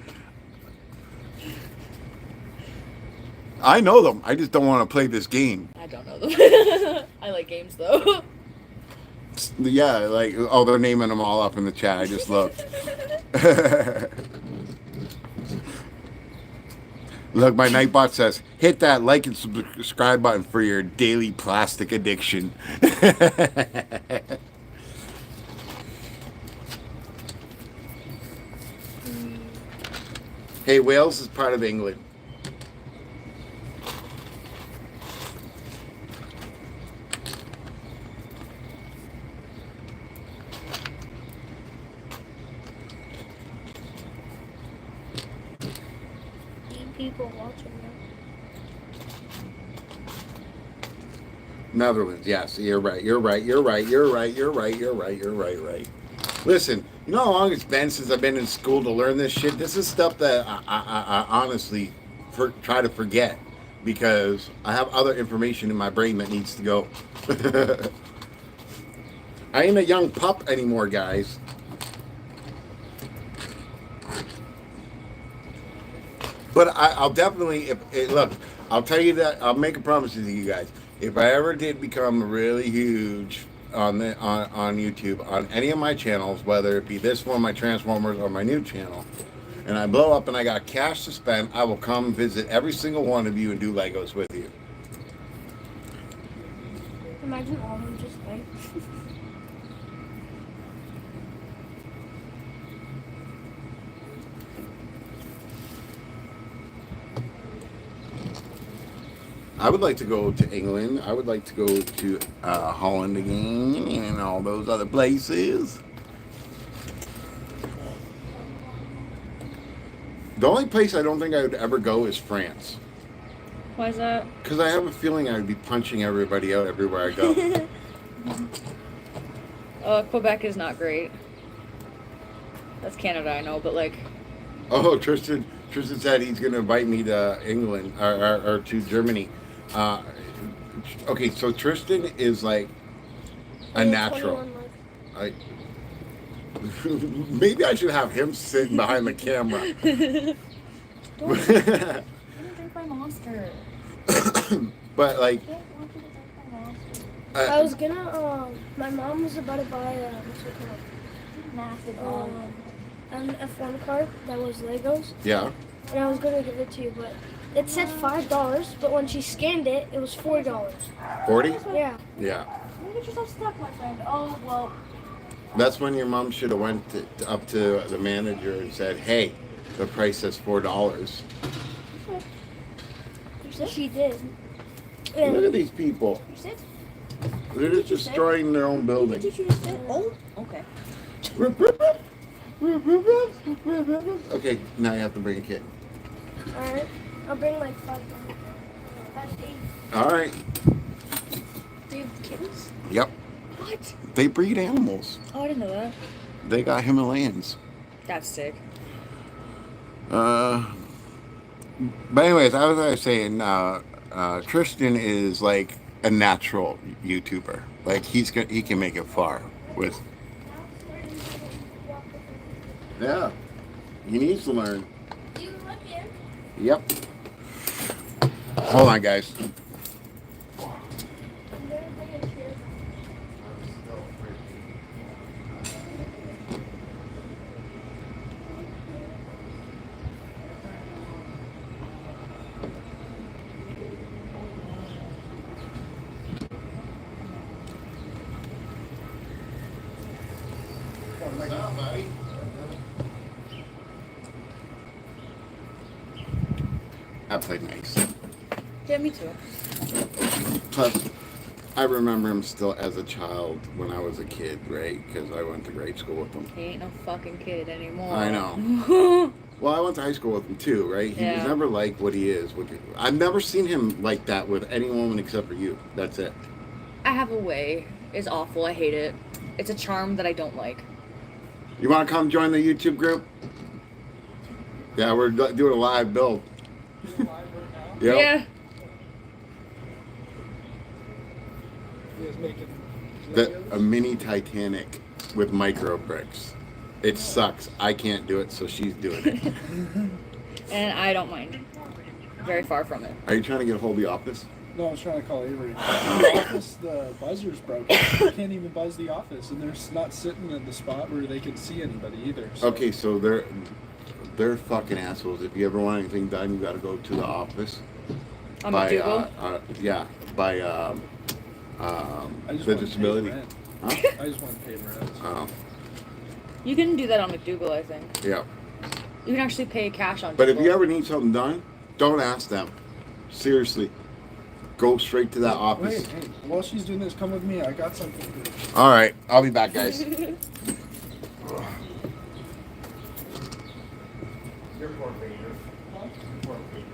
I know them. I just don't want to play this game. I don't know them. I like games though. Yeah, like, oh, they're naming them all up in the chat. I just looked. Look, my Nightbot says, hit that like and subscribe button for your daily plastic addiction. Hey, Wales is part of England. People watching Netherlands, yes, you're right. Listen, you know how long it's been since I've been in school to learn this shit? This is stuff that I honestly try to forget because I have other information in my brain that needs to go. I ain't a young pup anymore, guys. But I'll definitely, look, I'll tell you that, I'll make a promise to you guys. If I ever did become really huge on YouTube, on any of my channels, whether it be this one, my Transformers, or my new channel, and I blow up and I got cash to spend, I will come visit every single one of you and do Legos with you. Imagine all of them just like. I would like to go to England. I would like to go to Holland again and all those other places. The only place I don't think I would ever go is France. Why is that? Because I have a feeling I would be punching everybody out everywhere I go. Quebec is not great. That's Canada, I know, but like. Oh, Tristan said he's going to invite me to England or to Germany. Okay, so Tristan is like a natural. Maybe I should have him sitting behind the camera. Don't drink my monster. But like, I was gonna, my mom was about to buy what's it called? Massive an F1 car that was Legos. yeah. And I was gonna give it to you, but it said $5, but when she scanned it, it was $4. 40? Yeah. Yeah. Don't get yourself stuck, my friend. Oh, well. That's when your mom should have went up to the manager and said, "Hey, the price says $4." She did. Look at these people. You sit? They're just destroying their own building. Did you just sit? Oh, okay. Okay, now you have to bring a kid. Alright. I'll bring like $5. All right. Do you have kittens? Yep. What? They breed animals. Oh, I didn't know that. They got Himalayans. That's sick. But anyways, I was saying, Tristan is like a natural YouTuber. Like he can make it far with. Yeah, he needs to learn. Yep. Hold on, guys. I played nice. Yeah, me too. Plus, I remember him still as a child when I was a kid, right? Because I went to grade school with him. He ain't no fucking kid anymore. I know. Well, I went to high school with him too, right? He was Yeah. never like what he is. I've never seen him like that with any woman except for you. That's it. I have a way. It's awful. I hate it. It's a charm that I don't like. You want to come join the YouTube group? Yeah, we're doing a live build. Yep. Yeah. You guys making A mini Titanic with micro bricks. It sucks. I can't do it, so she's doing it. And I don't mind. Very far from it. Are you trying to get a hold of the office? No, I was trying to call Avery. The office, the buzzer's broken. You can't even buzz the office, and they're not sitting in the spot where they can see anybody either. So. Okay, so they're fucking assholes. If you ever want anything done, you got to go to the office. On McDougal? By I just the want to disability. pay rent. Huh? I just want to pay rent. Oh, You can do that on McDougal, I think. yeah. You can actually pay cash on But if Dougal. you ever need something done, don't ask them. Seriously, go straight to that office. Wait, hey, while she's doing this, come with me. I got something for you. All right, I'll be back, guys. Your poor Peter. Poor Peter.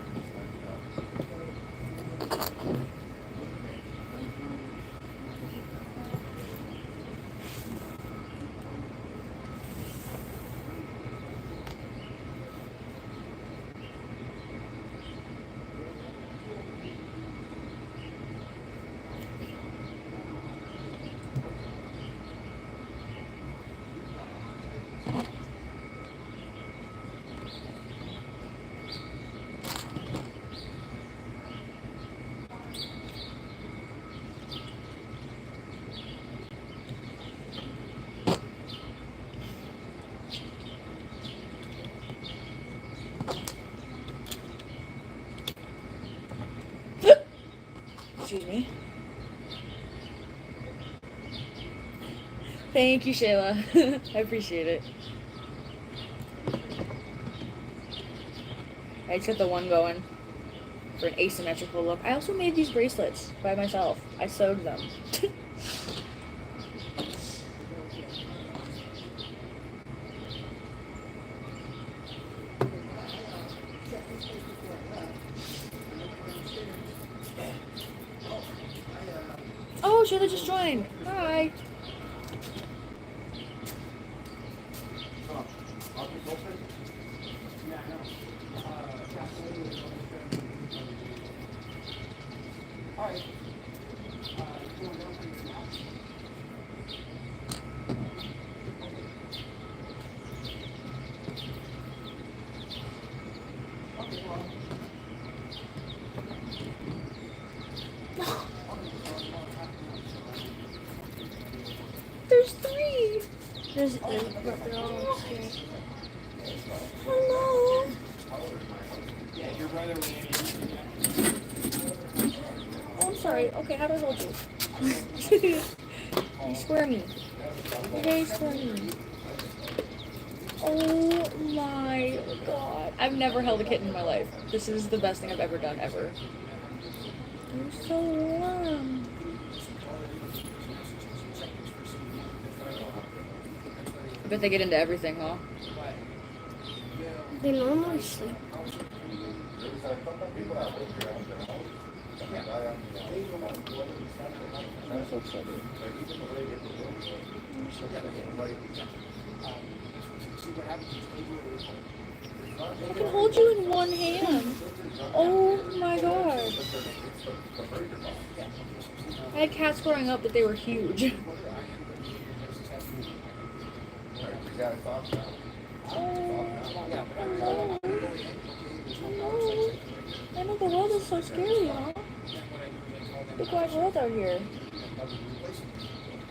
Excuse me. Thank you, Shayla. I appreciate it. I just got the one going for an asymmetrical look. I also made these bracelets by myself. I sewed them. Oh, Shayla just joined. Hi. There's 3. There's 8, but they're all upstairs. Hello. Oh, I'm sorry. Okay, how do I hold you? You squirmy. You're very squirmy. Oh my god. I've never held a kitten in my life. This is the best thing I've ever done, ever. They're so warm. I bet they get into everything, huh? They normally sleep. I'm so excited. I can hold you in one hand. Oh my god. I had cats growing up, but they were huge. I know the world is so scary, huh? Big wide world out here.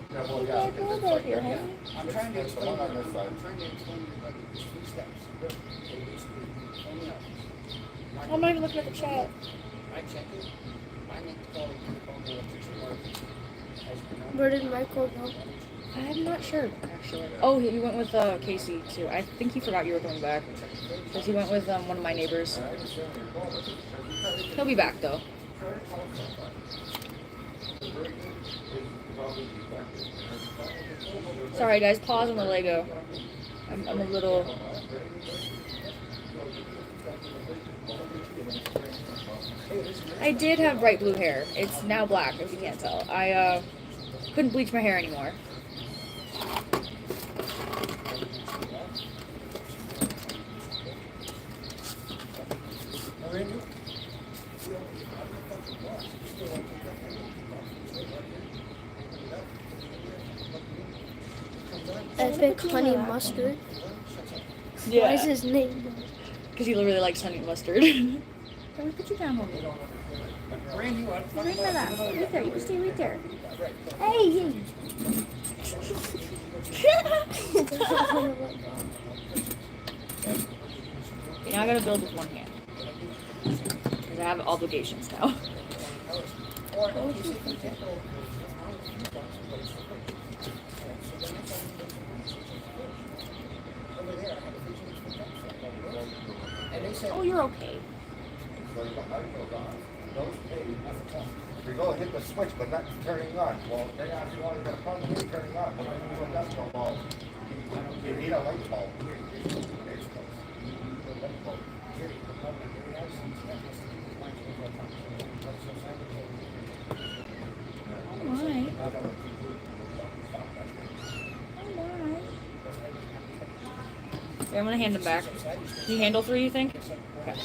Big wide world out here, huh? I'm trying to explain these three steps. I'm not even looking at the chat. I check it. I need to call the electrician work. Where did Michael go? I'm not sure, actually. Oh, he went with Casey, too. I think he forgot you were coming back. Because he went with one of my neighbors. He'll be back, though. Sorry, guys. Pause on the Lego. I'm a little... I did have bright blue hair. It's now black, if you can't tell. I couldn't bleach my hair anymore. Epic honey mustard. Yeah. Why is his name? Because he really likes honey mustard. Can we put you down, homie? Ran you up. Right by that. Right there. You stay right there. Hey, you. Now I gotta build with one hand. Because I have obligations now. Oh, you're okay. We go hit the switch, but not turning on. Well, they ask you, well, you got a problem with turning on, but I don't know what that's called. Well, you need a light bulb. Alright. Okay, I'm gonna hand him back. Can you handle 3, you think? Okay.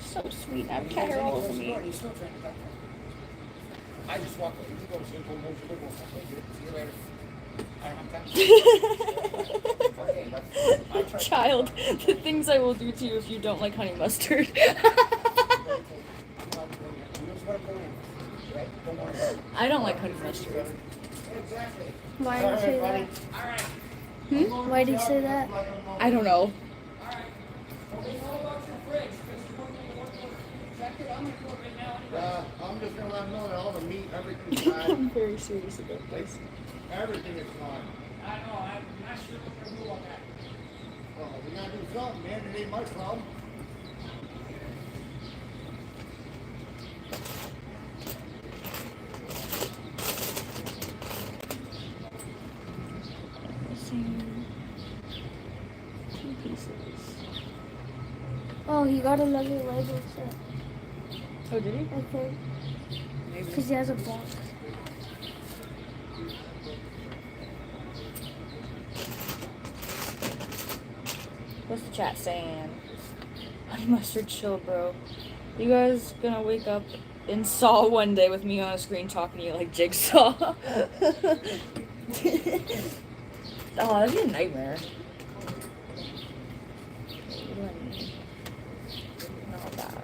So sweet. I have cat hair all over me. I just walk away. You go to sleep. See you later. I don't have time. Child, the things I will do to you if you don't like honey mustard. I don't like honey mustard. Why did he say that? Why did he say that? I don't know. I'm just gonna let them know that all the meat, everything's I'm fine. very serious about this. Everything is fine. I know. I'm not sure what to do on that. Well, we gotta do something, man. It ain't my problem. Missing 2 pieces. Oh, he got another Lego set. Oh, did he? I think. Maybe. Because he has a box. What's the chat saying? Honey mustard chill, bro. You guys gonna wake up in Saw one day with me on a screen talking to you like Jigsaw? Oh, that'd be a nightmare. What do I need? Not that.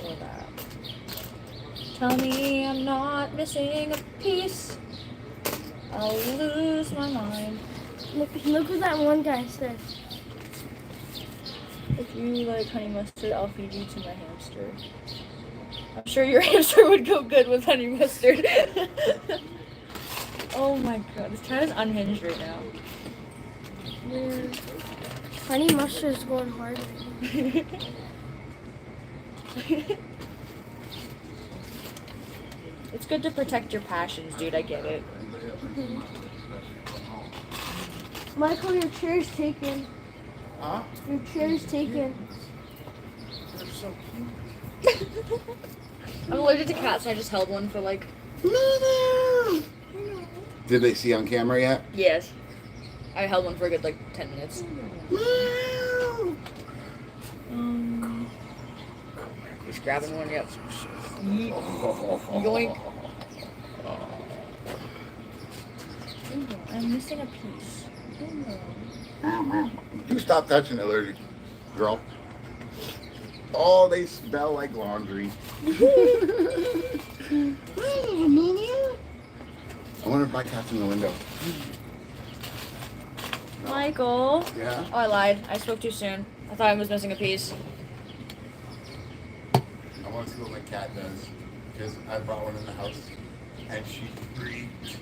Or that. Tell me I'm not missing a piece. I'll lose my mind. Look what that one guy said. If you like honey mustard, I'll feed you to my hamster. I'm sure your hamster would go good with honey mustard. Oh my god, this cat is unhinged right now. Yeah. Honey mustard's going hard. It's good to protect your passions, dude. I get it. Michael, your chair's taken. Huh? Your chair's taken. so cute. I'm allergic to cats, and I just held one for like. Did they see on camera yet? Yes. I held one for a good like 10 minutes. Just grabbing one, yep. Yoink. I'm missing a piece. You stop touching it, allergic girl. Oh, they smell like laundry. I wonder if my cat's in the window. Michael. Yeah? Oh, I lied. I spoke too soon. I thought I was missing a piece. I want to see what my cat does. Because I brought one in the house and she freaked.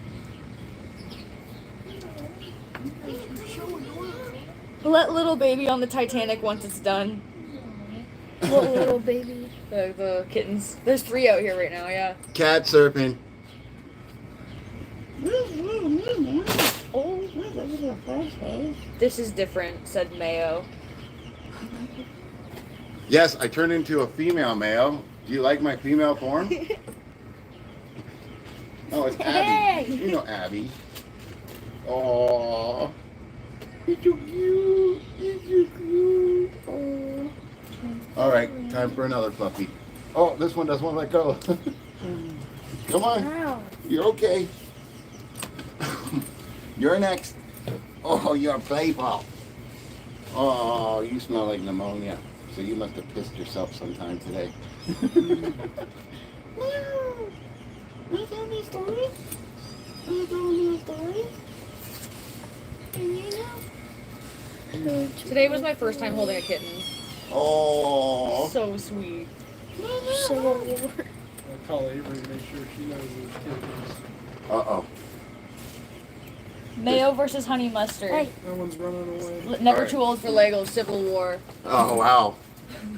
Let little baby on the Titanic once it's done. What little baby? The kittens. There's 3 out here right now, yeah. Cat surfing. This is different, said Mayo. Yes, I turned into a female Mayo. Do you like my female form? Oh, it's Abby. You know Abby. Oh, he's so cute. He's so cute. Oh. All right, time for another puppy. Oh, this one doesn't want to let go. Come on. Wow. You're okay. You're next. Oh, you're a play ball. Oh, you smell like pneumonia. So you must have pissed yourself sometime today. Can you tell me a story? Can you tell me a story? Today was my first time holding a kitten. Oh. So sweet. So I'll call Avery to make sure she knows who the kid is. Uh-oh. Mayo versus honey mustard. Hey. That one's running away. Never Alright. too old for Lego. Civil War. Oh, wow.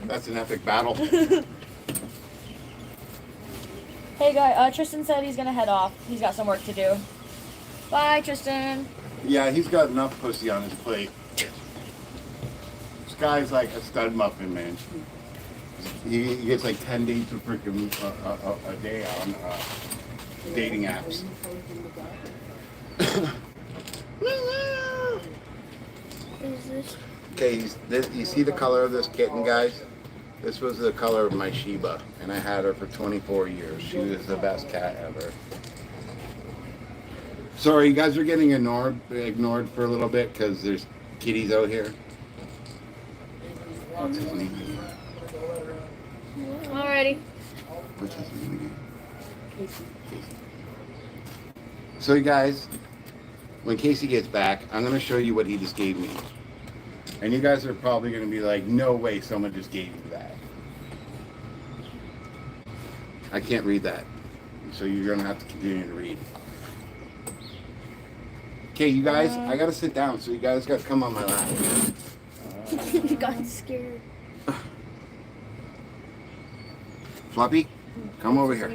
That's an epic battle. Hey guy, Tristan said he's gonna head off. He's got some work to do. Bye, Tristan. Yeah, he's got enough pussy on his plate. This guy's like a stud muffin, man. He gets like 10 dates a freaking a day on dating apps. is this? Okay, you see the color of this kitten, guys? This was the color of my Shiba, and I had her for 24 years. She was the best cat ever. Sorry, you guys are getting ignored for a little bit because there's kitties out here. What's his name? Alrighty. What's his name again? Casey. So you guys, when Casey gets back, I'm going to show you what he just gave me. And you guys are probably going to be like, no way someone just gave you that. I can't read that. So you're going to have to continue to read. Okay, you guys, I got to sit down. So you guys got to come on my lap. You got scared. Fluffy, come over here.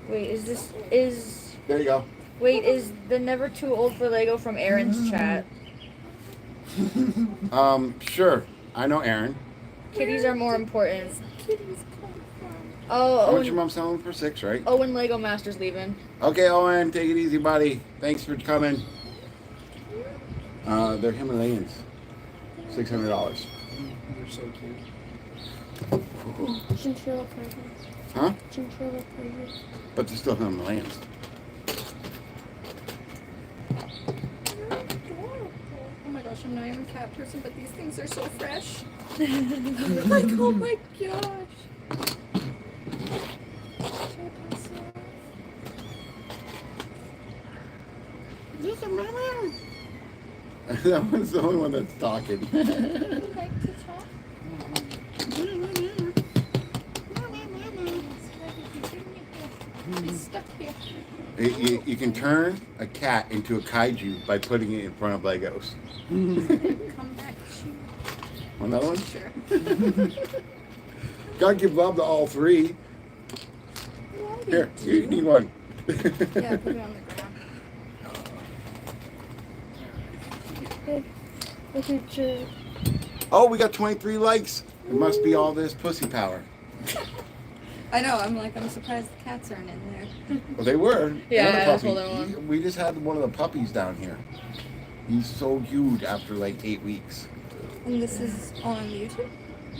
Wait, is There you go. wait, is the never too old for Lego from Aaron's chat? Sure. I know Aaron. Kitties are more important. Kitties come from. How Oh, much your mom selling for? 6, right? Owen Lego Master's leaving. Okay, Owen, take it easy, buddy. Thanks for coming. They're Himalayans. $600. They're so cute. Chinchilla present. Huh? Chinchilla present. But they're still Himalayans. Oh my gosh, I'm not even a cat person, but these things are so fresh. Like, oh my gosh. That one's the only one that's talking. You like to talk? He's stuck here. You can turn a cat into a kaiju by putting it in front of Legos. Come back, shoot. Another one? Sure. Gotta give love to all 3. Here, you need one. Yeah, put it on the ground. Look at you. Oh, we got 23 likes. It must be all this pussy power. I know. I'm surprised the cats aren't in there. Well, they were. Yeah, And a that's puppy. what I want. We just had one of the puppies down here. He's so huge after like 8 weeks. And this is on YouTube.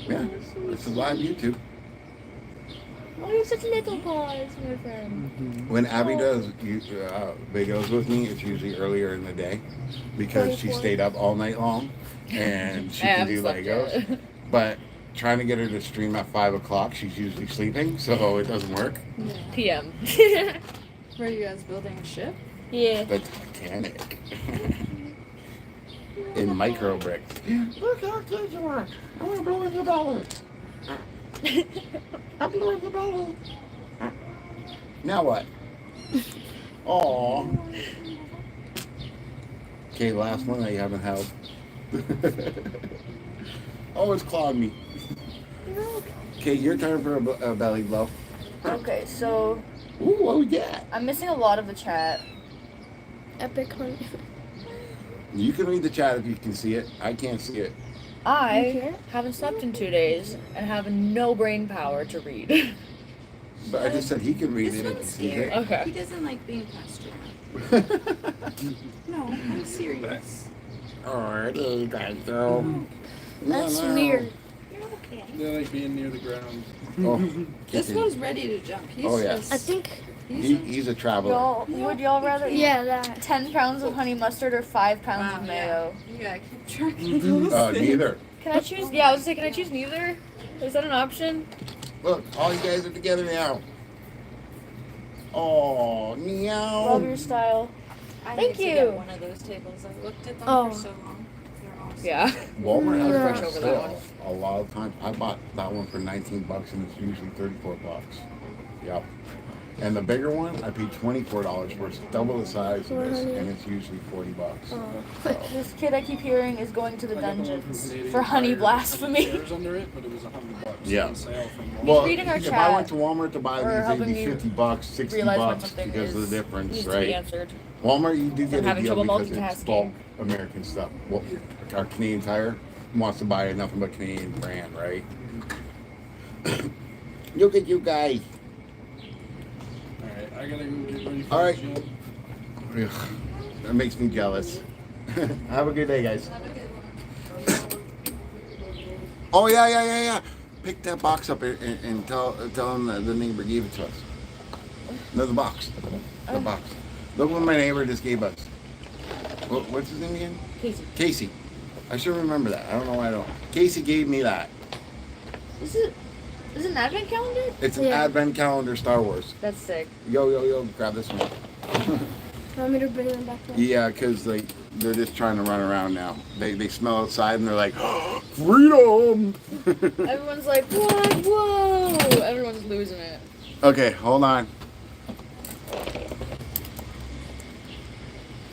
Yeah, it's a live YouTube. Oh, you're such little paws, my friend. When Abby does videos with me, it's usually earlier in the day because she stayed up all night long and she I can haven't do slept Legos. yet. But trying to get her to stream at 5 o'clock, she's usually sleeping, so it doesn't work. PM. Were you guys building a ship? Yeah. The Titanic. In micro bricks. Look how good you are. I'm gonna blow in the dollar. I'm blowing the dollar. Now what? Aww. Okay, last one that you haven't held. Oh, it's clawing me. Okay, your turn for a belly blow. Okay, so Ooh, what we got? I'm missing a lot of the chat. Epic hunt. You can read the chat if you can see it. I can't see it. I haven't slept in 2 days and have no brain power to read. But I just said he can read This it if he one's sees scared. it. Okay. He doesn't like being passed around. No, I'm serious. Alright, there you guys go. That's No, no. weird. You're okay. They like being near the ground. Oh, This kidding. one's ready to jump. He's Oh, yeah. just. I think. He's a traveler. Would y'all rather eat Yeah, that. 10 pounds of honey mustard or 5 pounds Wow, of yeah. mayo? You gotta keep track of those things. Neither. Can I choose? Yeah, I was saying, can I choose neither? Is that an option? Look, all you guys are together now. Oh, Love meow. your style. I Thank need to you. get one of those tables. I've looked at them Oh. for so long. They're awesome. Yeah. Walmart has Fresh them over still that a lot of times. I bought that one for 19 bucks and it's usually 34 bucks. Yep. And the bigger one, I paid $24 for. It's double the size of this, and it's usually 40 bucks. This kid I keep hearing is going to the I got the one from dungeons Canadian for honey Tire. blasphemy. Chairs under it, but it was $100 Yeah. on sale from Walmart. Well, reading our if I chat, went to Walmart to buy or these, they'd helping be me 50 bucks, 60 Realize when bucks something because of the is- difference, needs to be right? answered. Walmart, you do get a having deal trouble because it's multitasking. bulk American stuff. Well, our Canadian Tire wants to buy nothing but Canadian brand, right? Look at you guys. Alright, I gotta go get ready for All the right. gym. Ugh, that makes me jealous. Have a good day, guys. Oh yeah. Pick that box up and tell them the neighbor gave it to us. No, the box. The box. Look what my neighbor just gave us. What's his name again? Casey. Casey. I should remember that. I don't know why I don't. Casey gave me that. Is it an advent calendar? It's an Yeah. advent calendar Star Wars. That's sick. Yo, grab this one. Want me to bring them back there? Yeah, because they're just trying to run around now. They smell outside and they're like, freedom! Everyone's like, what? Whoa! Everyone's losing it. Okay, hold on.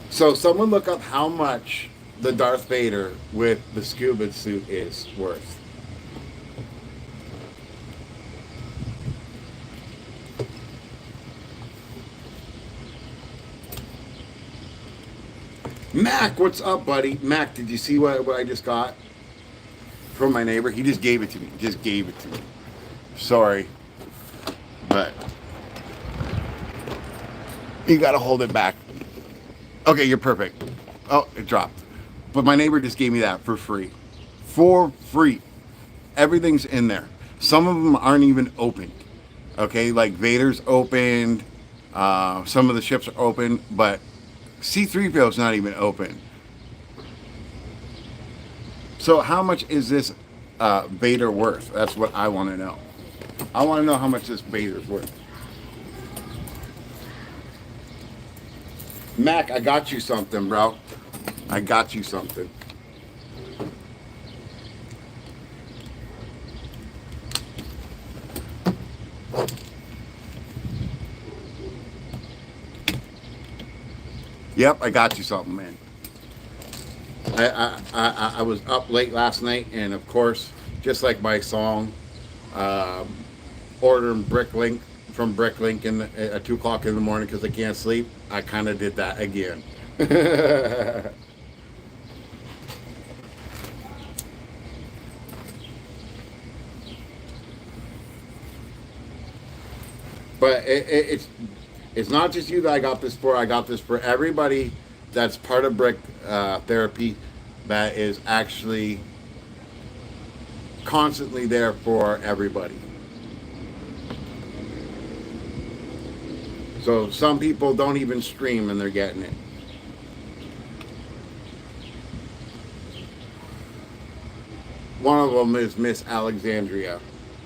So someone look up how much the Darth Vader with the scuba suit is worth. Mac, what's up, buddy? Mac, did you see what I just got from my neighbor? He just gave it to me. Sorry, but you gotta hold it back. Okay, you're perfect. Oh, it dropped. But my neighbor just gave me that for free. For free. Everything's in there. Some of them aren't even opened. Okay, like Vader's opened. Some of the ships are open, but C-3PO's not even open. So how much is this Vader worth? That's what I want to know. I want to know how much this Vader's worth. Mac, I got you something, bro. I got you something. Yep, I got you something, man. I was up late last night, and of course, just like my song, ordering Bricklink from Bricklink at 2 o'clock in the morning because I can't sleep. I kind of did that again. But it's not just you that I got this for. I got this for everybody that's part of brick therapy that is actually constantly there for everybody. So some people don't even stream and they're getting it. One of them is Miss Alexandria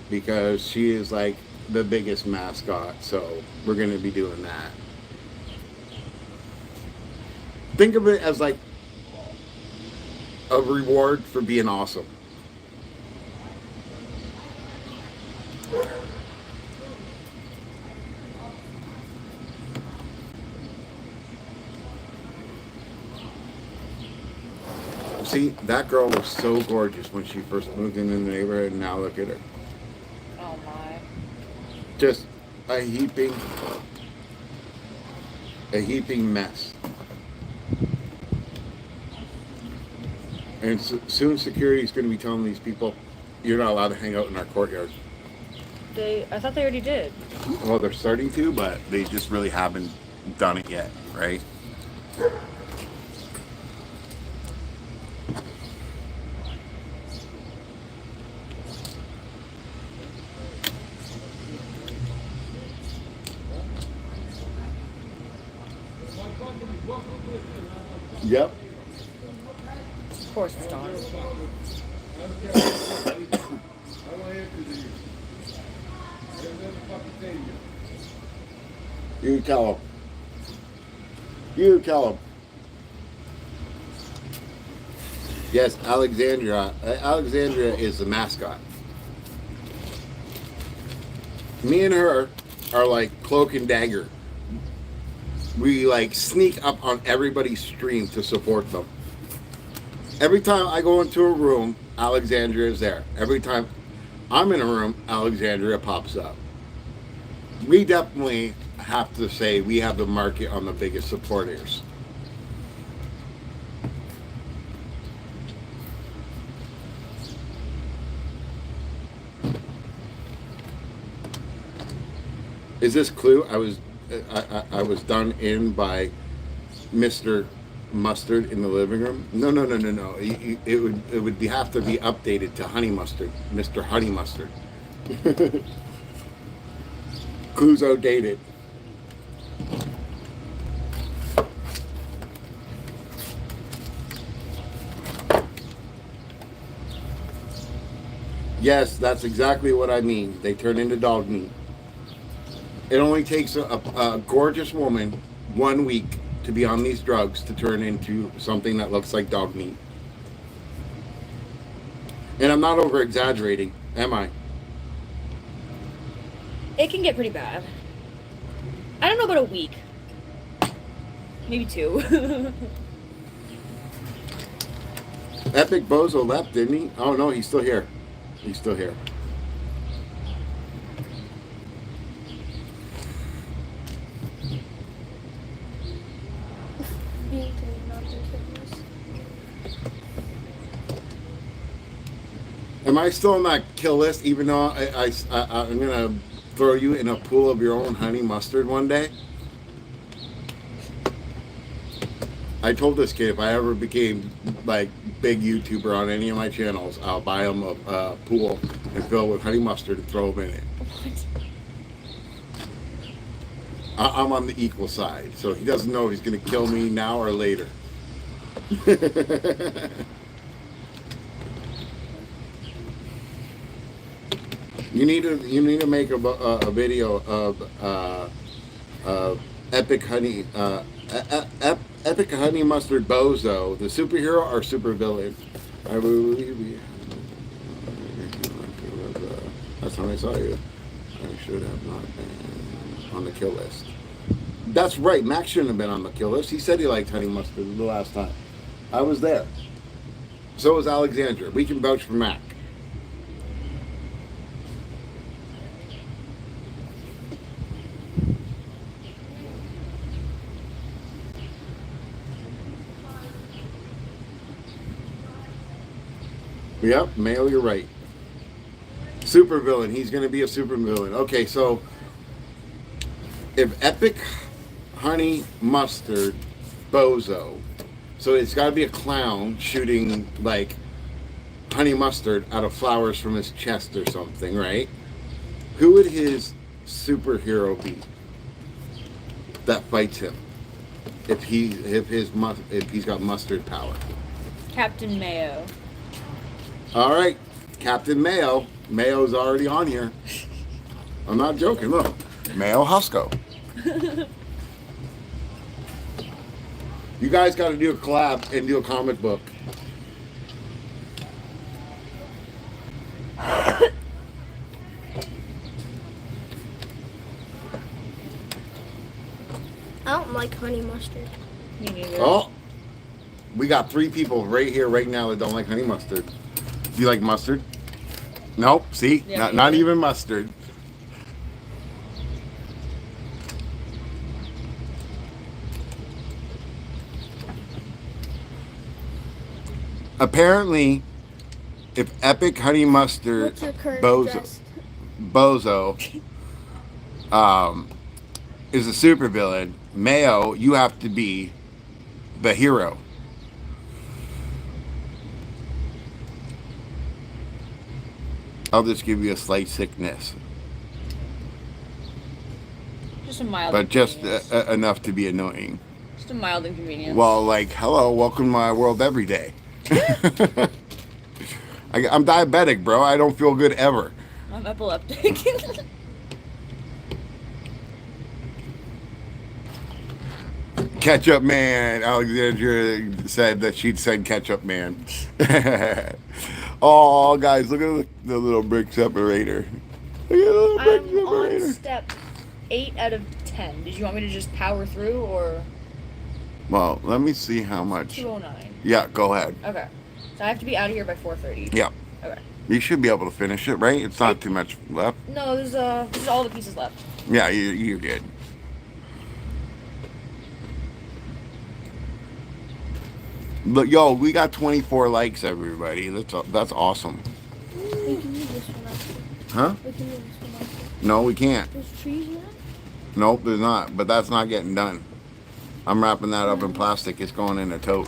because she is like the biggest mascot. So we're going to be doing that. Think of it as like a reward for being awesome. See, that girl was so gorgeous when she first moved into the neighborhood, and now look at her. Oh my. Just a heaping mess. And soon security is going to be telling these people, you're not allowed to hang out in our courtyard. I thought they already did. Well, they're starting to, but they just really haven't done it yet, right? Yep. Of course it's Dawn. You tell him. You tell him. Yes, Alexandria. Alexandria is the mascot. Me and her are like cloak and dagger. We like sneak up on everybody's stream to support them. Every time I go into a room, Alexandria is there. Every time I'm in a room, Alexandria pops up. We definitely have to say we have the market on the biggest supporters. Is this Clue? I was done in by Mr. Mustard in the living room. No. It would have to be updated to Honey Mustard, Mr. Honey Mustard. Clue's outdated. Yes, that's exactly what I mean. They turn into dog meat. It only takes a gorgeous woman 1 week to be on these drugs to turn into something that looks like dog meat. And I'm not over exaggerating, am I? It can get pretty bad. I don't know about a week. Maybe 2. Epic Bozo left, didn't he? Oh no, he's still here. He's still here. Am I still on that kill list, even though I'm going to throw you in a pool of your own honey mustard one day? I told this kid if I ever became like big YouTuber on any of my channels, I'll buy him a pool and fill it with honey mustard and throw him in it. I'm on the equal side, so he doesn't know if he's going to kill me now or later. You need to make a video of Epic Honey Epic Honey Mustard Bozo, the superhero or supervillain. I believe last time I saw you, I should have not been on the kill list. That's right, Max shouldn't have been on the kill list. He said he liked honey mustard the last time. I was there. So was Alexandra. We can vouch for Mac. Yep, male, you're right. Supervillain. He's going to be a supervillain. Okay, so if Epic Honey Mustard Bozo, so it's got to be a clown shooting like honey mustard out of flowers from his chest or something, right? Who would his superhero be that fights him if he's got mustard power? Captain Mayo. All right, Captain Mayo. Mayo's already on here. I'm not joking. Look, Mayo Husco. You guys got to do a collab and do a comic book. I don't like honey mustard. Me neither. Oh, we got 3 people right here, right now that don't like honey mustard. Do you like mustard? Nope. See, Yeah, not even mustard. Apparently, if Epic Honey Mustard What's your current Bozo is a supervillain, Mayo, you have to be the hero. I'll just give you a slight sickness, Just a mild but just inconvenience. enough to be annoying. Just a mild inconvenience. Well, like, hello, welcome to my world every day. I'm diabetic, bro. I don't feel good ever. I'm epileptic. Ketchup Man. Alexandra said that she'd send Ketchup Man. Oh, guys, look at the little brick separator. Look at the little brick I'm on separator. step 8 out of 10. Did you want me to just power through or Well, let me see how much. 209? Yeah, go ahead. Okay. So I have to be out of here by 4:30. Yeah. Okay. You should be able to finish it, right? It's not too much left. No, there's all the pieces left. Yeah, you're good. Look, yo, we got 24 likes, everybody. That's awesome. We can use this one after. Huh? We can use this one after. No, we can't. There's trees in it? Nope, there's not. But that's not getting done. I'm wrapping that up in plastic. It's going in a tote.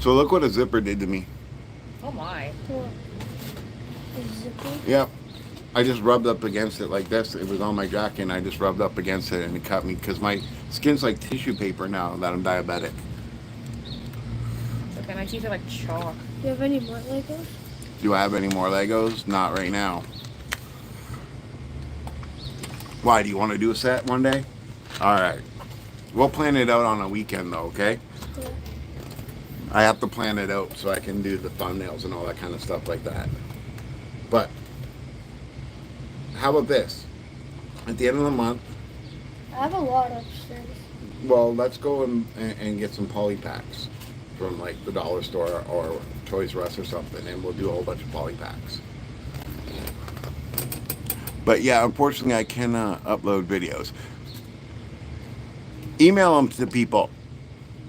So look what a zipper did to me. Oh my. What? Is zipper? Yep. I just rubbed up against it like this. It was on my jacket and I just rubbed up against it and it cut me because my skin's like tissue paper now that I'm diabetic. Okay, my teeth are like chalk. Do you have any more Legos? Do I have any more Legos? Not right now. Why, do you want to do a set one day? Alright. We'll plan it out on a weekend though, okay? Yeah. I have to plan it out so I can do the thumbnails and all that kind of stuff like that. But how about this? At the end of the month, I have a lot upstairs. well, let's go and get some poly packs from like the dollar store or Toys R Us or something, and we'll do a whole bunch of poly packs. But yeah, unfortunately, I cannot upload videos. Email them to people,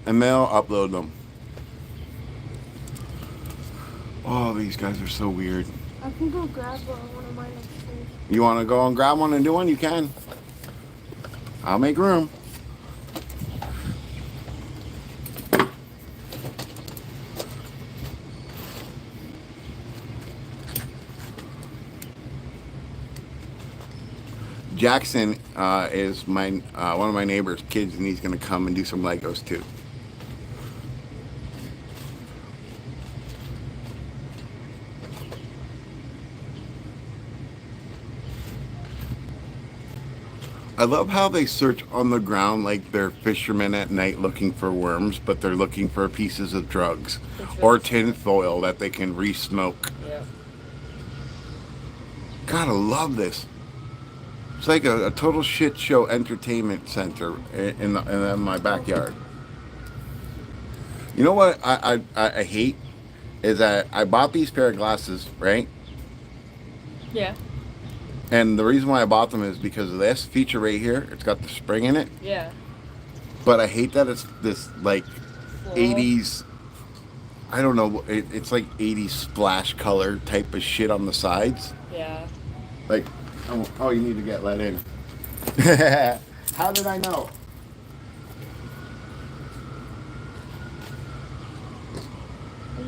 and they'll upload them. Oh, these guys are so weird. I can go grab one of mine upstairs. You want to go and grab one and do one? You can. I'll make room. Jackson is my one of my neighbor's kids, and he's going to come and do some Legos too. I love how they search on the ground like they're fishermen at night looking for worms, but they're looking for pieces of drugs or tin foil that they can re-smoke. Yeah. God, I love this. It's like a total shit show entertainment center in my backyard. You know what I hate is that I bought these pair of glasses, right? Yeah. And the reason why I bought them is because of this feature right here. It's got the spring in it. Yeah. But I hate that it's this like Floral. 80s I don't know. It's like 80s splash color type of shit on the sides. Yeah. Like, oh, you need to get let in. How did I know? 8,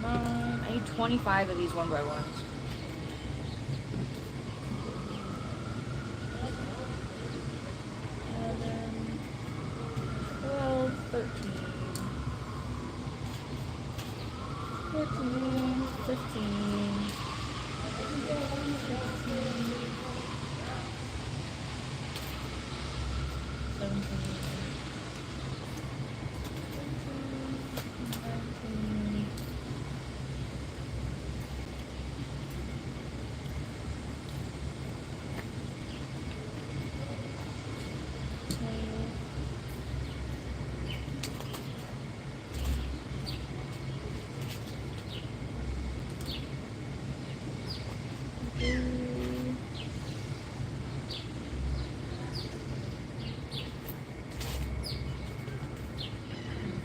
9. I need 25 of these 1x1s. 11, 12, 13, 14, 15, 17, 19,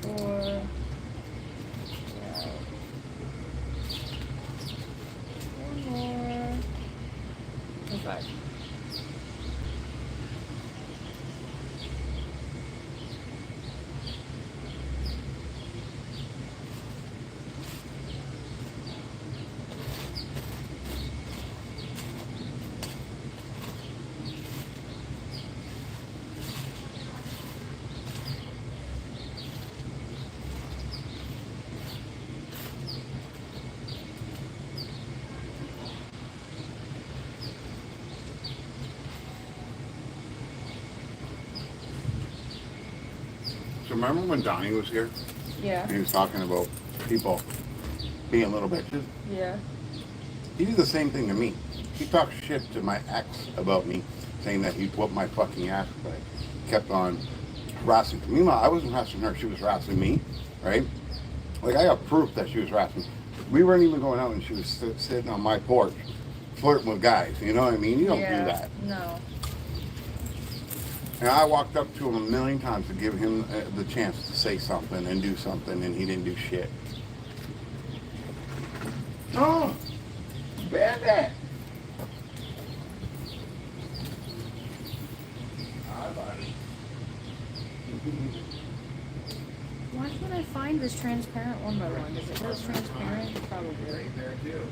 4, 1 more, 25. So remember when Donnie was here? Yeah. And he was talking about people being little bitches? Yeah. He did the same thing to me. He talked shit to my ex about me, saying that he'd whoop my fucking ass, but I kept on harassing. Meanwhile, I wasn't harassing her, she was harassing me, right? Like, I got proof that she was harassing me. We weren't even going out and she was sitting on my porch flirting with guys, you know what I mean? You don't do that. No. And I walked up to him a million times to give him the chance to say something and do something, and he didn't do shit. Oh, Bandit! Hi, buddy. Why can't I find this transparent 1x1? Is it because it's transparent? Probably. Right there, too.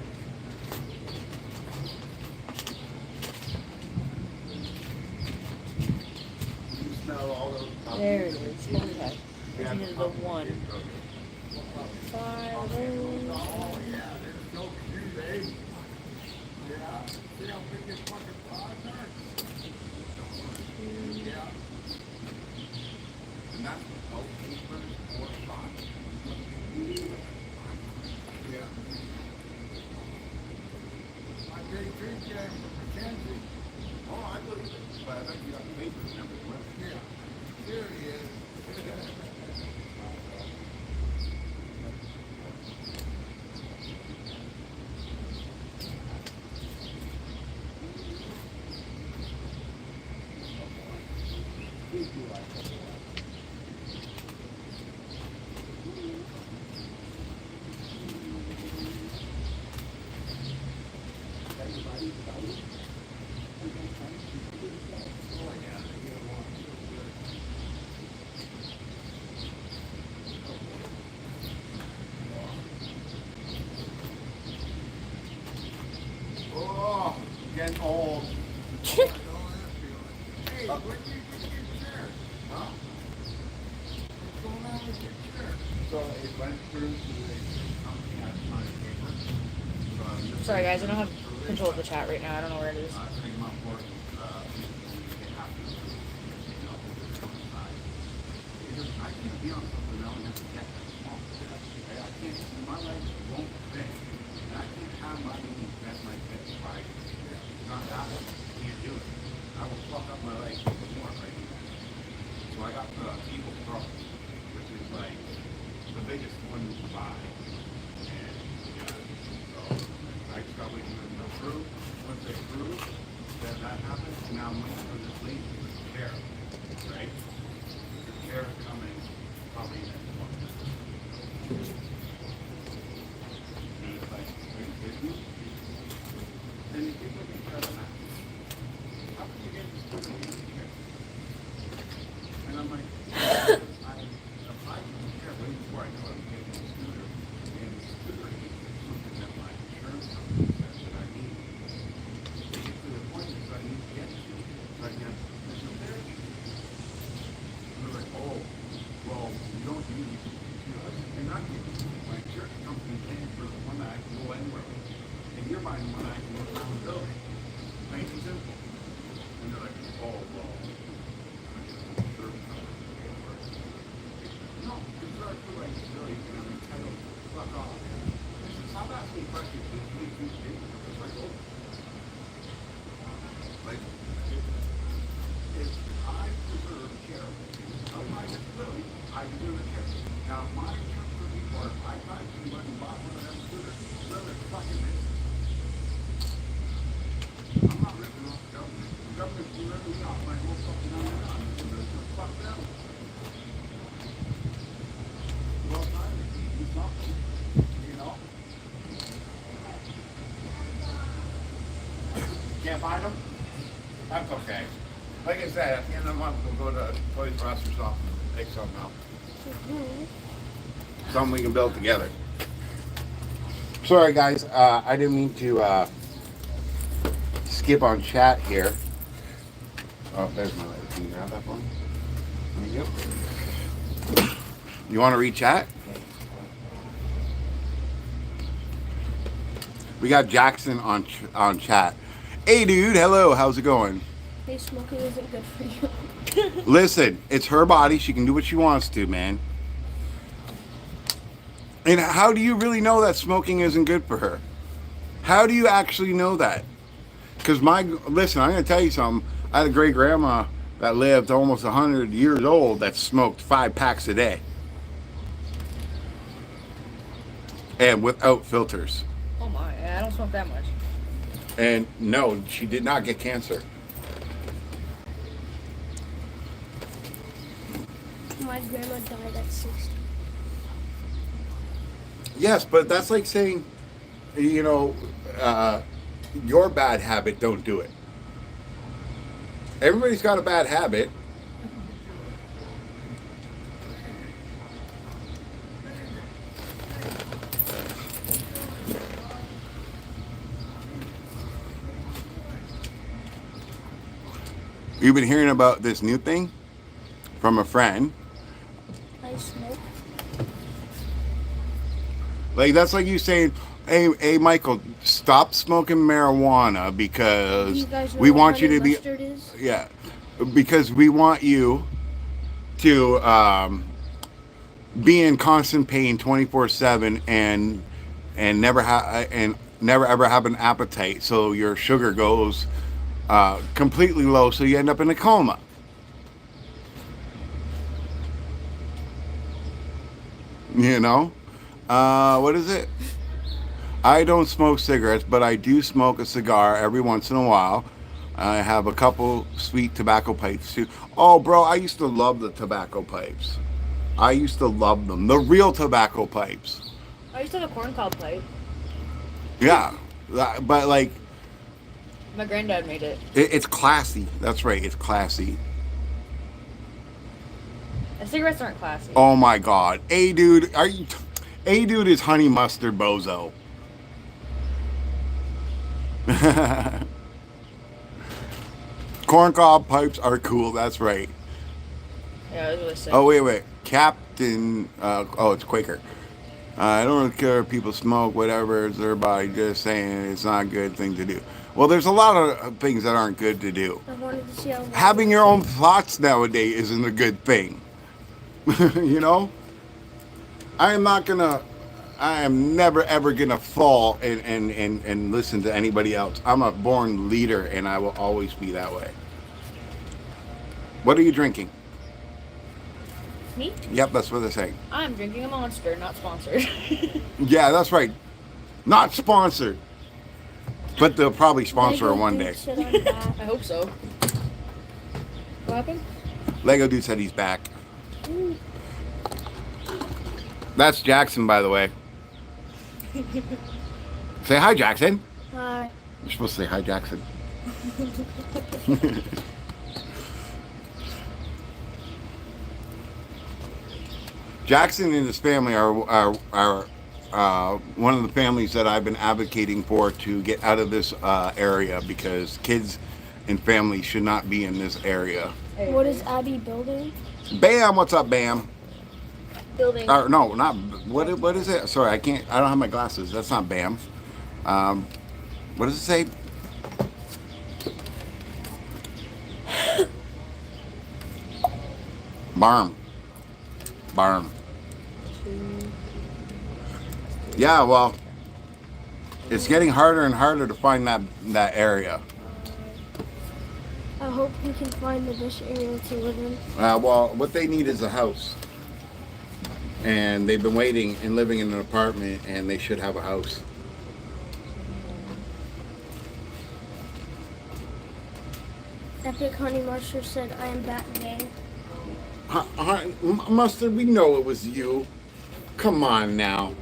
You smell all those. There it is. Okay. I needed the 1. 5 of those. Oh, yeah, they're so cute, eh? Yeah. See how big this fucking pods are? Yeah. And that's Mould King or spots. Yeah. My great drink came from Mackenzie. Oh, I believe it. But I bet you got papers and everything. Yeah. There he is. Oh, getting old. Hey, where did you get your chair? Huh? What's going on with your chair? So it went through to the company at my paper. Sorry, guys. I don't have control of the chat right now. I don't know where it is. I can't be on something now and have to get that small. I can't, my legs won't fit. And I can't have my knees bent like this, right? It's not that one. I can't do it. I will fuck up my legs more right now. So I got the Evil Pro, which is like the biggest one to buy. And yeah, so I just got waiting for them to approve. Once they approve, then that happens. And now I'm waiting for this lady with the chair, right? The chair is coming probably next month. world. In your mind, when I can look around the building, plain and simple. And they're like, oh, well, no, because there are two ways to do it, and I'm entitled to fuck off. Stop asking questions, please, it's like, oh. Like, if I deserve charity of my disability, I deserve a charity. Now, my insurance for people, I tried to went and bought one of them scooters, whoever fucking it. I'm not ripping off the government. The government's ripping me off my whole fucking on. Fuck them. Well, time to do something, you know? Can't find them? That's okay. Like I said, at the end of the month, we'll go to Toys R Us or something, take something out. Something we can build together. Sorry guys, I didn't mean to skip on chat here. Oh, there's my light. Can you grab that for me? There you go. You want to read chat? We got Jackson on chat. Hey dude, hello, how's it going? Hey, smoking isn't good for you. Listen, it's her body. She can do what she wants to, man. And how do you really know that smoking isn't good for her? How do you actually know that? Because listen, I'm going to tell you something. I had a great grandma that lived almost 100 years old that smoked 5 packs a day. And without filters. Oh my, I don't smoke that much. And no, she did not get cancer. My grandma died at 60. Yes, but that's like saying, you know, your bad habit, don't do it. Everybody's got a bad habit. You've been hearing about this new thing from a friend. I smoke. Like, that's like you saying, hey Michael, stop smoking marijuana because You guys know we what want you honey to be, mustard is? yeah, because we want you to be in constant pain 24/7 and never ever have an appetite, so your sugar goes completely low, so you end up in a coma. You know, what is it? I don't smoke cigarettes, but I do smoke a cigar every once in a while. I have a couple sweet tobacco pipes too. Oh, bro, I used to love the tobacco pipes. I used to love them. The real tobacco pipes. I used to have a corn cob pipe. Yeah, but like, My granddad made it. it's classy. That's right, it's classy. And cigarettes aren't classy. Oh my God, A dude, A dude is honey mustard bozo. Corncob pipes are cool. That's right. Yeah, it was really sick. Oh wait, Captain. It's Quaker. I don't really care if people smoke, whatever. It's their body. Just saying, it's not a good thing to do. Well, there's a lot of things that aren't good to do. I wanted to see how Having your own thoughts nowadays isn't a good thing. You know, I am never ever gonna fall and listen to anybody else. I'm a born leader, and I will always be that way. What are you drinking? Me? Yep, that's what they're saying. I'm drinking a Monster, not sponsored. Yeah, that's right. Not sponsored, but they'll probably sponsor her one day. I hope so. What happened? Lego dude said he's back. That's Jackson, by the way. Say hi, Jackson. Hi. You're supposed to say hi, Jackson. Jackson and his family are one of the families that I've been advocating for to get out of this area, because kids and families should not be in this area. What is Abby building? Bam, what's up, Bam? Building. No, not what is it? Sorry, I don't have my glasses. That's not Bam. What does it say? Barn. Barn. Yeah, well, it's getting harder and harder to find that area. I hope we can find the best area to live in. Well, what they need is a house. And they've been waiting and living in an apartment, and they should have a house. Epic Honey Mustard said, I am back gay. Mustard, we know it was you. Come on now.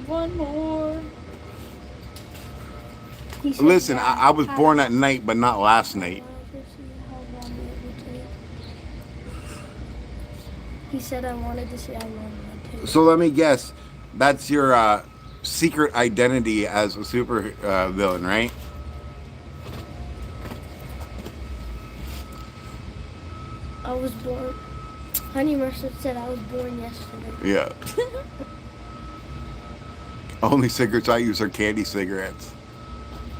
One more. He said, Listen, I was born at night, but not last night. He said I wanted to see how long it would take. So let me guess. That's your secret identity as a super villain, right? I was born. Honey Mustard said I was born yesterday. Yeah. Only cigarettes I use are candy cigarettes.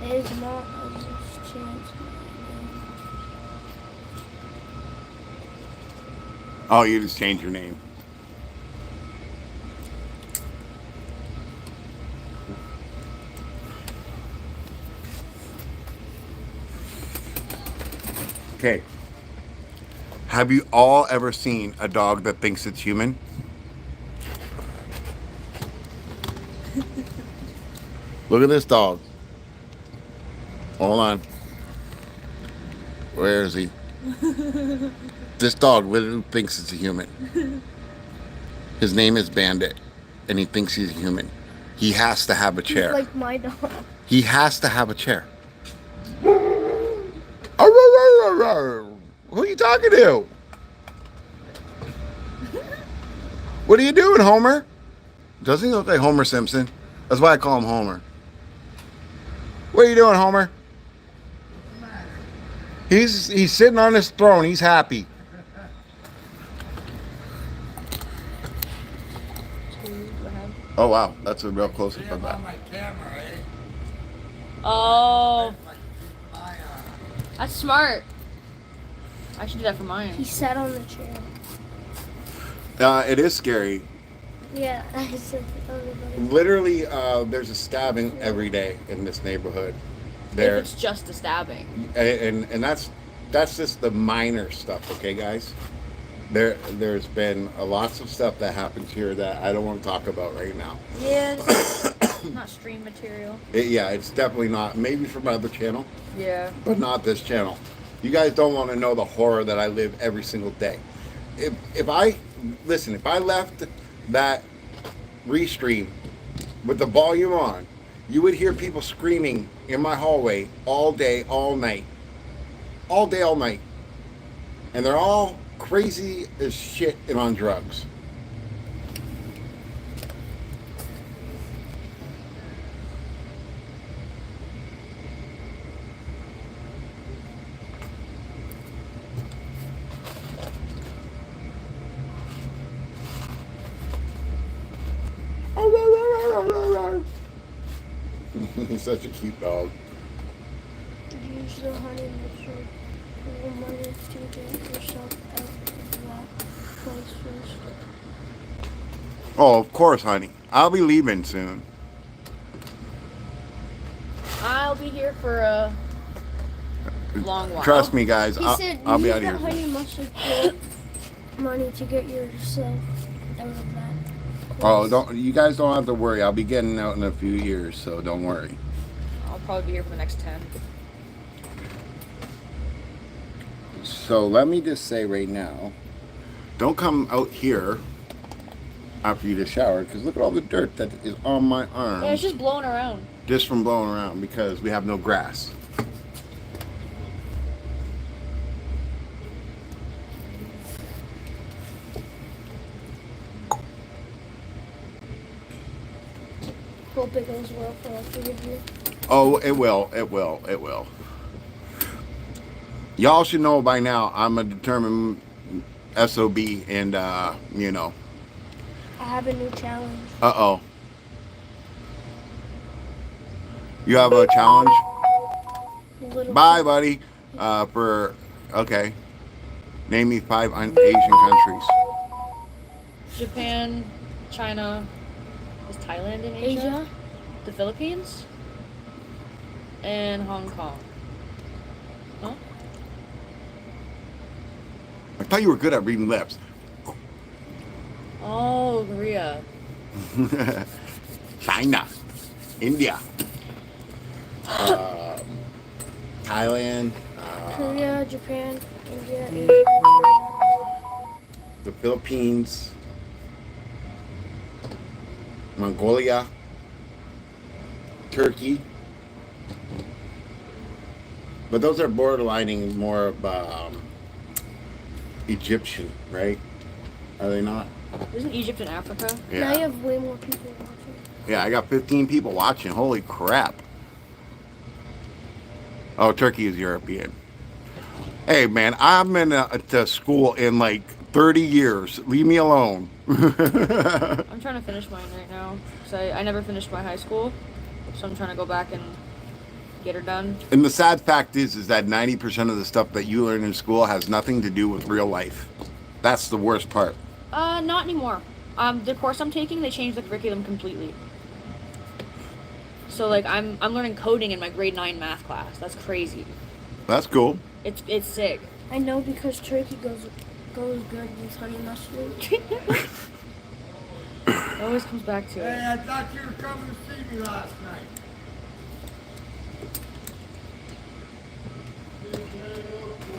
It is not a just chance. Oh, you just changed your name. Okay. Have you all ever seen a dog that thinks it's human? Look at this dog. Hold on. Where is he? This dog literally thinks it's a human. His name is Bandit, and he thinks he's a human. He has to have a He's chair. like my dog. He has to have a chair. Who are you talking to? What are you doing, Homer? Doesn't he look like Homer Simpson? That's why I call him Homer. What are you doing, Homer? He's sitting on his throne. He's happy. Oh wow, that's a real close up of that. my camera, eh? Oh, that's smart. I should do that for mine. He sat on the chair. It is scary. Yeah, I said to everybody. Literally, there's a stabbing every day in this neighborhood. If There, it's just a stabbing. and that's just the minor stuff, okay, guys. There's been lots of stuff that happens here that I don't want to talk about right now. Yeah, it's not stream material. It's definitely not. Maybe from my other channel, Yeah. but not this channel. You guys don't want to know the horror that I live every single day. If I left that restream with the volume on, you would hear people screaming in my hallway all day, all night. All day, all night. And they're all crazy as shit and on drugs. He's such a cute dog. Use the honey mustard for the money to get yourself out of that place first. Oh, of course, honey. I'll be leaving soon. I'll be here for a long while. Trust me, guys. He said I'll be use out the of here. honey mustard for money to get yourself out of that Oh, place. you guys don't have to worry. I'll be getting out in a few years, so don't worry. I'll probably be here for the next 10. So let me just say right now, don't come out here after you just showered, because look at all the dirt that is on my arm Yeah, it's just blowing around. just from blowing around because we have no grass. Hope it goes well for all three of you. Oh, it will. It will. It will. Y'all should know by now I'm a determined SOB, and you know. I have a new challenge. Uh-oh. You have a challenge? Little Bye, buddy. Okay. Name me 5 Asian countries. Japan, China. Is Thailand in Asia? Asia. The Philippines? And Hong Kong. Huh? I thought you were good at reading lips. Oh, Korea. China. India. Thailand. Korea, Japan, India, Asia. The Philippines. Mongolia. Turkey. But those are borderlining more of Egyptian, right? Are they not? Isn't Egypt in Africa? Now you have way more people watching. Yeah, I got 15 people watching. Holy crap. Oh, Turkey is European. Hey, man, I've been to school in like 30 years. Leave me alone. I'm trying to finish mine right now. So I never finished my high school. So I'm trying to go back and get her done. And the sad fact is that 90% of the stuff that you learn in school has nothing to do with real life. That's the worst part. Not anymore. The course I'm taking, they changed the curriculum completely. So like I'm learning coding in my grade 9 math class. That's crazy. That's cool. It's sick. I know because turkey goes good with honey mustard. It always comes back to it. Hey, I thought you were coming to see me last night.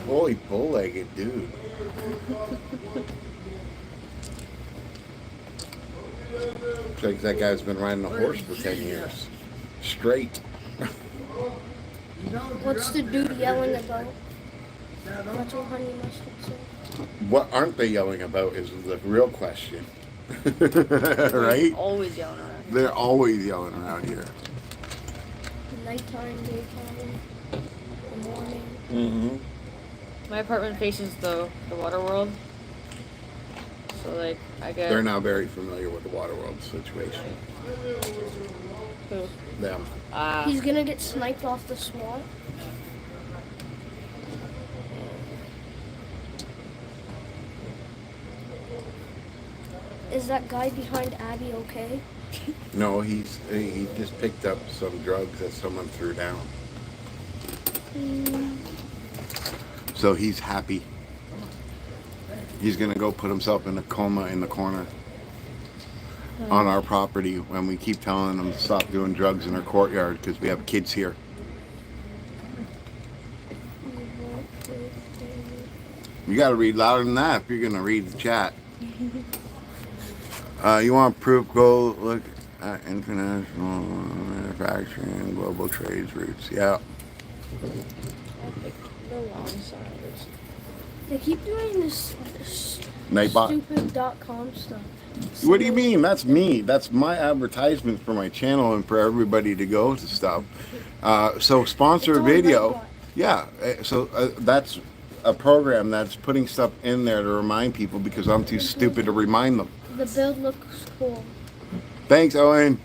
Holy bull-legged dude. Looks like that guy's been riding a horse for 10 years. Straight. What's the dude yelling about? That's what honey mustard said. What aren't they yelling about is the real question. Right? Always yelling around. They're always yelling around here. Nighttime, daytime, the morning. Mm-hmm. My apartment faces the water world. So like I get They're now very familiar with the Waterworld situation. Who? Them. He's gonna get sniped off the SWAT. Is that guy behind Abby okay? No, he just picked up some drugs that someone threw down. So he's happy. He's gonna go put himself in a coma in the corner on our property when we keep telling him to stop doing drugs in our courtyard because we have kids here. You gotta read louder than that if you're gonna read the chat. You want proof? Go look at international manufacturing and global trade routes. Yeah. the long side. They keep doing this Nightbot. stupid .com stuff. What do you mean? That's me. That's my advertisement for my channel and for everybody to go to stuff. So sponsor It's a on video. Nightbot. Yeah. So that's a program that's putting stuff in there to remind people because I'm too stupid to remind them. The build looks cool. Thanks, Owen.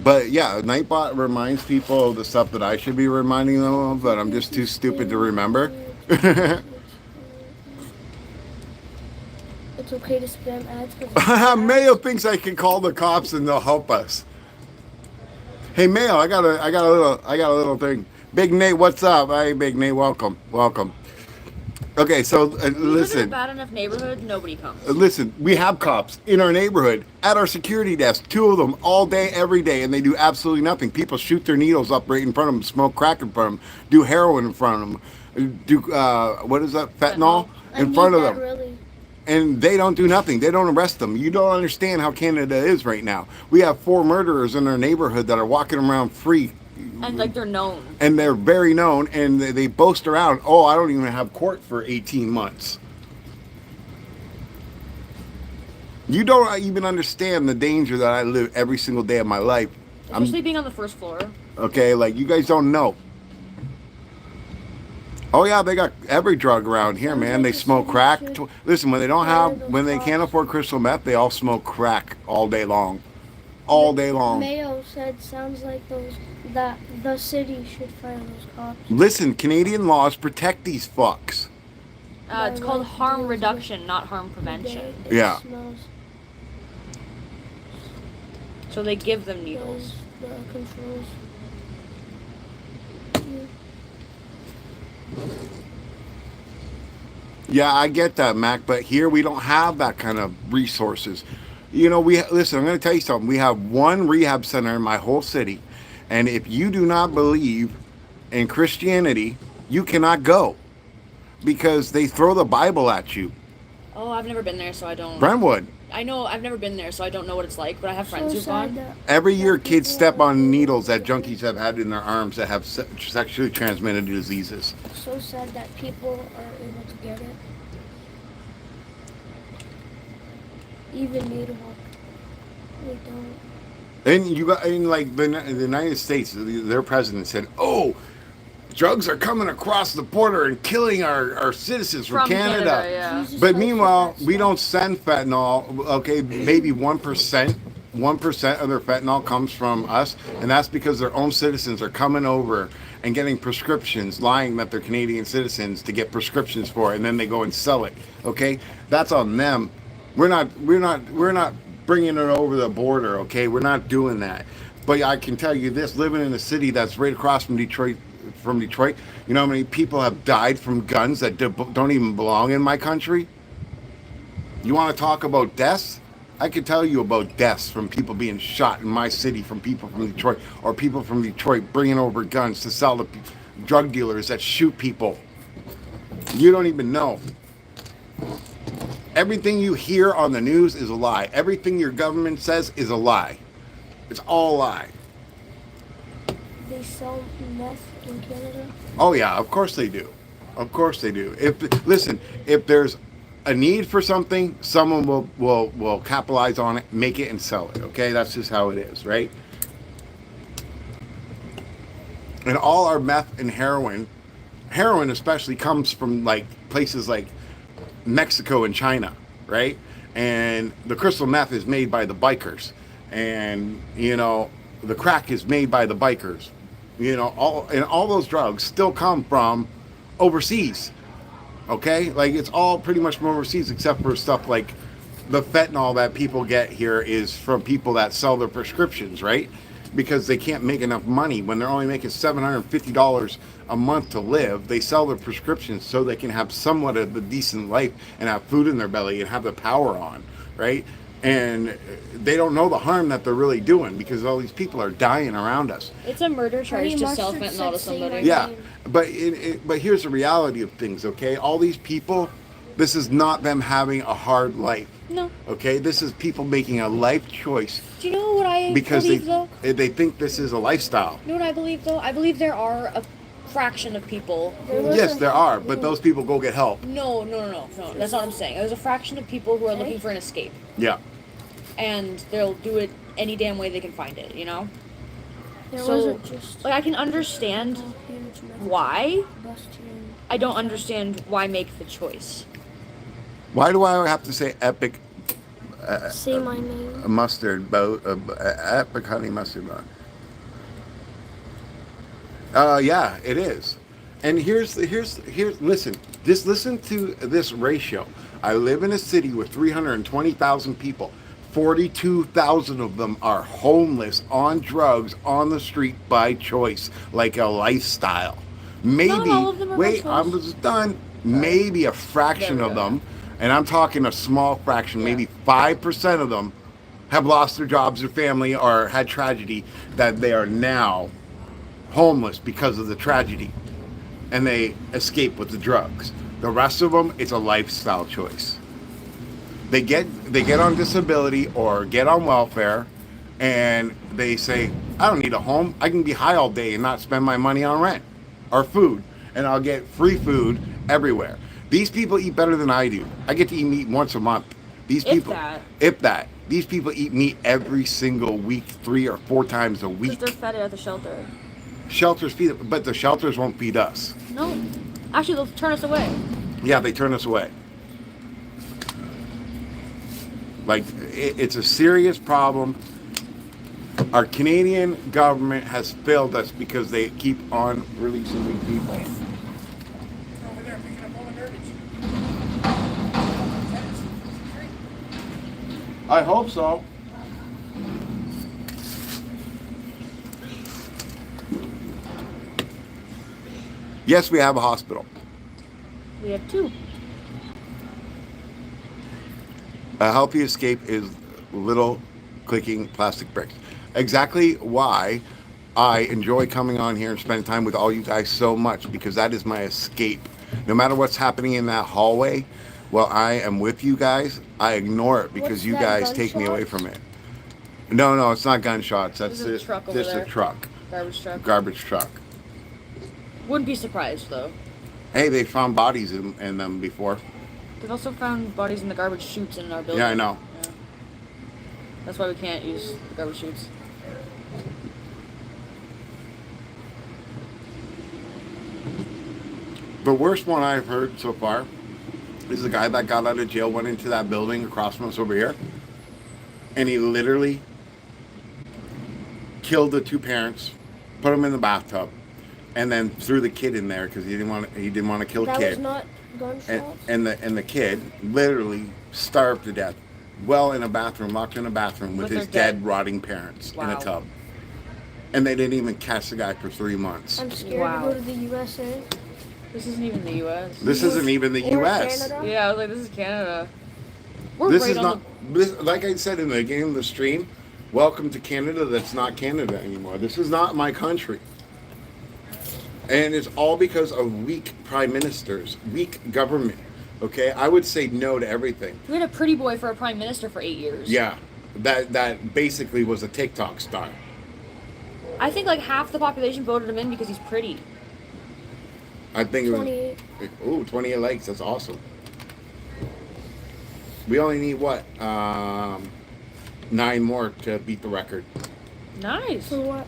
But yeah, Nightbot reminds people of the stuff that I should be reminding them of, but I'm just too stupid to remember. It's okay to spam ads. Mayo thinks I can call the cops and they'll help us. Hey Mayo, I got a little thing. Big Nate, what's up? Hey Big Nate, welcome. Okay, so You live in a listen. bad enough neighborhood, nobody comes. Listen, we have cops in our neighborhood at our security desk, 2 of them all day, every day, and they do absolutely nothing. People shoot their needles up right in front of them, smoke crack in front of them, do heroin in front of them, do what is that, fentanyl in front of them, Really. and they don't do nothing. They don't arrest them. You don't understand how Canada is right now. We have 4 murderers in our neighborhood that are walking around free. And like they're known. And they're very known, and they boast around, oh, I don't even have court for 18 months. You don't even understand the danger that I live every single day of my life. Especially being on the first floor. Okay, like, you guys don't know. Oh yeah, they got every drug around here, Sounds man. like They the smoke city crack. should Listen, when they don't fire have, those when they can't cops. afford crystal meth, they all smoke crack all day long, all day long. Mayo said, sounds like that the city should fire those cops. Listen, Canadian laws protect these fucks. It's called harm reduction, not harm prevention. It Yeah. smells So they give them needles. those controls. Yeah, I get that, Mac, but here we don't have that kind of resources. You know, listen, I'm going to tell you something. We have one rehab center in my whole city, and if you do not believe in Christianity, you cannot go because they throw the Bible at you. Oh, I've never been there, so I don't. Brentwood, I know I've never been there, so I don't know what it's like. But I have friends So who've sad gone. that every year kids people step are on doing needles that it. junkies have had in their arms that have sexually transmitted diseases. So sad that people are able to get it. Even Native, they don't. And you got in like the United States, their president said, "Oh, drugs are coming across the border and killing our citizens from Canada." Yeah. Jesus But fights meanwhile, for that we stuff. don't send fentanyl. Okay, maybe 1%. 1% of their fentanyl comes from us, and that's because their own citizens are coming over and getting prescriptions, lying that they're Canadian citizens to get prescriptions for it, and then they go and sell it. Okay, that's on them. We're not bringing it over the border. Okay, we're not doing that. But I can tell you this: living in a city that's right across from Detroit, you know how many people have died from guns that don't even belong in my country? You want to talk about deaths? I could tell you about deaths from people being shot in my city, from people from Detroit, or people from Detroit bringing over guns to sell to drug dealers that shoot people. You don't even know. Everything you hear on the news is a lie. Everything your government says is a lie. It's all a lie. They sell meth in Canada. Oh yeah, of course they do. Of course they do. If there's a need for something, someone will capitalize on it, make it, and sell it. Okay, that's just how it is, right? And all our meth and heroin especially comes from like places like Mexico and China, right? And the crystal meth is made by the bikers, and you know the crack is made by the bikers. You know, all those drugs still come from overseas. Okay, like it's all pretty much from overseas, except for stuff like the fentanyl that people get here is from people that sell their prescriptions, right? Because they can't make enough money when they're only making $750 a month to live. They sell their prescriptions so they can have somewhat of a decent life and have food in their belly and have the power on, right? And they don't know the harm that they're really doing because all these people are dying around us. It's a murder charge Honey to sell Mustard fentanyl to said say somebody. my Yeah, name. but here's the reality of things, okay? All these people, this is not them having a hard life, No. okay? This is people making a life choice Do you know what I because believe though? they think this is a lifestyle. You know what I believe though? I believe there are a fraction of people There who. was Yes, a- there are, but those people go get help. No. That's not what I'm saying. There's a fraction of people who are looking Okay. for an escape, Yeah. and they'll do it any damn way they can find it. You know? There So, wasn't just like, I can understand a huge meth why. bust here. I don't understand why make the choice. Why do I have to say epic Say my name. mustard boat? Epic honey mustard boat. Yeah, it is. And here's listen. Listen to this ratio. I live in a city with 320,000 people. 42,000 of them are homeless, on drugs, on the street by choice, like a lifestyle. Maybe Not all of them are by wait, choice. I'm just done. Maybe a fraction There we of go. them, and I'm talking a small fraction, maybe 5% of them have lost their jobs or family or had tragedy that they are now homeless because of the tragedy, and they escape with the drugs. The rest of them, it's a lifestyle choice. They get on disability or get on welfare, and they say, I don't need a home. I can be high all day and not spend my money on rent or food, and I'll get free food everywhere. These people eat better than I do. I get to eat meat once a month. These people, if that, these people eat meat every single week, 3 or 4 times a week. Because they're fed at the shelter. Shelters feed it, but the shelters won't feed us. No. Actually, they'll turn us away. Yeah, they turn us away. Like, it's a serious problem. Our Canadian government has failed us because they keep on releasing these people. Over there, picking up all the garbage. I hope so. Yes, we have a hospital. We have 2. A healthy escape is little clicking plastic bricks. Exactly why I enjoy coming on here and spending time with all you guys so much, because that is my escape. No matter what's happening in that hallway, while I am with you guys, I ignore it because What's you that, guys take me away gunshots? from it. No, it's not gunshots. That's There's a truck over this there. a truck. Garbage truck. Garbage truck. Wouldn't be surprised though. Hey, they found bodies in them before. They've also found bodies in the garbage chutes in our building. Yeah, I know. Yeah. That's why we can't use the garbage chutes. The worst one I've heard so far is the guy that got out of jail, went into that building across from us over here, and he literally killed the 2 parents, put them in the bathtub, and then threw the kid in there because he didn't want to kill the That kid. was not gunshots. And the kid literally starved to death, well in a bathroom, locked in a bathroom with With his their dead, rotting parents in a Wow. tub. And they didn't even catch the guy for 3 months. I'm scared Wow. to go to the USA. This isn't even the U.S. This isn't even the Or U.S. Canada. Yeah, I was like, this is Canada. We're This right is on not, this, like I said in the beginning of the stream, welcome to Canada. That's not Canada anymore. This is not my country. And it's all because of weak prime ministers, weak government. Okay, I would say no to everything. We had a pretty boy for a prime minister for 8 years. Yeah, that basically was a TikTok star. I think like half the population voted him in because he's pretty. I think it was. 28. Ooh, 28 likes. That's awesome. We only need what? 9 more to beat the record Nice. For what?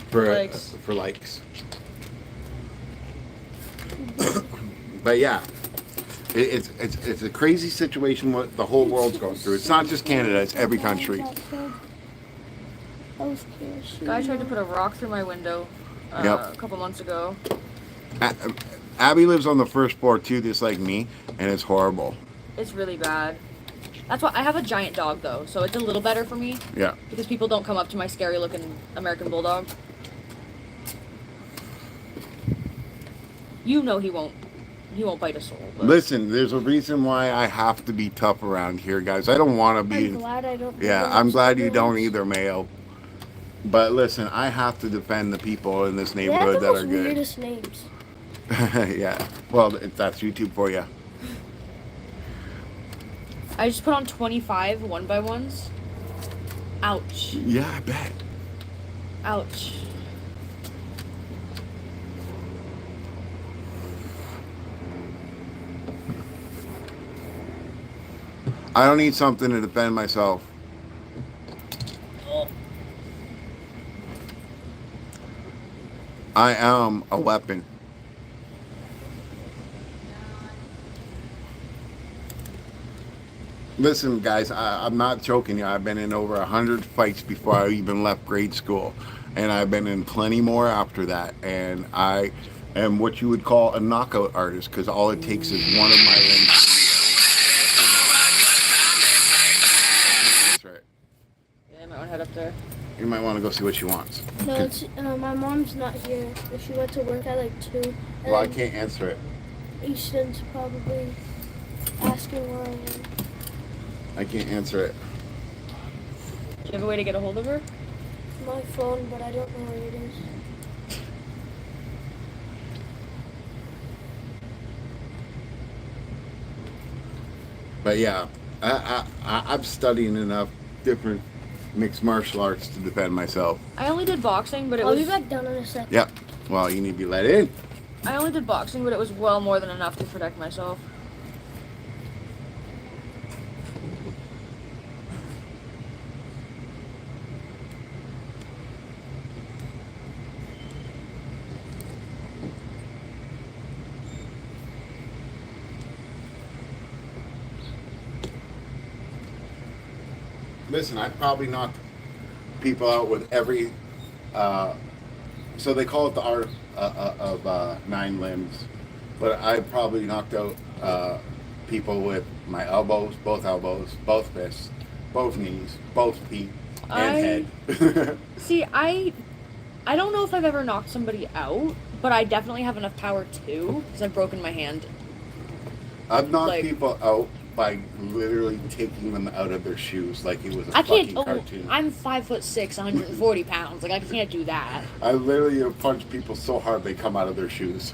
for Likes. for likes. But yeah, it's a crazy situation what the whole world's going through. It's not just Canada; it's every country. Guy tried to put a rock through my window Yep. a couple months ago. Abby lives on the first floor too, just like me, and it's horrible. It's really bad. That's why I have a giant dog though, so it's a little better for me Yeah. because people don't come up to my scary looking American Bulldog. You know he won't bite a soul. But Listen, there's a reason why I have to be tough around here, guys. I don't want to be. I'm glad I don't. Yeah, I'm glad you don't either, Mayo. But listen, I have to defend the people in this They have neighborhood the that most are good. weirdest names. Yeah. Well, that's YouTube for you. I just put on 25 1x1s. Ouch. Yeah, I bet. Ouch. I don't need something to defend myself. I am a weapon. Listen, guys, I'm not joking you. I've been in over 100 fights before I even left grade school. And I've been in plenty more after that. And I am what you would call a knockout artist because all it takes is one of my limbs. That's right. Yeah, I might want to head up there. You might want to go see what she wants. No, it's, my mom's not here. She went to work at like 2. And Well, I can't answer it. Easton's probably asking where I am. I can't answer it. Do you have a way to get a hold of her? My phone, but I don't know where it is. But yeah, I'm studying enough different mixed martial arts to defend myself. I only did boxing, but it I'll was. be back down in a second. Yep. Well, you need to be let in. I only did boxing, but it was well more than enough to protect myself. listen, I probably knocked people out with every. So they call it the art of 9 limbs, but I probably knocked out people with my elbows, both fists, both knees, both feet, and head. See, I don't know if I've ever knocked somebody out, but I definitely have enough power too, because I've broken my hand. I've knocked Like- people out by literally taking them out of their shoes like it was a I fucking can't. Oh, cartoon. I'm 5'6", 140 pounds. Like I can't do that. I literally have punched people so hard they come out of their shoes.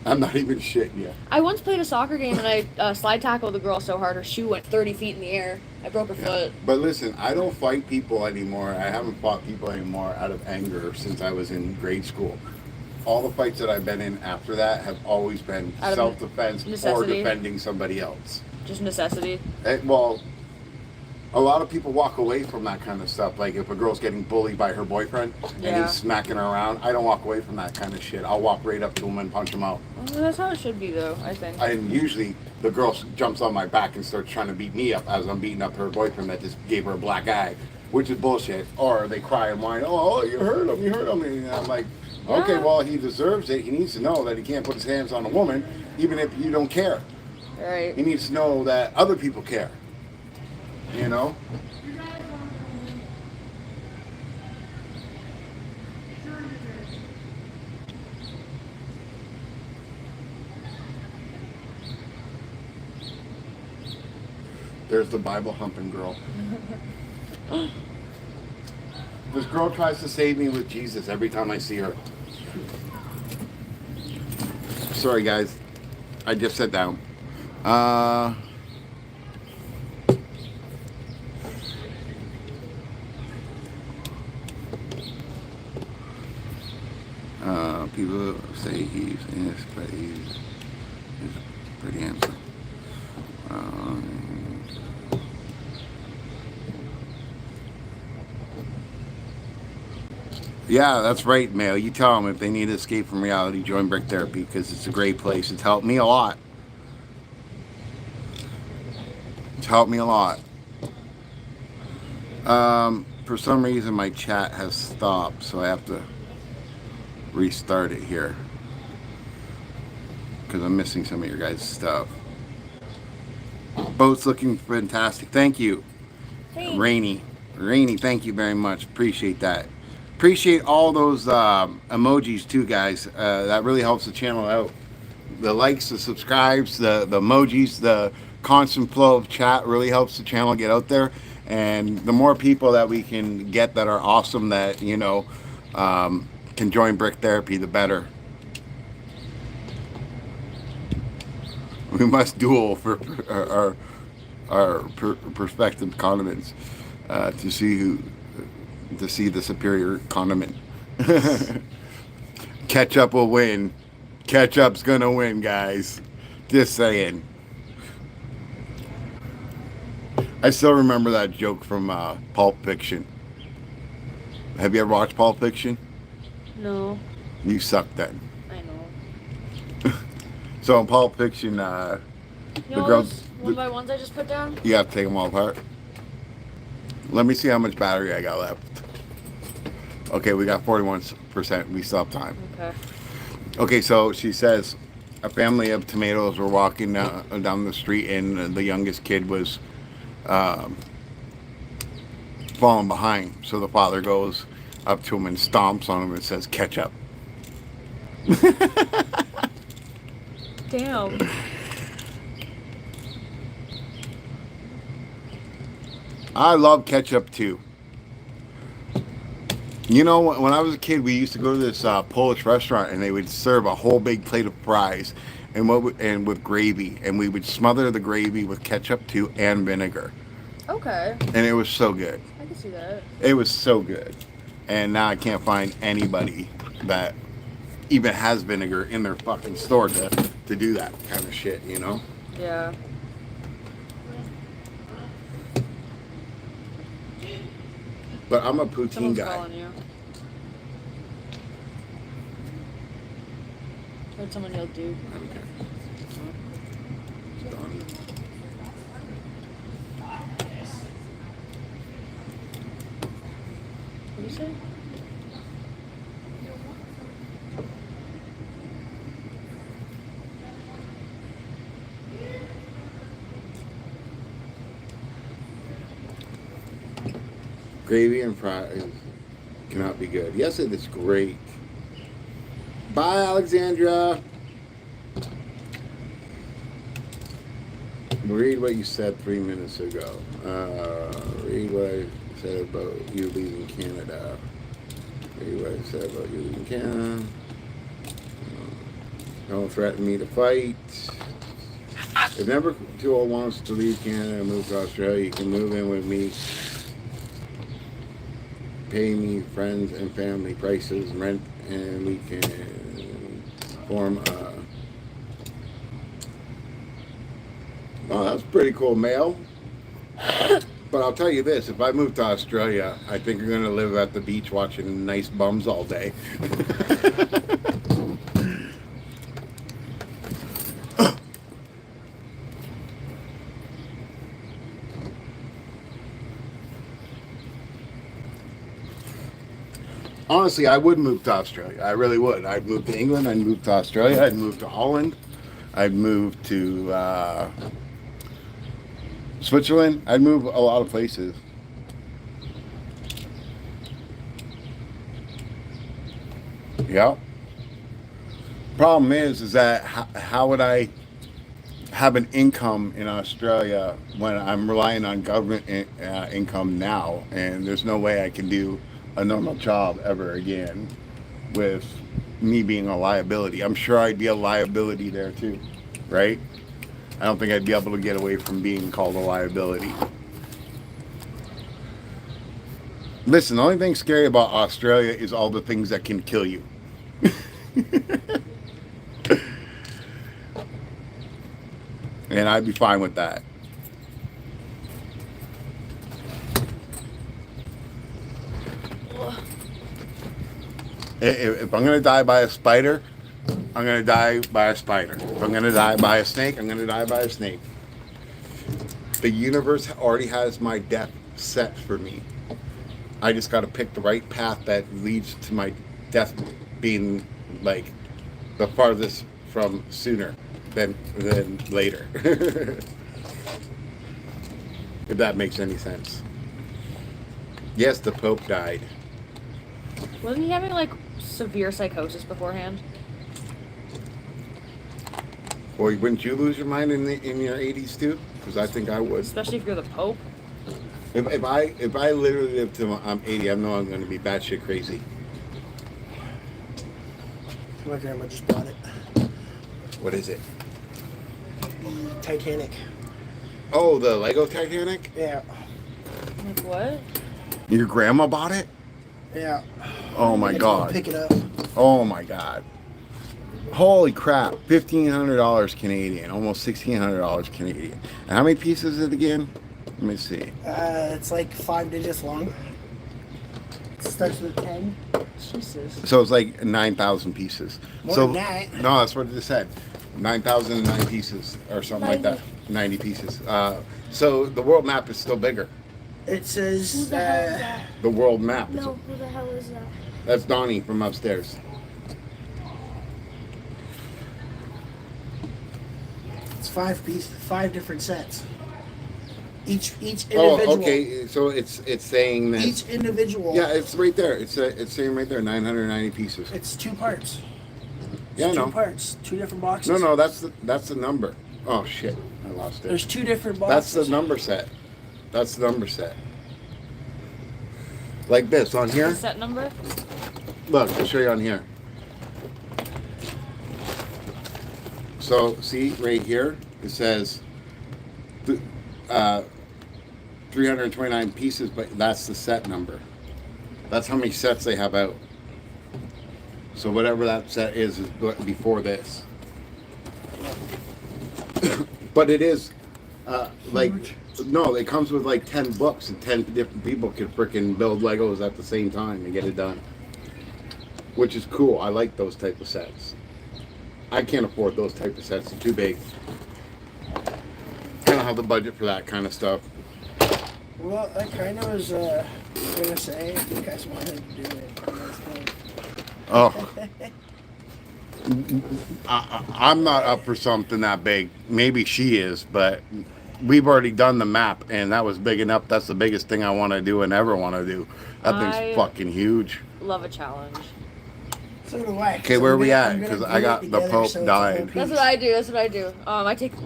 I'm not even shitting you. I once played a soccer game and I slide tackled a girl so hard her shoe went 30 feet in the air. I broke her foot. But listen, I don't fight people anymore. I haven't fought people anymore out of anger since I was in grade school. All the fights that I've been in after that have always been Out of self-defense or necessity? defending somebody else. Just necessity. Well, a lot of people walk away from that kind of stuff. Like if a girl's getting bullied by her boyfriend and Yeah. he's smacking her around, I don't walk away from that kind of shit. I'll walk right up to him and punch him out. Well, that's how it should be, though. I think. And usually the girl jumps on my back and starts trying to beat me up as I'm beating up her boyfriend that just gave her a black eye, which is bullshit. Or they cry and whine, oh, you hurt him. And I'm like, okay, Yeah. well, he deserves it. He needs to know that he can't put his hands on a woman, even if you don't care. Right. He needs to know that other people care. You know? There's the Bible humping girl. This girl tries to save me with Jesus every time I see her. Sorry, guys. I just sat down. People say he's innocent, but he's pretty handsome. Yeah, that's right, Mail. You tell them if they need to escape from reality, join Brick Therapy because it's a great place. It's helped me a lot. It's helped me a lot. For some reason, my chat has stopped, so I have to restart it here because I'm missing some of your guys' stuff. Boat's looking fantastic. Thank you. Thanks. Rainy, thank you very much. Appreciate that. Appreciate all those emojis too, guys. That really helps the channel out. The likes, the subscribes, the emojis, the constant flow of chat really helps the channel get out there. And the more people that we can get that are awesome, that you know, can join Brick Therapy, the better. We must duel for our prospective condiments to see the superior condiment. Ketchup will win. Ketchup's gonna win, guys. Just saying. I still remember that joke from Pulp Fiction. Have you ever watched Pulp Fiction? No. You suck then. I know. So in Pulp Fiction, You the know girl, those one by ones I just put down? you have to take them all apart. Let me see how much battery I got left. Okay, we got 41%. We still have time. Okay. Okay, so she says a family of tomatoes were walking down the street, and the youngest kid was falling behind. So the father goes up to him and stomps on him and says, "Ketchup." Damn. I love ketchup too. You know, when I was a kid, we used to go to this Polish restaurant, and they would serve a whole big plate of fries, and with gravy, and we would smother the gravy with ketchup too and vinegar, Okay. and it was so good. I can see that. It was so good, and now I can't find anybody that even has vinegar in their fucking store to do that kind of shit. You know. Yeah. But I'm a poutine Someone's guy. calling you. Heard someone yell, dude. Gravy and fries cannot be good. Yes, it is great. Bye, Alexandra. Read what you said 3 minutes ago. Read what I said about you leaving Canada. Read what I said about you leaving Canada. Don't threaten me to fight. If Number 20 wants to leave Canada and move to Australia, you can move in with me. Pay me friends and family prices, rent, and we can form a... Oh, that's pretty cool, mail. But I'll tell you this, if I move to Australia, I think I'm going to live at the beach watching nice bums all day. Honestly, I would move to Australia. I really would. I'd move to England. I'd move to Australia. I'd move to Holland. I'd move to Switzerland. I'd move a lot of places. Yeah. Problem is that how would I have an income in Australia when I'm relying on government income now, and there's no way I can do a normal job ever again with me being a liability. I'm sure I'd be a liability there too, right? I don't think I'd be able to get away from being called a liability. Listen, the only thing scary about Australia is all the things that can kill you. And I'd be fine with that. If I'm going to die by a spider, I'm going to die by a spider. If I'm going to die by a snake, I'm going to die by a snake. The universe already has my death set for me. I just got to pick the right path that leads to my death being like the farthest from sooner than later. If that makes any sense. Yes, the Pope died. Wasn't he having like severe psychosis beforehand? Boy, wouldn't you lose your mind in your 80s too? Because I think I would. Especially if you're the Pope. If I literally live till I'm 80, I know I'm going to be batshit crazy. My grandma just bought it. What is it? Titanic. Oh, the Lego Titanic? Yeah. Like what? Your grandma bought it? Yeah. Oh my I told her god. to pick it up. Oh my god. Holy crap. $1,500 Canadian. Almost $1,600 Canadian. And how many pieces is it again? Let me see. It's like 5 digits long. It starts with 10. Jesus. So it's like 9,000 pieces. More So than that. no, that's what it just said. 9,009 pieces or something like that. 90 pieces. So the world map is still bigger. It Who says, the hell is that? The world map. is- No, who the hell is that? That's Donnie from upstairs. it's 5 pieces, 5 different sets. Each individual. Oh, okay. So it's saying that. Each individual. Yeah, it's right there. It's saying right there, 990 pieces. It's 2 parts. Yeah, I It's know. 2 parts, 2 different boxes. No, that's the number. Oh shit, I lost There's it. 2 different That's boxes. the number set. That's the number set. Like this on The here. set number? Look, I'll show you on here. So see right here, it says 329 pieces, but that's the set number. That's how many sets they have out. So whatever that set is before this. But it is like, no, it comes with like 10 books and 10 different people can freaking build Legos at the same time and get it done. Which is cool. I like those type of sets. I can't afford those type of sets. They're too big. I don't have the budget for that kind of stuff. Well, I kind of was going to say, if you guys wanted to do it. Oh. I'm not up for something that big. Maybe she is, but we've already done the map, and that was big enough. That's the biggest thing I want to do and ever want to do. That I- thing's fucking huge. Love a challenge. So do I. 'Cause Okay, where I'm we gonna- at? I'm gonna 'Cause I glue it got the together Pope so it's a whole died. piece. That's what I do. That's what I do.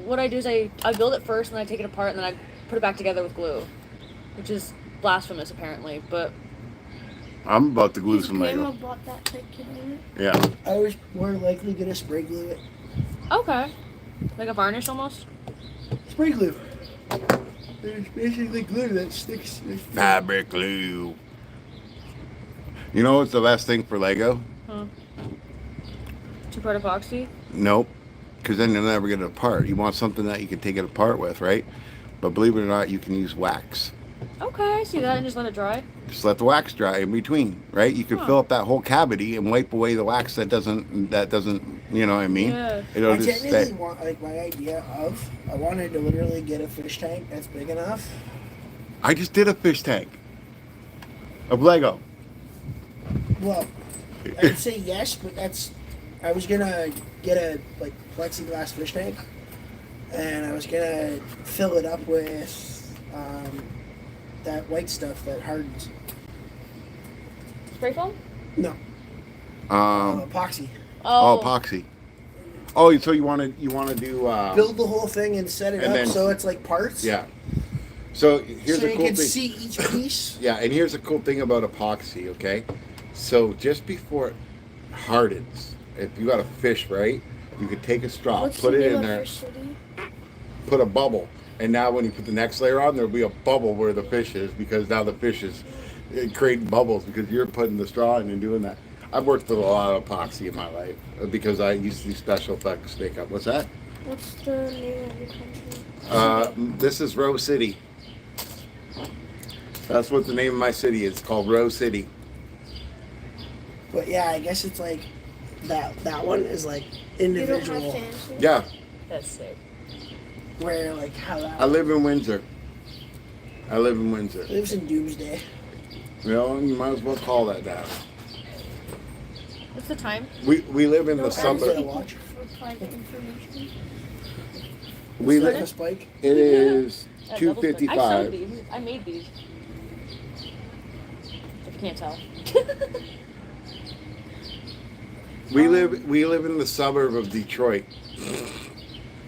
What I do is I build it first, and then I take it apart, and then I put it back together with glue, which is blasphemous apparently. But I'm about to glue His some grandma Lego. bought that type container. Yeah. I was more likely gonna spray glue it. okay, like a varnish almost. Spray glue. It's basically glue that sticks. Fabric glue. You know what's the best thing for Lego? Huh. Two-part epoxy. Nope. Because then you'll never get it apart. You want something that you can take it apart with, right? But believe it or not, you can use wax. Okay, I see that, and just let it dry. Just let the wax dry in between, right? You can Huh. fill up that whole cavity and wipe away the wax that doesn't, you know what I mean? Yeah. It'll I just technically stay. want, like, my idea of, I wanted to literally get a fish tank that's big enough. I just did a fish tank of Lego. Well, I'd say yes, but I was gonna get a, like, plexiglass fish tank, and I was gonna fill it up with, that white stuff that hardens. Spray foam. No, epoxy. Oh, epoxy. Oh, so you want to do? Build the whole thing and set it And up then- so it's like parts. Yeah. So here's so a you cool can thing. see each piece. Yeah, and here's a cool thing about epoxy. Okay, so just before it hardens, if you got a fish, right, you could take a straw, What's put the it name in of there, your city? put a bubble, and now when you put the next layer on, there'll be a bubble where the fish is, because now the fish is creating bubbles because you're putting the straw in and doing that. I've worked with a lot of epoxy in my life because I used to do special effects makeup. What's that? What's the name of your country? This is Rose City. That's what the name of my city is. It's called Rose City. But yeah, I guess it's like that one is like You don't have individual. fancy. Yeah, That's sick. Where like how that I live in Windsor. I live in Windsor. lives in Doomsday. You know, you might as well call that that. What's the time? We live in the Don't ask suburb. people for private information. We Like a live. spike. It is That double split. I sewed 2:55. these. I made these. If you can't tell. We live in the suburb of Detroit.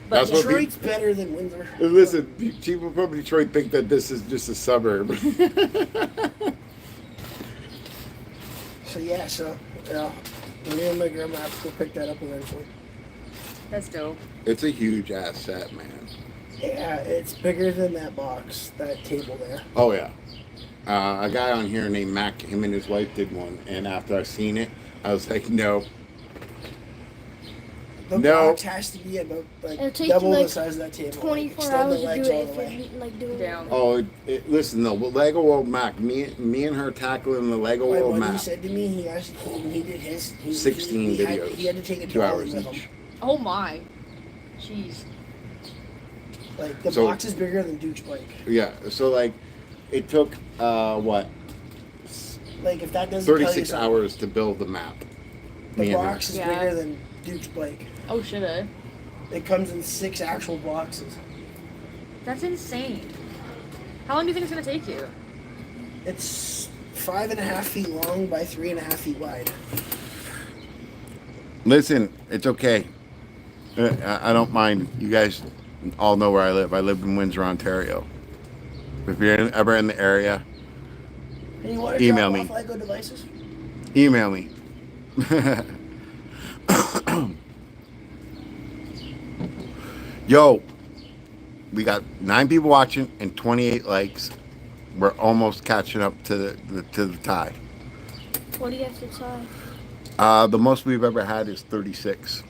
But That's what we- Detroit's better than Windsor. Listen, people from Detroit think that this is just a suburb. So yeah, me and my grandma have to go pick that up eventually. that's dope. It's a huge ass set, man. Yeah, it's bigger than that box, that table there. Oh yeah. A guy on here named Mac, him and his wife did one, and after I seen it, I was like, no. The No. box has to be about like It'll take you, double the like, size of that table. 24 Extend the hours to legs do all it the if way. you're like doing Down. it. Oh, listen though, Lego World Mac, me and her tackling the Lego My World buddy map, said to me he actually when he did his 16 he videos, he had to take a 2 dolly hours with him. each. Oh my. Jeez. Like the So- box is bigger than Duke's bike. Yeah, so like, it took what, Like if that doesn't tell you 36 something, hours to build the map. the Me and her. box is Yeah. bigger than Duke's bike. Oh shit. It comes in 6 actual boxes. That's insane. How long do you think it's gonna take you? It's 5.5 feet long by 3.5 feet wide. Listen, it's okay. I don't mind. You guys all know where I live. I live in Windsor, Ontario. If you're ever in the area, And you want to Email drop me. off Lego devices? email me. Yo, we got 9 people watching and 28 likes. We're almost catching up to the tie. What do you have to tie? The most we've ever had is 36.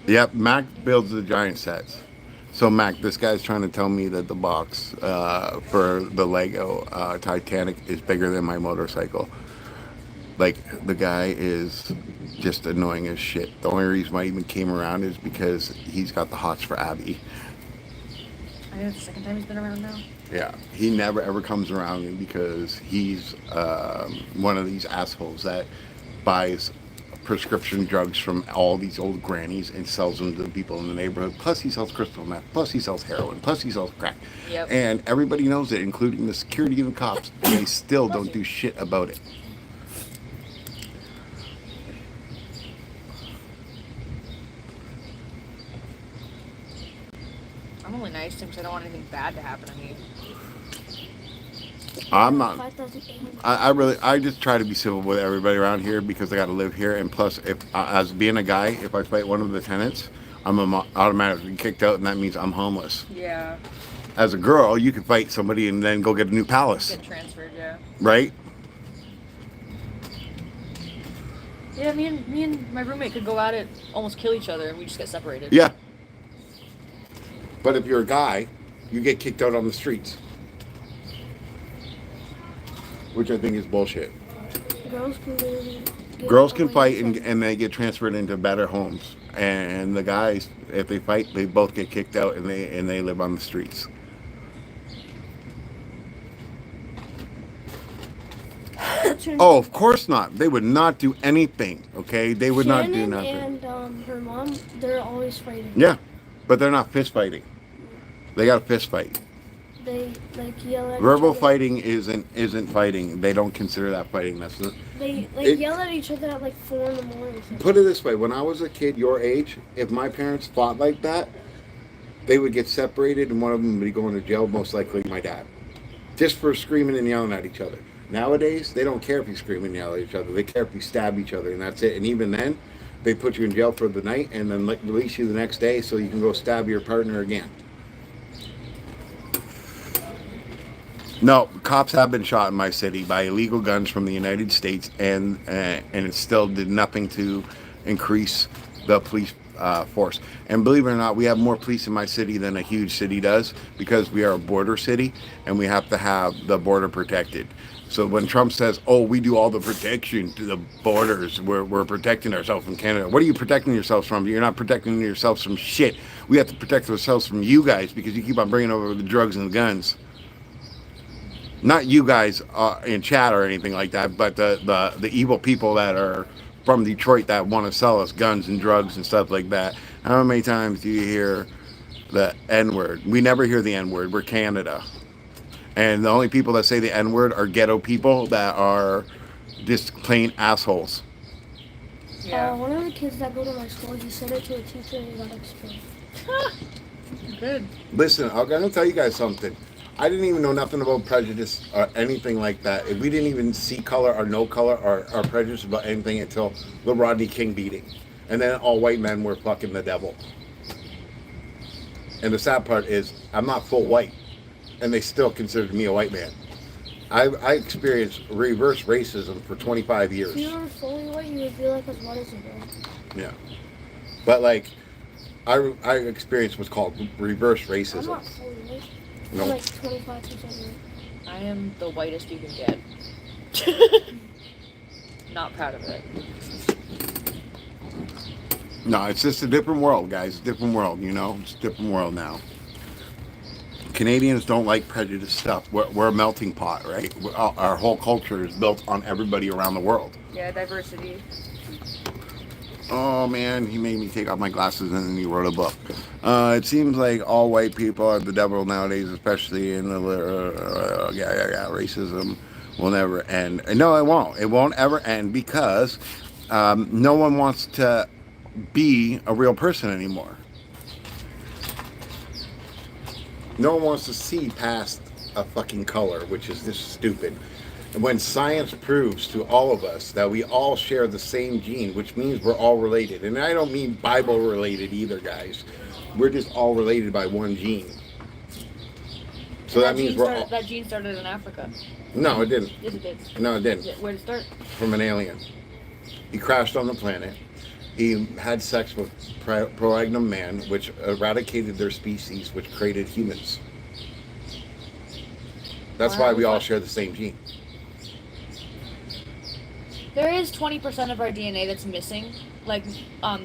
Yep, Mac builds the giant sets. So Mac, this guy's trying to tell me that the box for the Lego Titanic is bigger than my motorcycle. Like, the guy is just annoying as shit. The only reason why he even came around is because he's got the hots for Abby. I think it's the second time he's been around now. Yeah, he never ever comes around because he's one of these assholes that buys prescription drugs from all these old grannies and sells them to the people in the neighborhood. Plus, he sells crystal meth. Plus, he sells heroin. Plus, he sells crack. Yep. And everybody knows it, including the security and the cops. And they still don't do shit about it. I'm only nice to him because I don't want anything bad to happen to me. I'm not. 5,800. I just try to be civil with everybody around here because I got to live here. And plus, if as being a guy, if I fight one of the tenants, I'm automatically kicked out, and that means I'm homeless. Yeah. As a girl, you can fight somebody and then go get a new palace, Get transferred, yeah. right? Yeah, me and my roommate could go at it, almost kill each other, and we just get separated. Yeah. But if you're a guy, you get kicked out on the streets, which I think is bullshit. Girls can literally get Girls can away fight with and they get transferred into better homes, and the guys, if they fight, they both get kicked out and they live on the streets. Shannon- Oh, of course not. They would not do anything. Okay, they would not do Shannon nothing. and her mom, they're always fighting. Yeah, but they're not fist fighting. They got a fist fight. They like yell at Verbal each other. fighting isn't fighting. They don't consider that fighting. That's the, They like It- yell at each other at like 4 in the morning. put it this way: when I was a kid your age, if my parents fought like that, they would get separated, and one of them would be going to jail. Most likely, my dad, just for screaming and yelling at each other. Nowadays, they don't care if you scream and yell at each other. They care if you stab each other, and that's it. And even then, they put you in jail for the night and then release you the next day so you can go stab your partner again. No, cops have been shot in my city by illegal guns from the United States, and it still did nothing to increase the police force. And believe it or not, we have more police in my city than a huge city does because we are a border city and we have to have the border protected. So when Trump says, "Oh, we do all the protection to the borders, we're protecting ourselves from Canada," what are you protecting yourselves from? You're not protecting yourselves from shit. We have to protect ourselves from you guys because you keep on bringing over the drugs and the guns. Not you guys in chat or anything like that, but the evil people that are from Detroit that want to sell us guns and drugs and stuff like that. How many times do you hear the N-word? We never hear the N-word. We're Canada. And the only people that say the N-word are ghetto people that are just plain assholes. Yeah. One of the kids that go to my school, he said it to a teacher and he got expelled. Good. Listen, I'm going to tell you guys something. I didn't even know nothing about prejudice or anything like that. We didn't even see color or no color or prejudice about anything until the Rodney King beating. And then all white men were fucking the devil. And the sad part is, I'm not full white. And they still considered me a white man. I experienced reverse racism for 25 years. If you were fully white, you would be like as white as a girl. Yeah. But like, I experienced what's called reverse I'm racism. not fully white. No. I'm like 25% white. I am the whitest you can get. Not proud of it. No, it's just a different world, guys. Different world, you know? It's a different world now. Canadians don't like prejudice stuff. We're a melting pot, right? Our whole culture is built on everybody around the world. Yeah, diversity. Oh man, he made me take off my glasses and then he wrote a book. It seems like all white people are the devil nowadays, especially in the racism will never end. And no, it won't. It won't ever end because no one wants to be a real person anymore. No one wants to see past a fucking color, which is just stupid. And when science proves to all of us that we all share the same gene, which means we're all related. And I don't mean Bible related either, guys. We're just all related by one gene. So that means we're all... That gene started in Africa. No, it didn't. Yes, it did. No, it didn't. Where did it start? From an alien. He crashed on the planet. He had sex with pro-agnum man, which eradicated their species, which created humans. That's why we all share the same gene. There is 20% of our DNA that's missing. Like,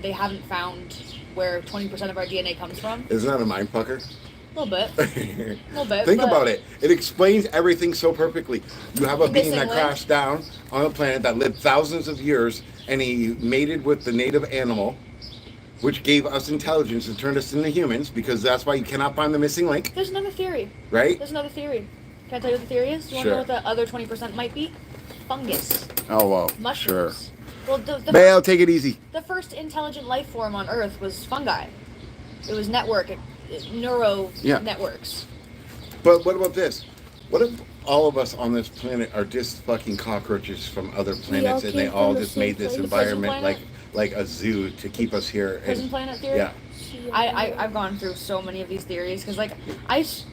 they haven't found where 20% of our DNA comes from. Isn't that a mind fucker? A little bit. A little bit. Think but about it. It explains everything so perfectly. You have a The being missing that link. crashed down on a planet that lived thousands of years, and he mated with the native animal, which gave us intelligence and turned us into humans, because that's why you cannot find the missing link, There's another theory. right? There's another theory. Can I tell you what the theory is? Do you want to know what the other 20% might be? Fungus. Oh, well, sure. Mushrooms. Well, Bale, take it easy. the first intelligent life form on Earth was fungi. It was neuro Yeah. networks. But what about this? What if all of us on this planet are just fucking cockroaches from other planets, and they came all from the just same made this place? environment Planet? like a zoo to keep us here? Prison planet theory? Yeah. I've gone through so many of these theories because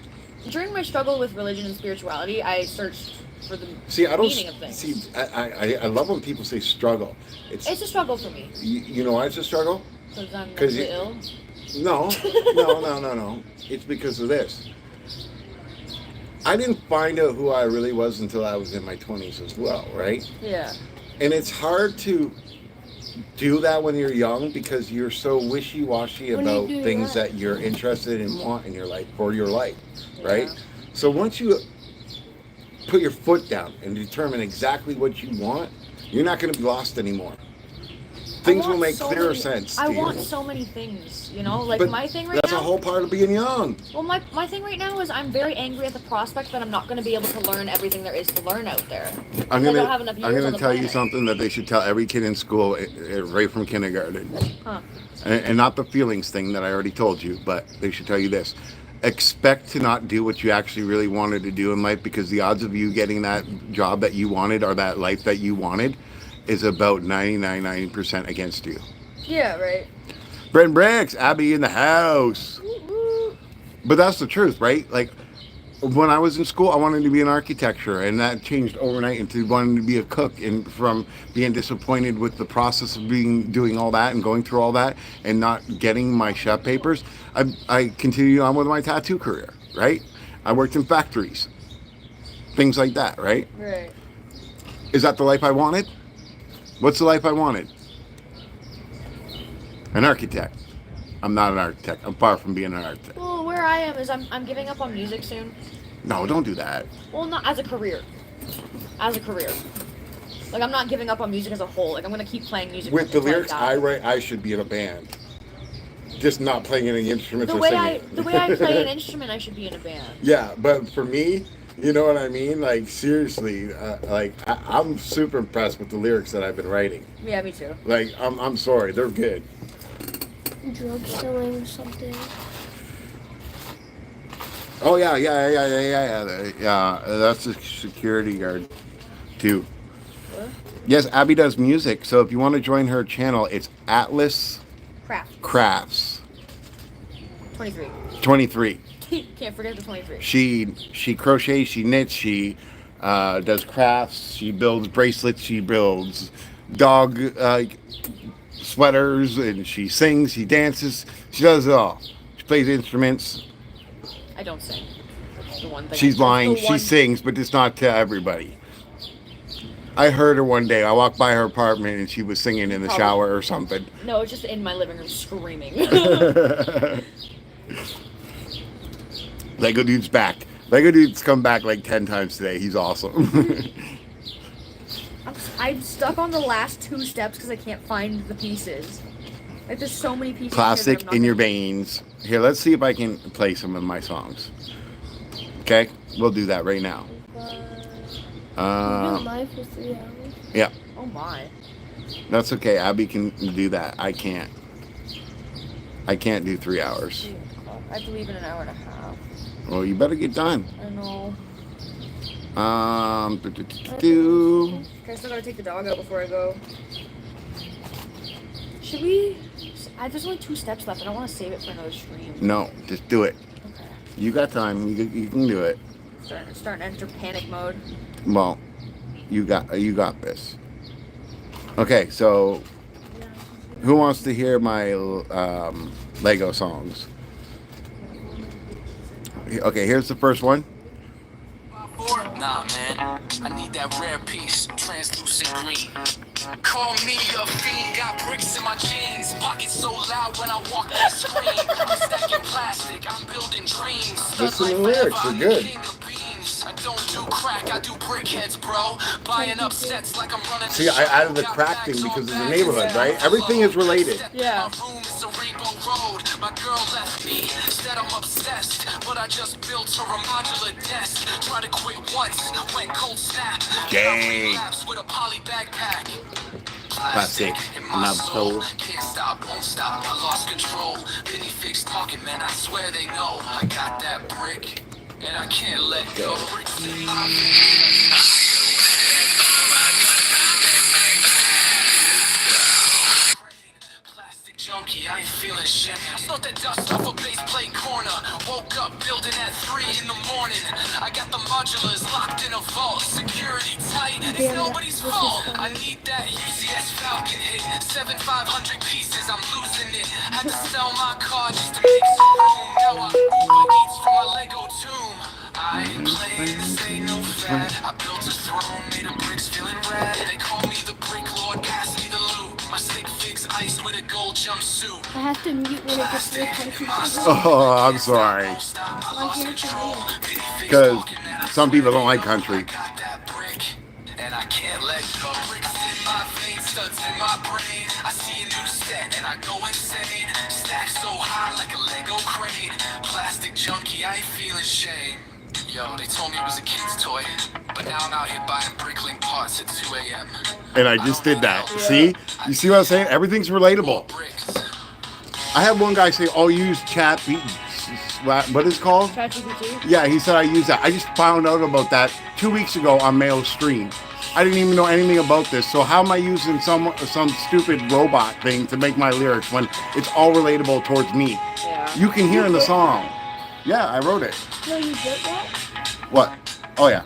during my struggle with religion and spirituality, I searched for the See, I don't meaning of things. see. I love when people say struggle. It's a struggle for me You know why it's a struggle? because I'm 'Cause mentally you- ill. No. It's because of this. I didn't find out who I really was until I was in my 20s as well, right? Yeah. And it's hard to do that when you're young because you're so wishy-washy When you about do things what? that you're interested in want in your life for your life, right? Yeah. So once you put your foot down and determine exactly what you want, you're not going to be lost anymore. Things will make clearer sense to I you. want so many things, you know? Like But my thing right that's now. a whole part of being young. Well, my thing right now is I'm very angry at the prospect that I'm not going to be able to learn everything there is to learn out there. I'm I don't have enough years on the tell you planet. something that they should tell every kid in school right from kindergarten. Huh. And not the feelings thing that I already told you, but they should tell you this. Expect to not do what you actually really wanted to do in life, because the odds of you getting that job that you wanted or that life that you wanted is about 99% against you. Yeah, right. Brent Bricks, Abby in the house. But that's the truth, right? Like, when I was in school, I wanted to be in architecture, and that changed overnight into wanting to be a cook. And from being disappointed with the process of doing all that and going through all that and not getting my chef papers, I continued on with my tattoo career, right? I worked in factories, things like that, right? Right. Is that the life I wanted? What's the life I wanted? An architect. I'm not an architect. I'm far from being an architect. Well, where I am is I'm giving up on music soon. No, don't do that. Well, not as a career. As a career. Like, I'm not giving up on music as a whole. Like, I'm going to keep playing music. With the until lyrics die. I write, I should be in a band. Just not playing any instruments The or way singing. the way I play an instrument, I should be in a band. Yeah, but for me, you know what I mean? Like, seriously, I'm super impressed with the lyrics that I've been writing. Yeah, me too. Like, I'm sorry, they're good. Drug selling or something. Oh yeah. That's a security guard, too. What? Yes, Abby does music. So if you want to join her channel, it's Atlas Craft. Crafts 23. 23. Can't forget the 23. She crochets, she knits, she does crafts, she builds bracelets, she builds dog sweaters, and she sings, she dances, she does it all. She plays instruments. I don't sing. That's the one thing. She's that's lying. the She one- sings, but it's not to everybody. I heard her one day. I walked by her apartment and she was singing in the Probably. shower or something. No, it's just in my living room screaming. Lego Dude's back. Lego Dude's come back like 10 times today. He's awesome. I'm stuck on the last 2 steps because I can't find the pieces. Like, there's so many pieces. Classic here that I'm in not your gonna- veins. Here, let's see if I can play some of my songs. Okay? We'll do that right now. You're live for 3 hours. Yeah, Oh my. that's okay. Abby can do that. I can't. I can't do 3 hours. I have to leave in an hour and a half. Well, you better get done. I know. Do. Okay, I still gotta take the dog out before I go. Should we? There's only 2 steps left. I don't want to save it for another stream. No, just do it. Okay. You got time. You can do it. Starting to enter panic mode. Well, you got this. Okay, so who wants to hear my Lego songs? Okay, here's the first one. Nah, man, I need that rare piece, translucent green. Call me a fiend, got bricks in my jeans. Pockets so loud when I walk the screen. I'm stacking plastic, I'm building dreams. Listen to the lyrics, they're good. I don't do crack, I do brickheads, bro. Buying up sets like I'm running. See, I added the crack thing because of the neighborhood, right? Everything is related. Yeah. My room is a rainbow road. My girl left me, said I'm obsessed, but I just built her a modular desk. Tried to quit once, went cold snap. Dang. With a poly backpack. Plastic in my soul. Can't stop, won't stop. I lost control. Penny fixed talking, man. I swear they know. I got that brick, and I can't let go. Plastic junkie, I ain't feeling shit. Smelt that dust off a base plate corner. Woke up building at 3 in the morning. I got the modulars locked in a vault. Security tight, it's nobody's fault. I need that UCS Falcon hit. 7,500 pieces, I'm losing it. Had to sell my car just to make some room. Now I Uber Eats from my Lego tomb. I ain't playing, this ain't no fad. I built a throne, made of bricks feeling rad. They call me the brick lord, pass me the loot. My stick fix ice with a gold jumpsuit. I have to mute when it gets to the country. Oh, I'm sorry. Because some people don't like country. And I can't let go. Bricks in my veins, studs in my brain. I see a new set and I go insane. Stack so high like a Lego crane. Plastic junkie, I ain't feeling shame. Yo, they told me it was a kid's toy, but now I'm out here buying brickling parts at 2 a.m. And I just did that. See? You see what I'm saying? Everything's relatable. I had one guy say, oh, use chat. What is it called? ChatGPT? Yeah, he said I use that. I just found out about that 2 weeks ago on Mayo's stream. I didn't even know anything about this. So how am I using some stupid robot thing to make my lyrics when it's all relatable towards me? Yeah. You can hear in the song. Yeah, I wrote it. No, you did that? What? Oh, yeah.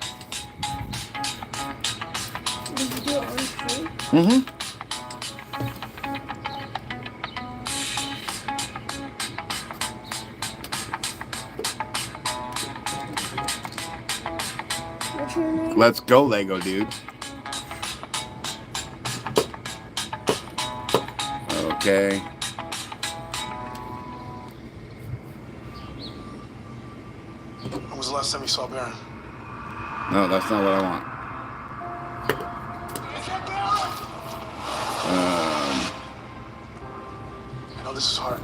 Did you do it on stream? Mm-hmm. What's your name? Let's go, Lego dude. Okay. When was the last time you saw Baron? No, that's not what I want. I know this is hard.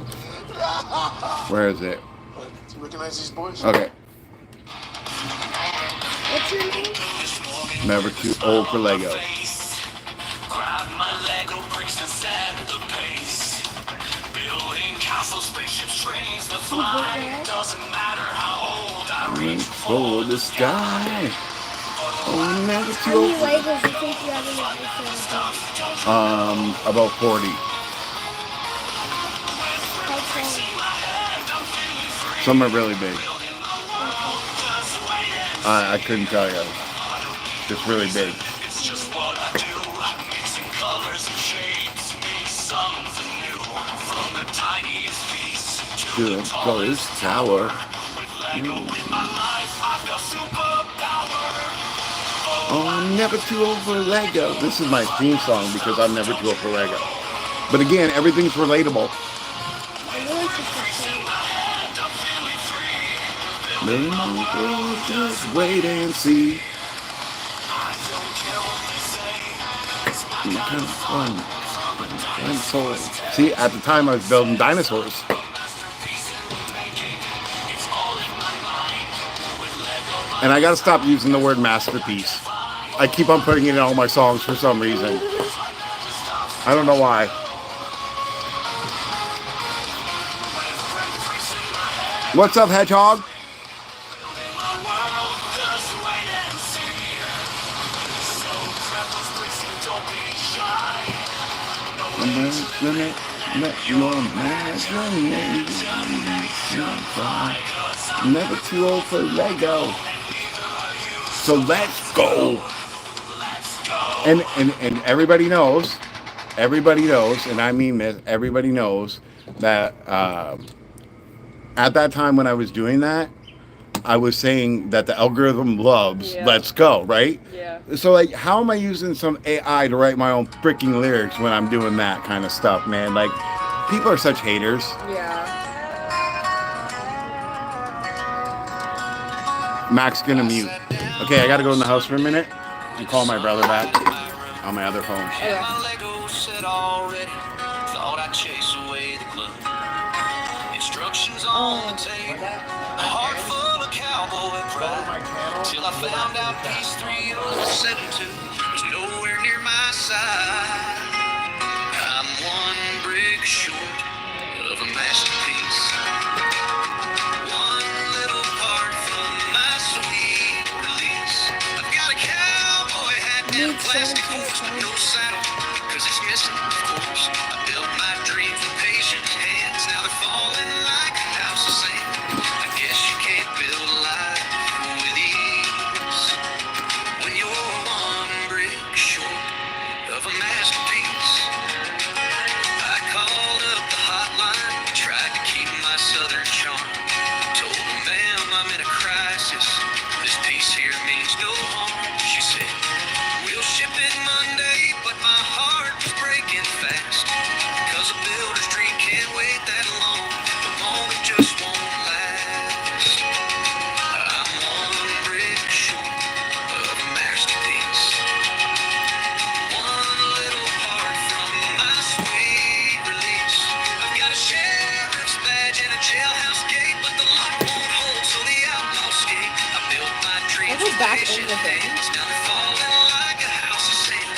Where is it? But do you recognize these boys? Okay. What's your name? Never too old for Lego. Grab my Lego bricks and set the pace. Building castles, spaceships, trains to fly. Doesn't matter how old I reach For the sky. Oh, never How too many old. Legos do you think you have in your house? About 40. Some are really big. I couldn't tell you. Just really big. It's just what I do. Mixing colors and shapes. Make something new. From the tiniest piece To the tallest tower. With Lego in my life, I've got superpower. Oh, I'm never too old for Lego. This is my theme song because I'm never too old for Lego. But again, everything's relatable. I really think it's okay. Just wait and see. See, at the time I was building dinosaurs. And I gotta stop using the word masterpiece. I keep on putting it in all my songs for some reason. I don't know why. What's up, Hedgehog? Never too old for Lego. So let's go. And everybody knows, and I mean this, everybody knows that at that time when I was doing that, I was saying that the algorithm loves Yeah. Let's Go, right? Yeah. So like, how am I using some AI to write my own freaking lyrics when I'm doing that kind of stuff, man? Like, people are such haters. Yeah. Mac's gonna mute. Okay, I gotta go in the house for a minute and call my brother back on my other phone. Okay. My Lego set already. Thought I'd chase away the gloom. Instructions on the table. A heart full of cowboy pride. Till I found out piece 3072 was nowhere near my side. I'm one brick short of a masterpiece. One little part from my sweet release. I've got a cowboy hat and a plastic horse, but no saddle, 'cause it's missing, of course. I built my dreams with patient hands, now they're falling like a house of sand. I guess you can't build a life with ease when you're one brick short of a masterpiece. I called up the hotline, tried to keep my southern charm. Told them, ma'am, I'm in a crisis. This piece here means no harm. She said, we'll ship it Monday, but my heart was breaking fast. 'Cause a builder's dream can't wait that long. The moment just won't last. I'm one brick short of a masterpiece. One little part from my sweet release. I've got a sheriff's badge and a jailhouse gate, but the lock won't hold, so the outlaw escape. I built my dreams I go with back in patient the thing. hands, now they're falling like a house of sand.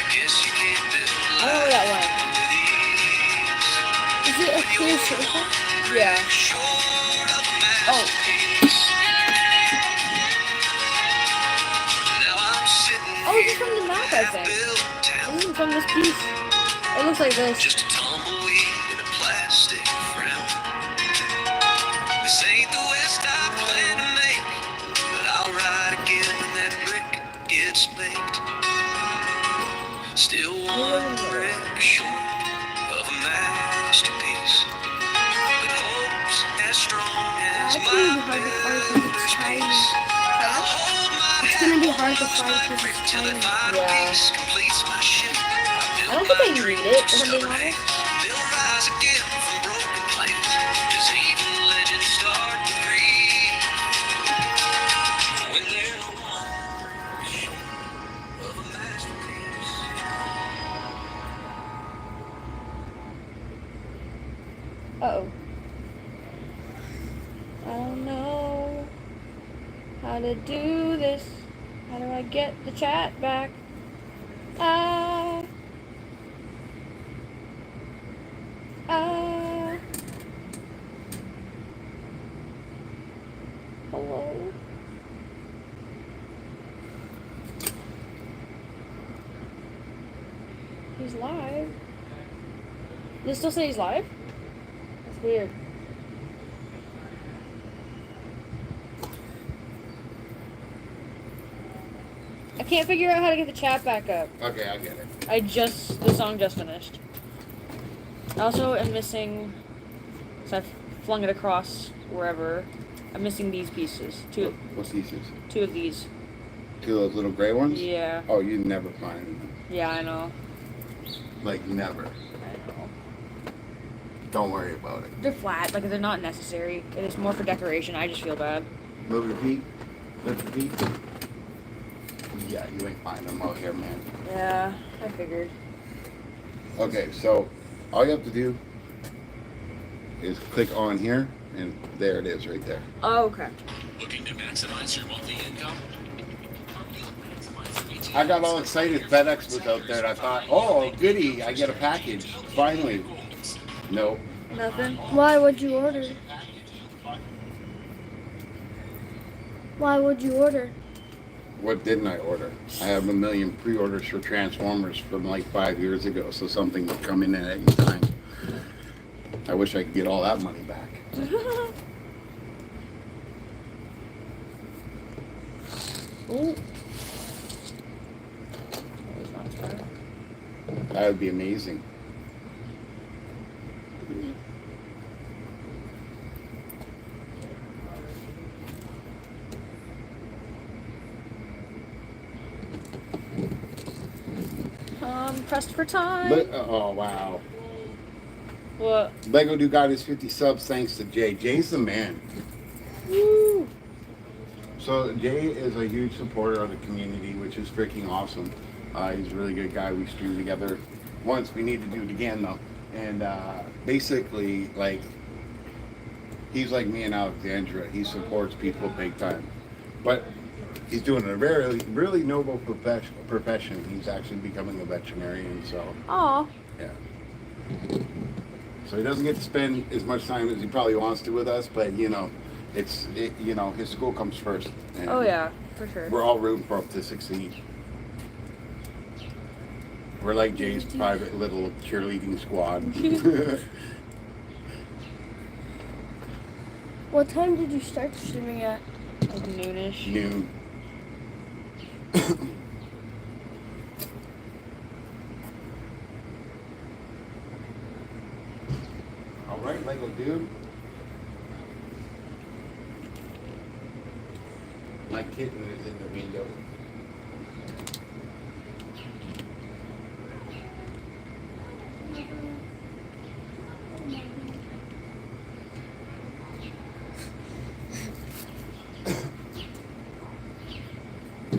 I guess you can't build I don't know where that went. with ease. Is it a clear circle? Yeah. Short of a Oh. masterpiece. Now I'm sitting Oh, it's from the map, I think. built town. This is from this piece. It looks like this. Just a tumbleweed in a plastic frown. This ain't the West I plan to make, but I'll ride again when that brick gets baked. Still one brick short of a masterpiece, but hope's as strong as That's gonna be my hard to find because builder's it's tiny. pace. I'll hold my It's hat gonna be on hard to cross find my because brick it's till that tiny. final Yeah. piece completes my ship. I don't think I need it, if I'm being honest. They'll rise again from broken plans, as even legends start to breathe. When they're one short of a masterpiece. Uh-oh. I don't know how to do this. How do I get the chat back? Hello? He's live. Does it still say he's live? That's weird. I can't figure out how to get the chat back up. Okay, I get it. The song just finished. I also am missing, so I've flung it across wherever. I'm missing these pieces. What's these? Two of these. Two of those little gray ones? Yeah. Oh, you never find them. Yeah, I know. Like, never. I know. Don't worry about it. They're flat, like they're not necessary. It is more for decoration. I just feel bad. Move your feet. Lift your feet. Yeah, you ain't finding them out here, man. Yeah, I figured. Okay, so all you have to do is click on here, and there it is right there. Oh, okay. Looking to maximize your monthly income? I got all excited. FedEx was out there, and I thought, oh, goody, I get a package. Finally. Nope. Nothing. Why would you order? Why would you order? What didn't I order? I have a million pre-orders for Transformers from like 5 years ago, so something would come in at any time. I wish I could get all that money back. Ooh. That would be amazing. pressed for time. Oh, wow. What? Lego Dude got his 50 subs thanks to Jay. Jay's the man. Woo! So Jay is a huge supporter of the community, which is freaking awesome. He's a really good guy. We streamed together once. We need to do it again though. And basically, like, he's like me and Alexandra. He supports people big time. But he's doing a really noble profession. He's actually becoming a veterinarian. So Aw. yeah. So he doesn't get to spend as much time as he probably wants to with us, but you know, his school comes first. And Oh yeah, for sure. we're all rooting for him to succeed. We're like Jay's private little cheerleading squad. What time did you start streaming at? Like noonish. Noon. All right, Lego Dude. My kitten is in the window.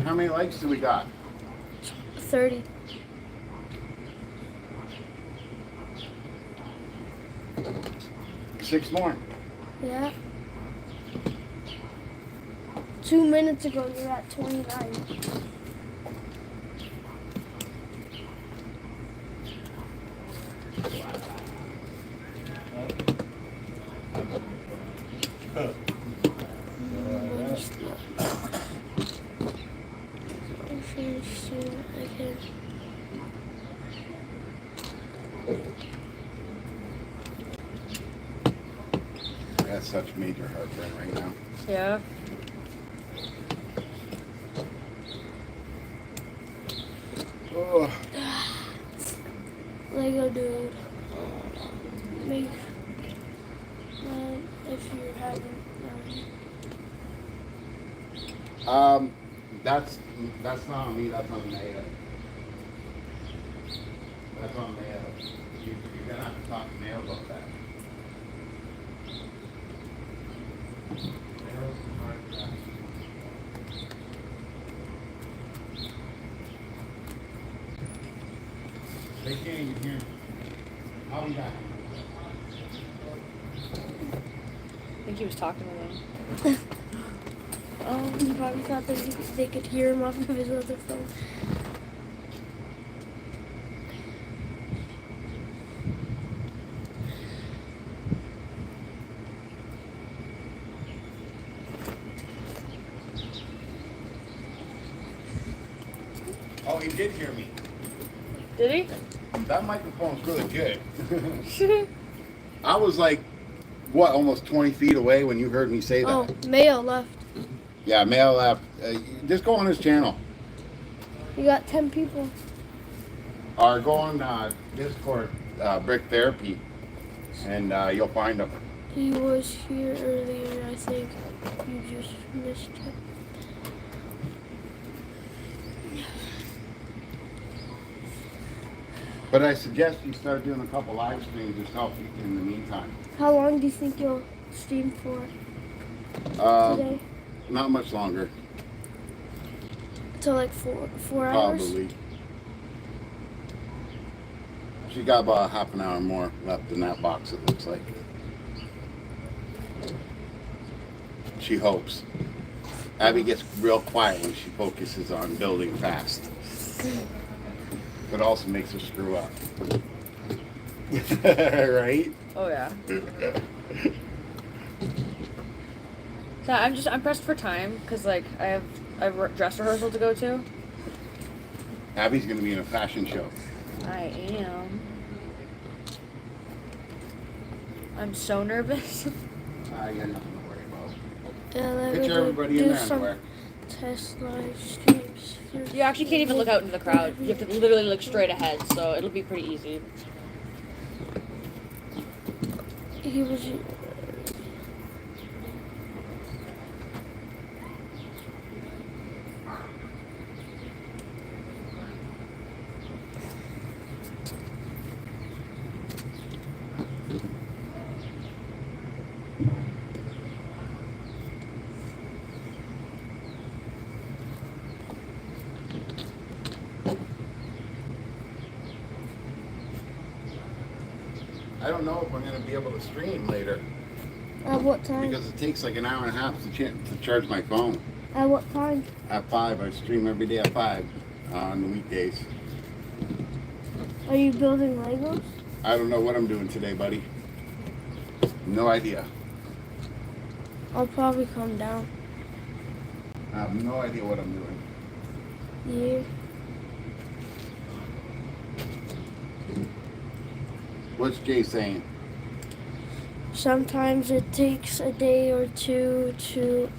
How many likes do we got? 30. Six more. Yeah. 2 minutes ago, you're at 29. That's such major heartburn right now. Yeah. Oh. Lego Dude. Make if you're having. That's not on me. That's on Maya. That's on Maya. You're gonna have to talk to Maya about that. They can't even hear me. I'll be back. I think he was talking to them. He probably thought that they could hear him off of his other phone. Oh, he did hear me. Did he? That microphone's really good. I was like, what, almost 20 feet away when you heard me say that. Oh, Mayo left. Yeah, Mail left. Just go on his channel. You got 10 people. Or go on Discord, Brick Therapy, and you'll find him. He was here earlier, I think. You just missed it. But I suggest you start doing a couple live streams yourself in the meantime. How long do you think you'll stream for today? Not much longer. Till like four hours? Probably. She got about half an hour more left in that box, it looks like. She hopes. Abby gets real quiet when she focuses on building fast. But also makes her screw up. Right? Oh yeah. So I'm pressed for time because like I have dress rehearsal to go to. Abby's gonna be in a fashion show. I am. I'm so nervous. I got nothing to worry about. Yeah, let Picture me everybody in do their some underwear. test live streams. You actually can't even look out into the crowd. You have to literally look straight ahead, so it'll be pretty easy. He was. I don't know if I'm going to be able to stream later At what time? because it takes like an hour and a half to charge my phone. At what time? At 5, I stream every day at 5 on the weekdays. Are you building Legos? I don't know what I'm doing today, buddy. No idea. I'll probably come down. I have no idea what I'm doing. Yeah. What's Jay saying? Sometimes it takes a day or two to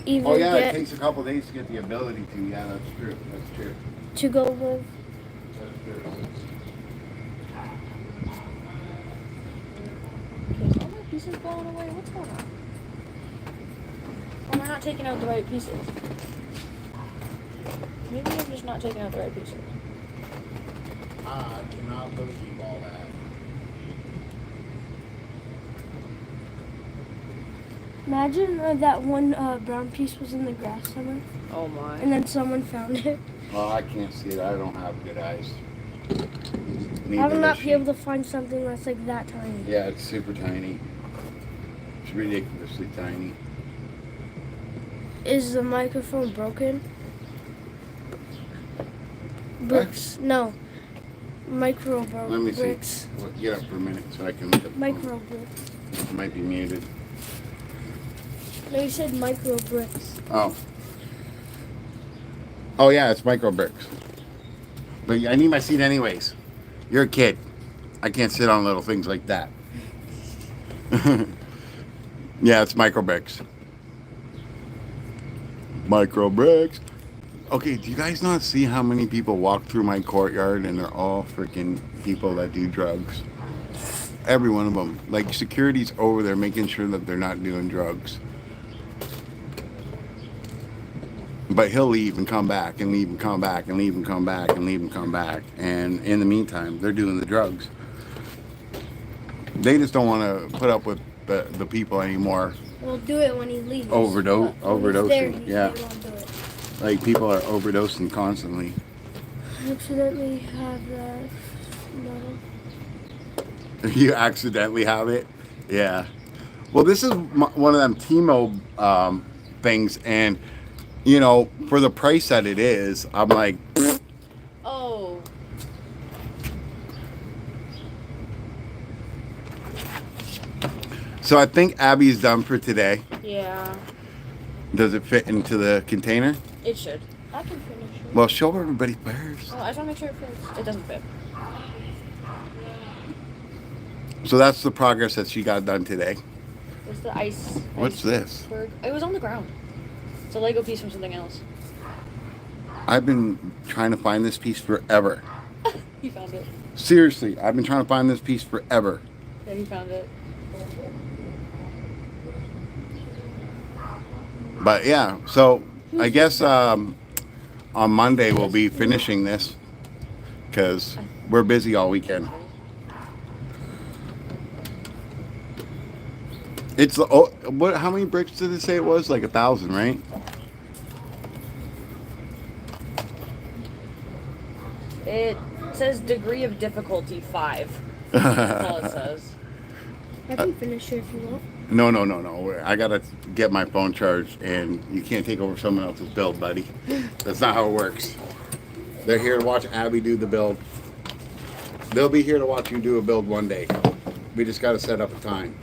even Oh yeah, it get takes a couple days to get the ability to. Yeah, that's true. That's true. to go live. That's true. Okay, is all my pieces falling away? What's going on? Or am I not taking out the right pieces? Maybe I'm just not taking out the right pieces. I cannot believe all that. Imagine that one brown piece was in the grass somewhere, Oh my. and then someone found it. Well, I can't see it. I don't have good eyes. I Neither will not does be she. able to find something that's like that tiny. Yeah, it's super tiny. It's ridiculously tiny. Is the microphone broken? Bricks. No. Micro Let me see. bricks. Well, get up for a minute so I can look at the Micro bricks. phone. It might be muted. No, you said micro bricks. Oh. Oh yeah, it's micro bricks. But I need my seat anyways. You're a kid. I can't sit on little things like that. Yeah, it's micro bricks. Micro bricks. Okay, do you guys not see how many people walk through my courtyard and they're all freaking people that do drugs? Every one of them. Like security's over there making sure that they're not doing drugs. But he'll leave and come back and leave and come back and leave and come back and leave and come back. And in the meantime, they're doing the drugs. They just don't want to put up with the people anymore. We'll do it when he leaves. Overdosing. There, Yeah. They won't do it. Like people are overdosing constantly. I accidentally have that model. You accidentally have it? Yeah. Well, this is one of them T-Mobile things. And, you know, for the price that it is, I'm like, Oh. so I think Abby's done for today. Yeah. Does it fit into the container? It should. I can finish it. Well, show everybody first. Oh, I just want to make sure it fits. It doesn't fit. So that's the progress that she got done today. It's the ice. What's this? Iceberg. It was on the ground. It's a Lego piece from something else. I've been trying to find this piece forever. He found it. Seriously, I've been trying to find this piece forever. Yeah, he found it. But yeah, so I guess on Monday we'll be finishing this because we're busy all weekend. It's what? How many bricks did it say it was? Like 1,000, right? It says degree of difficulty 5. That's all it says. I can finish it if you want. No. I gotta get my phone charged, and you can't take over someone else's build, buddy. That's not how it works. They're here to watch Abby do the build. They'll be here to watch you do a build one day. We just gotta set up a time.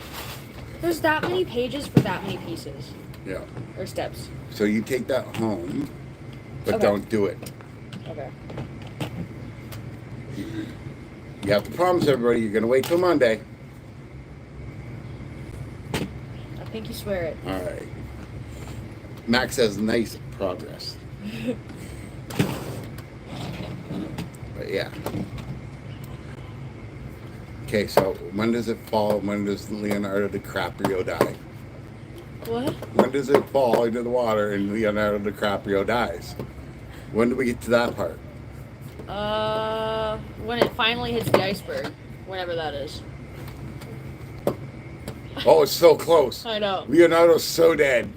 There's that many pages for that many pieces. Yeah. Or steps. So you take that home, but Okay. don't do it. Okay. You have to promise everybody you're gonna wait till Monday. I think you swear it. All right. Max says nice progress. But yeah. Okay, so when does it fall? When does Leonardo DiCaprio die? What? When does it fall into the water and Leonardo DiCaprio dies? When do we get to that part? When it finally hits the iceberg. Whenever that is. Oh, it's so close. I know. Leonardo's so dead.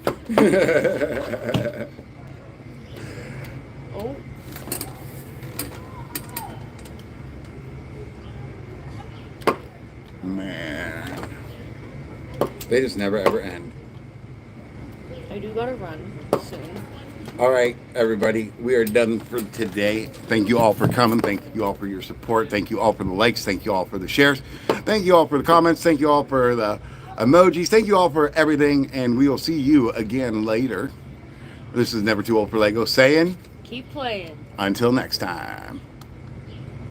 Oh. Man. They just never ever end. I do gotta run soon. All right, everybody, we are done for today. Thank you all for coming. Thank you all for your support. Thank you all for the likes. Thank you all for the shares. Thank you all for the comments. Thank you all for the emojis. Thank you all for everything, and we will see you again later. This is Never Too Old for Lego saying, Keep playing. until next time.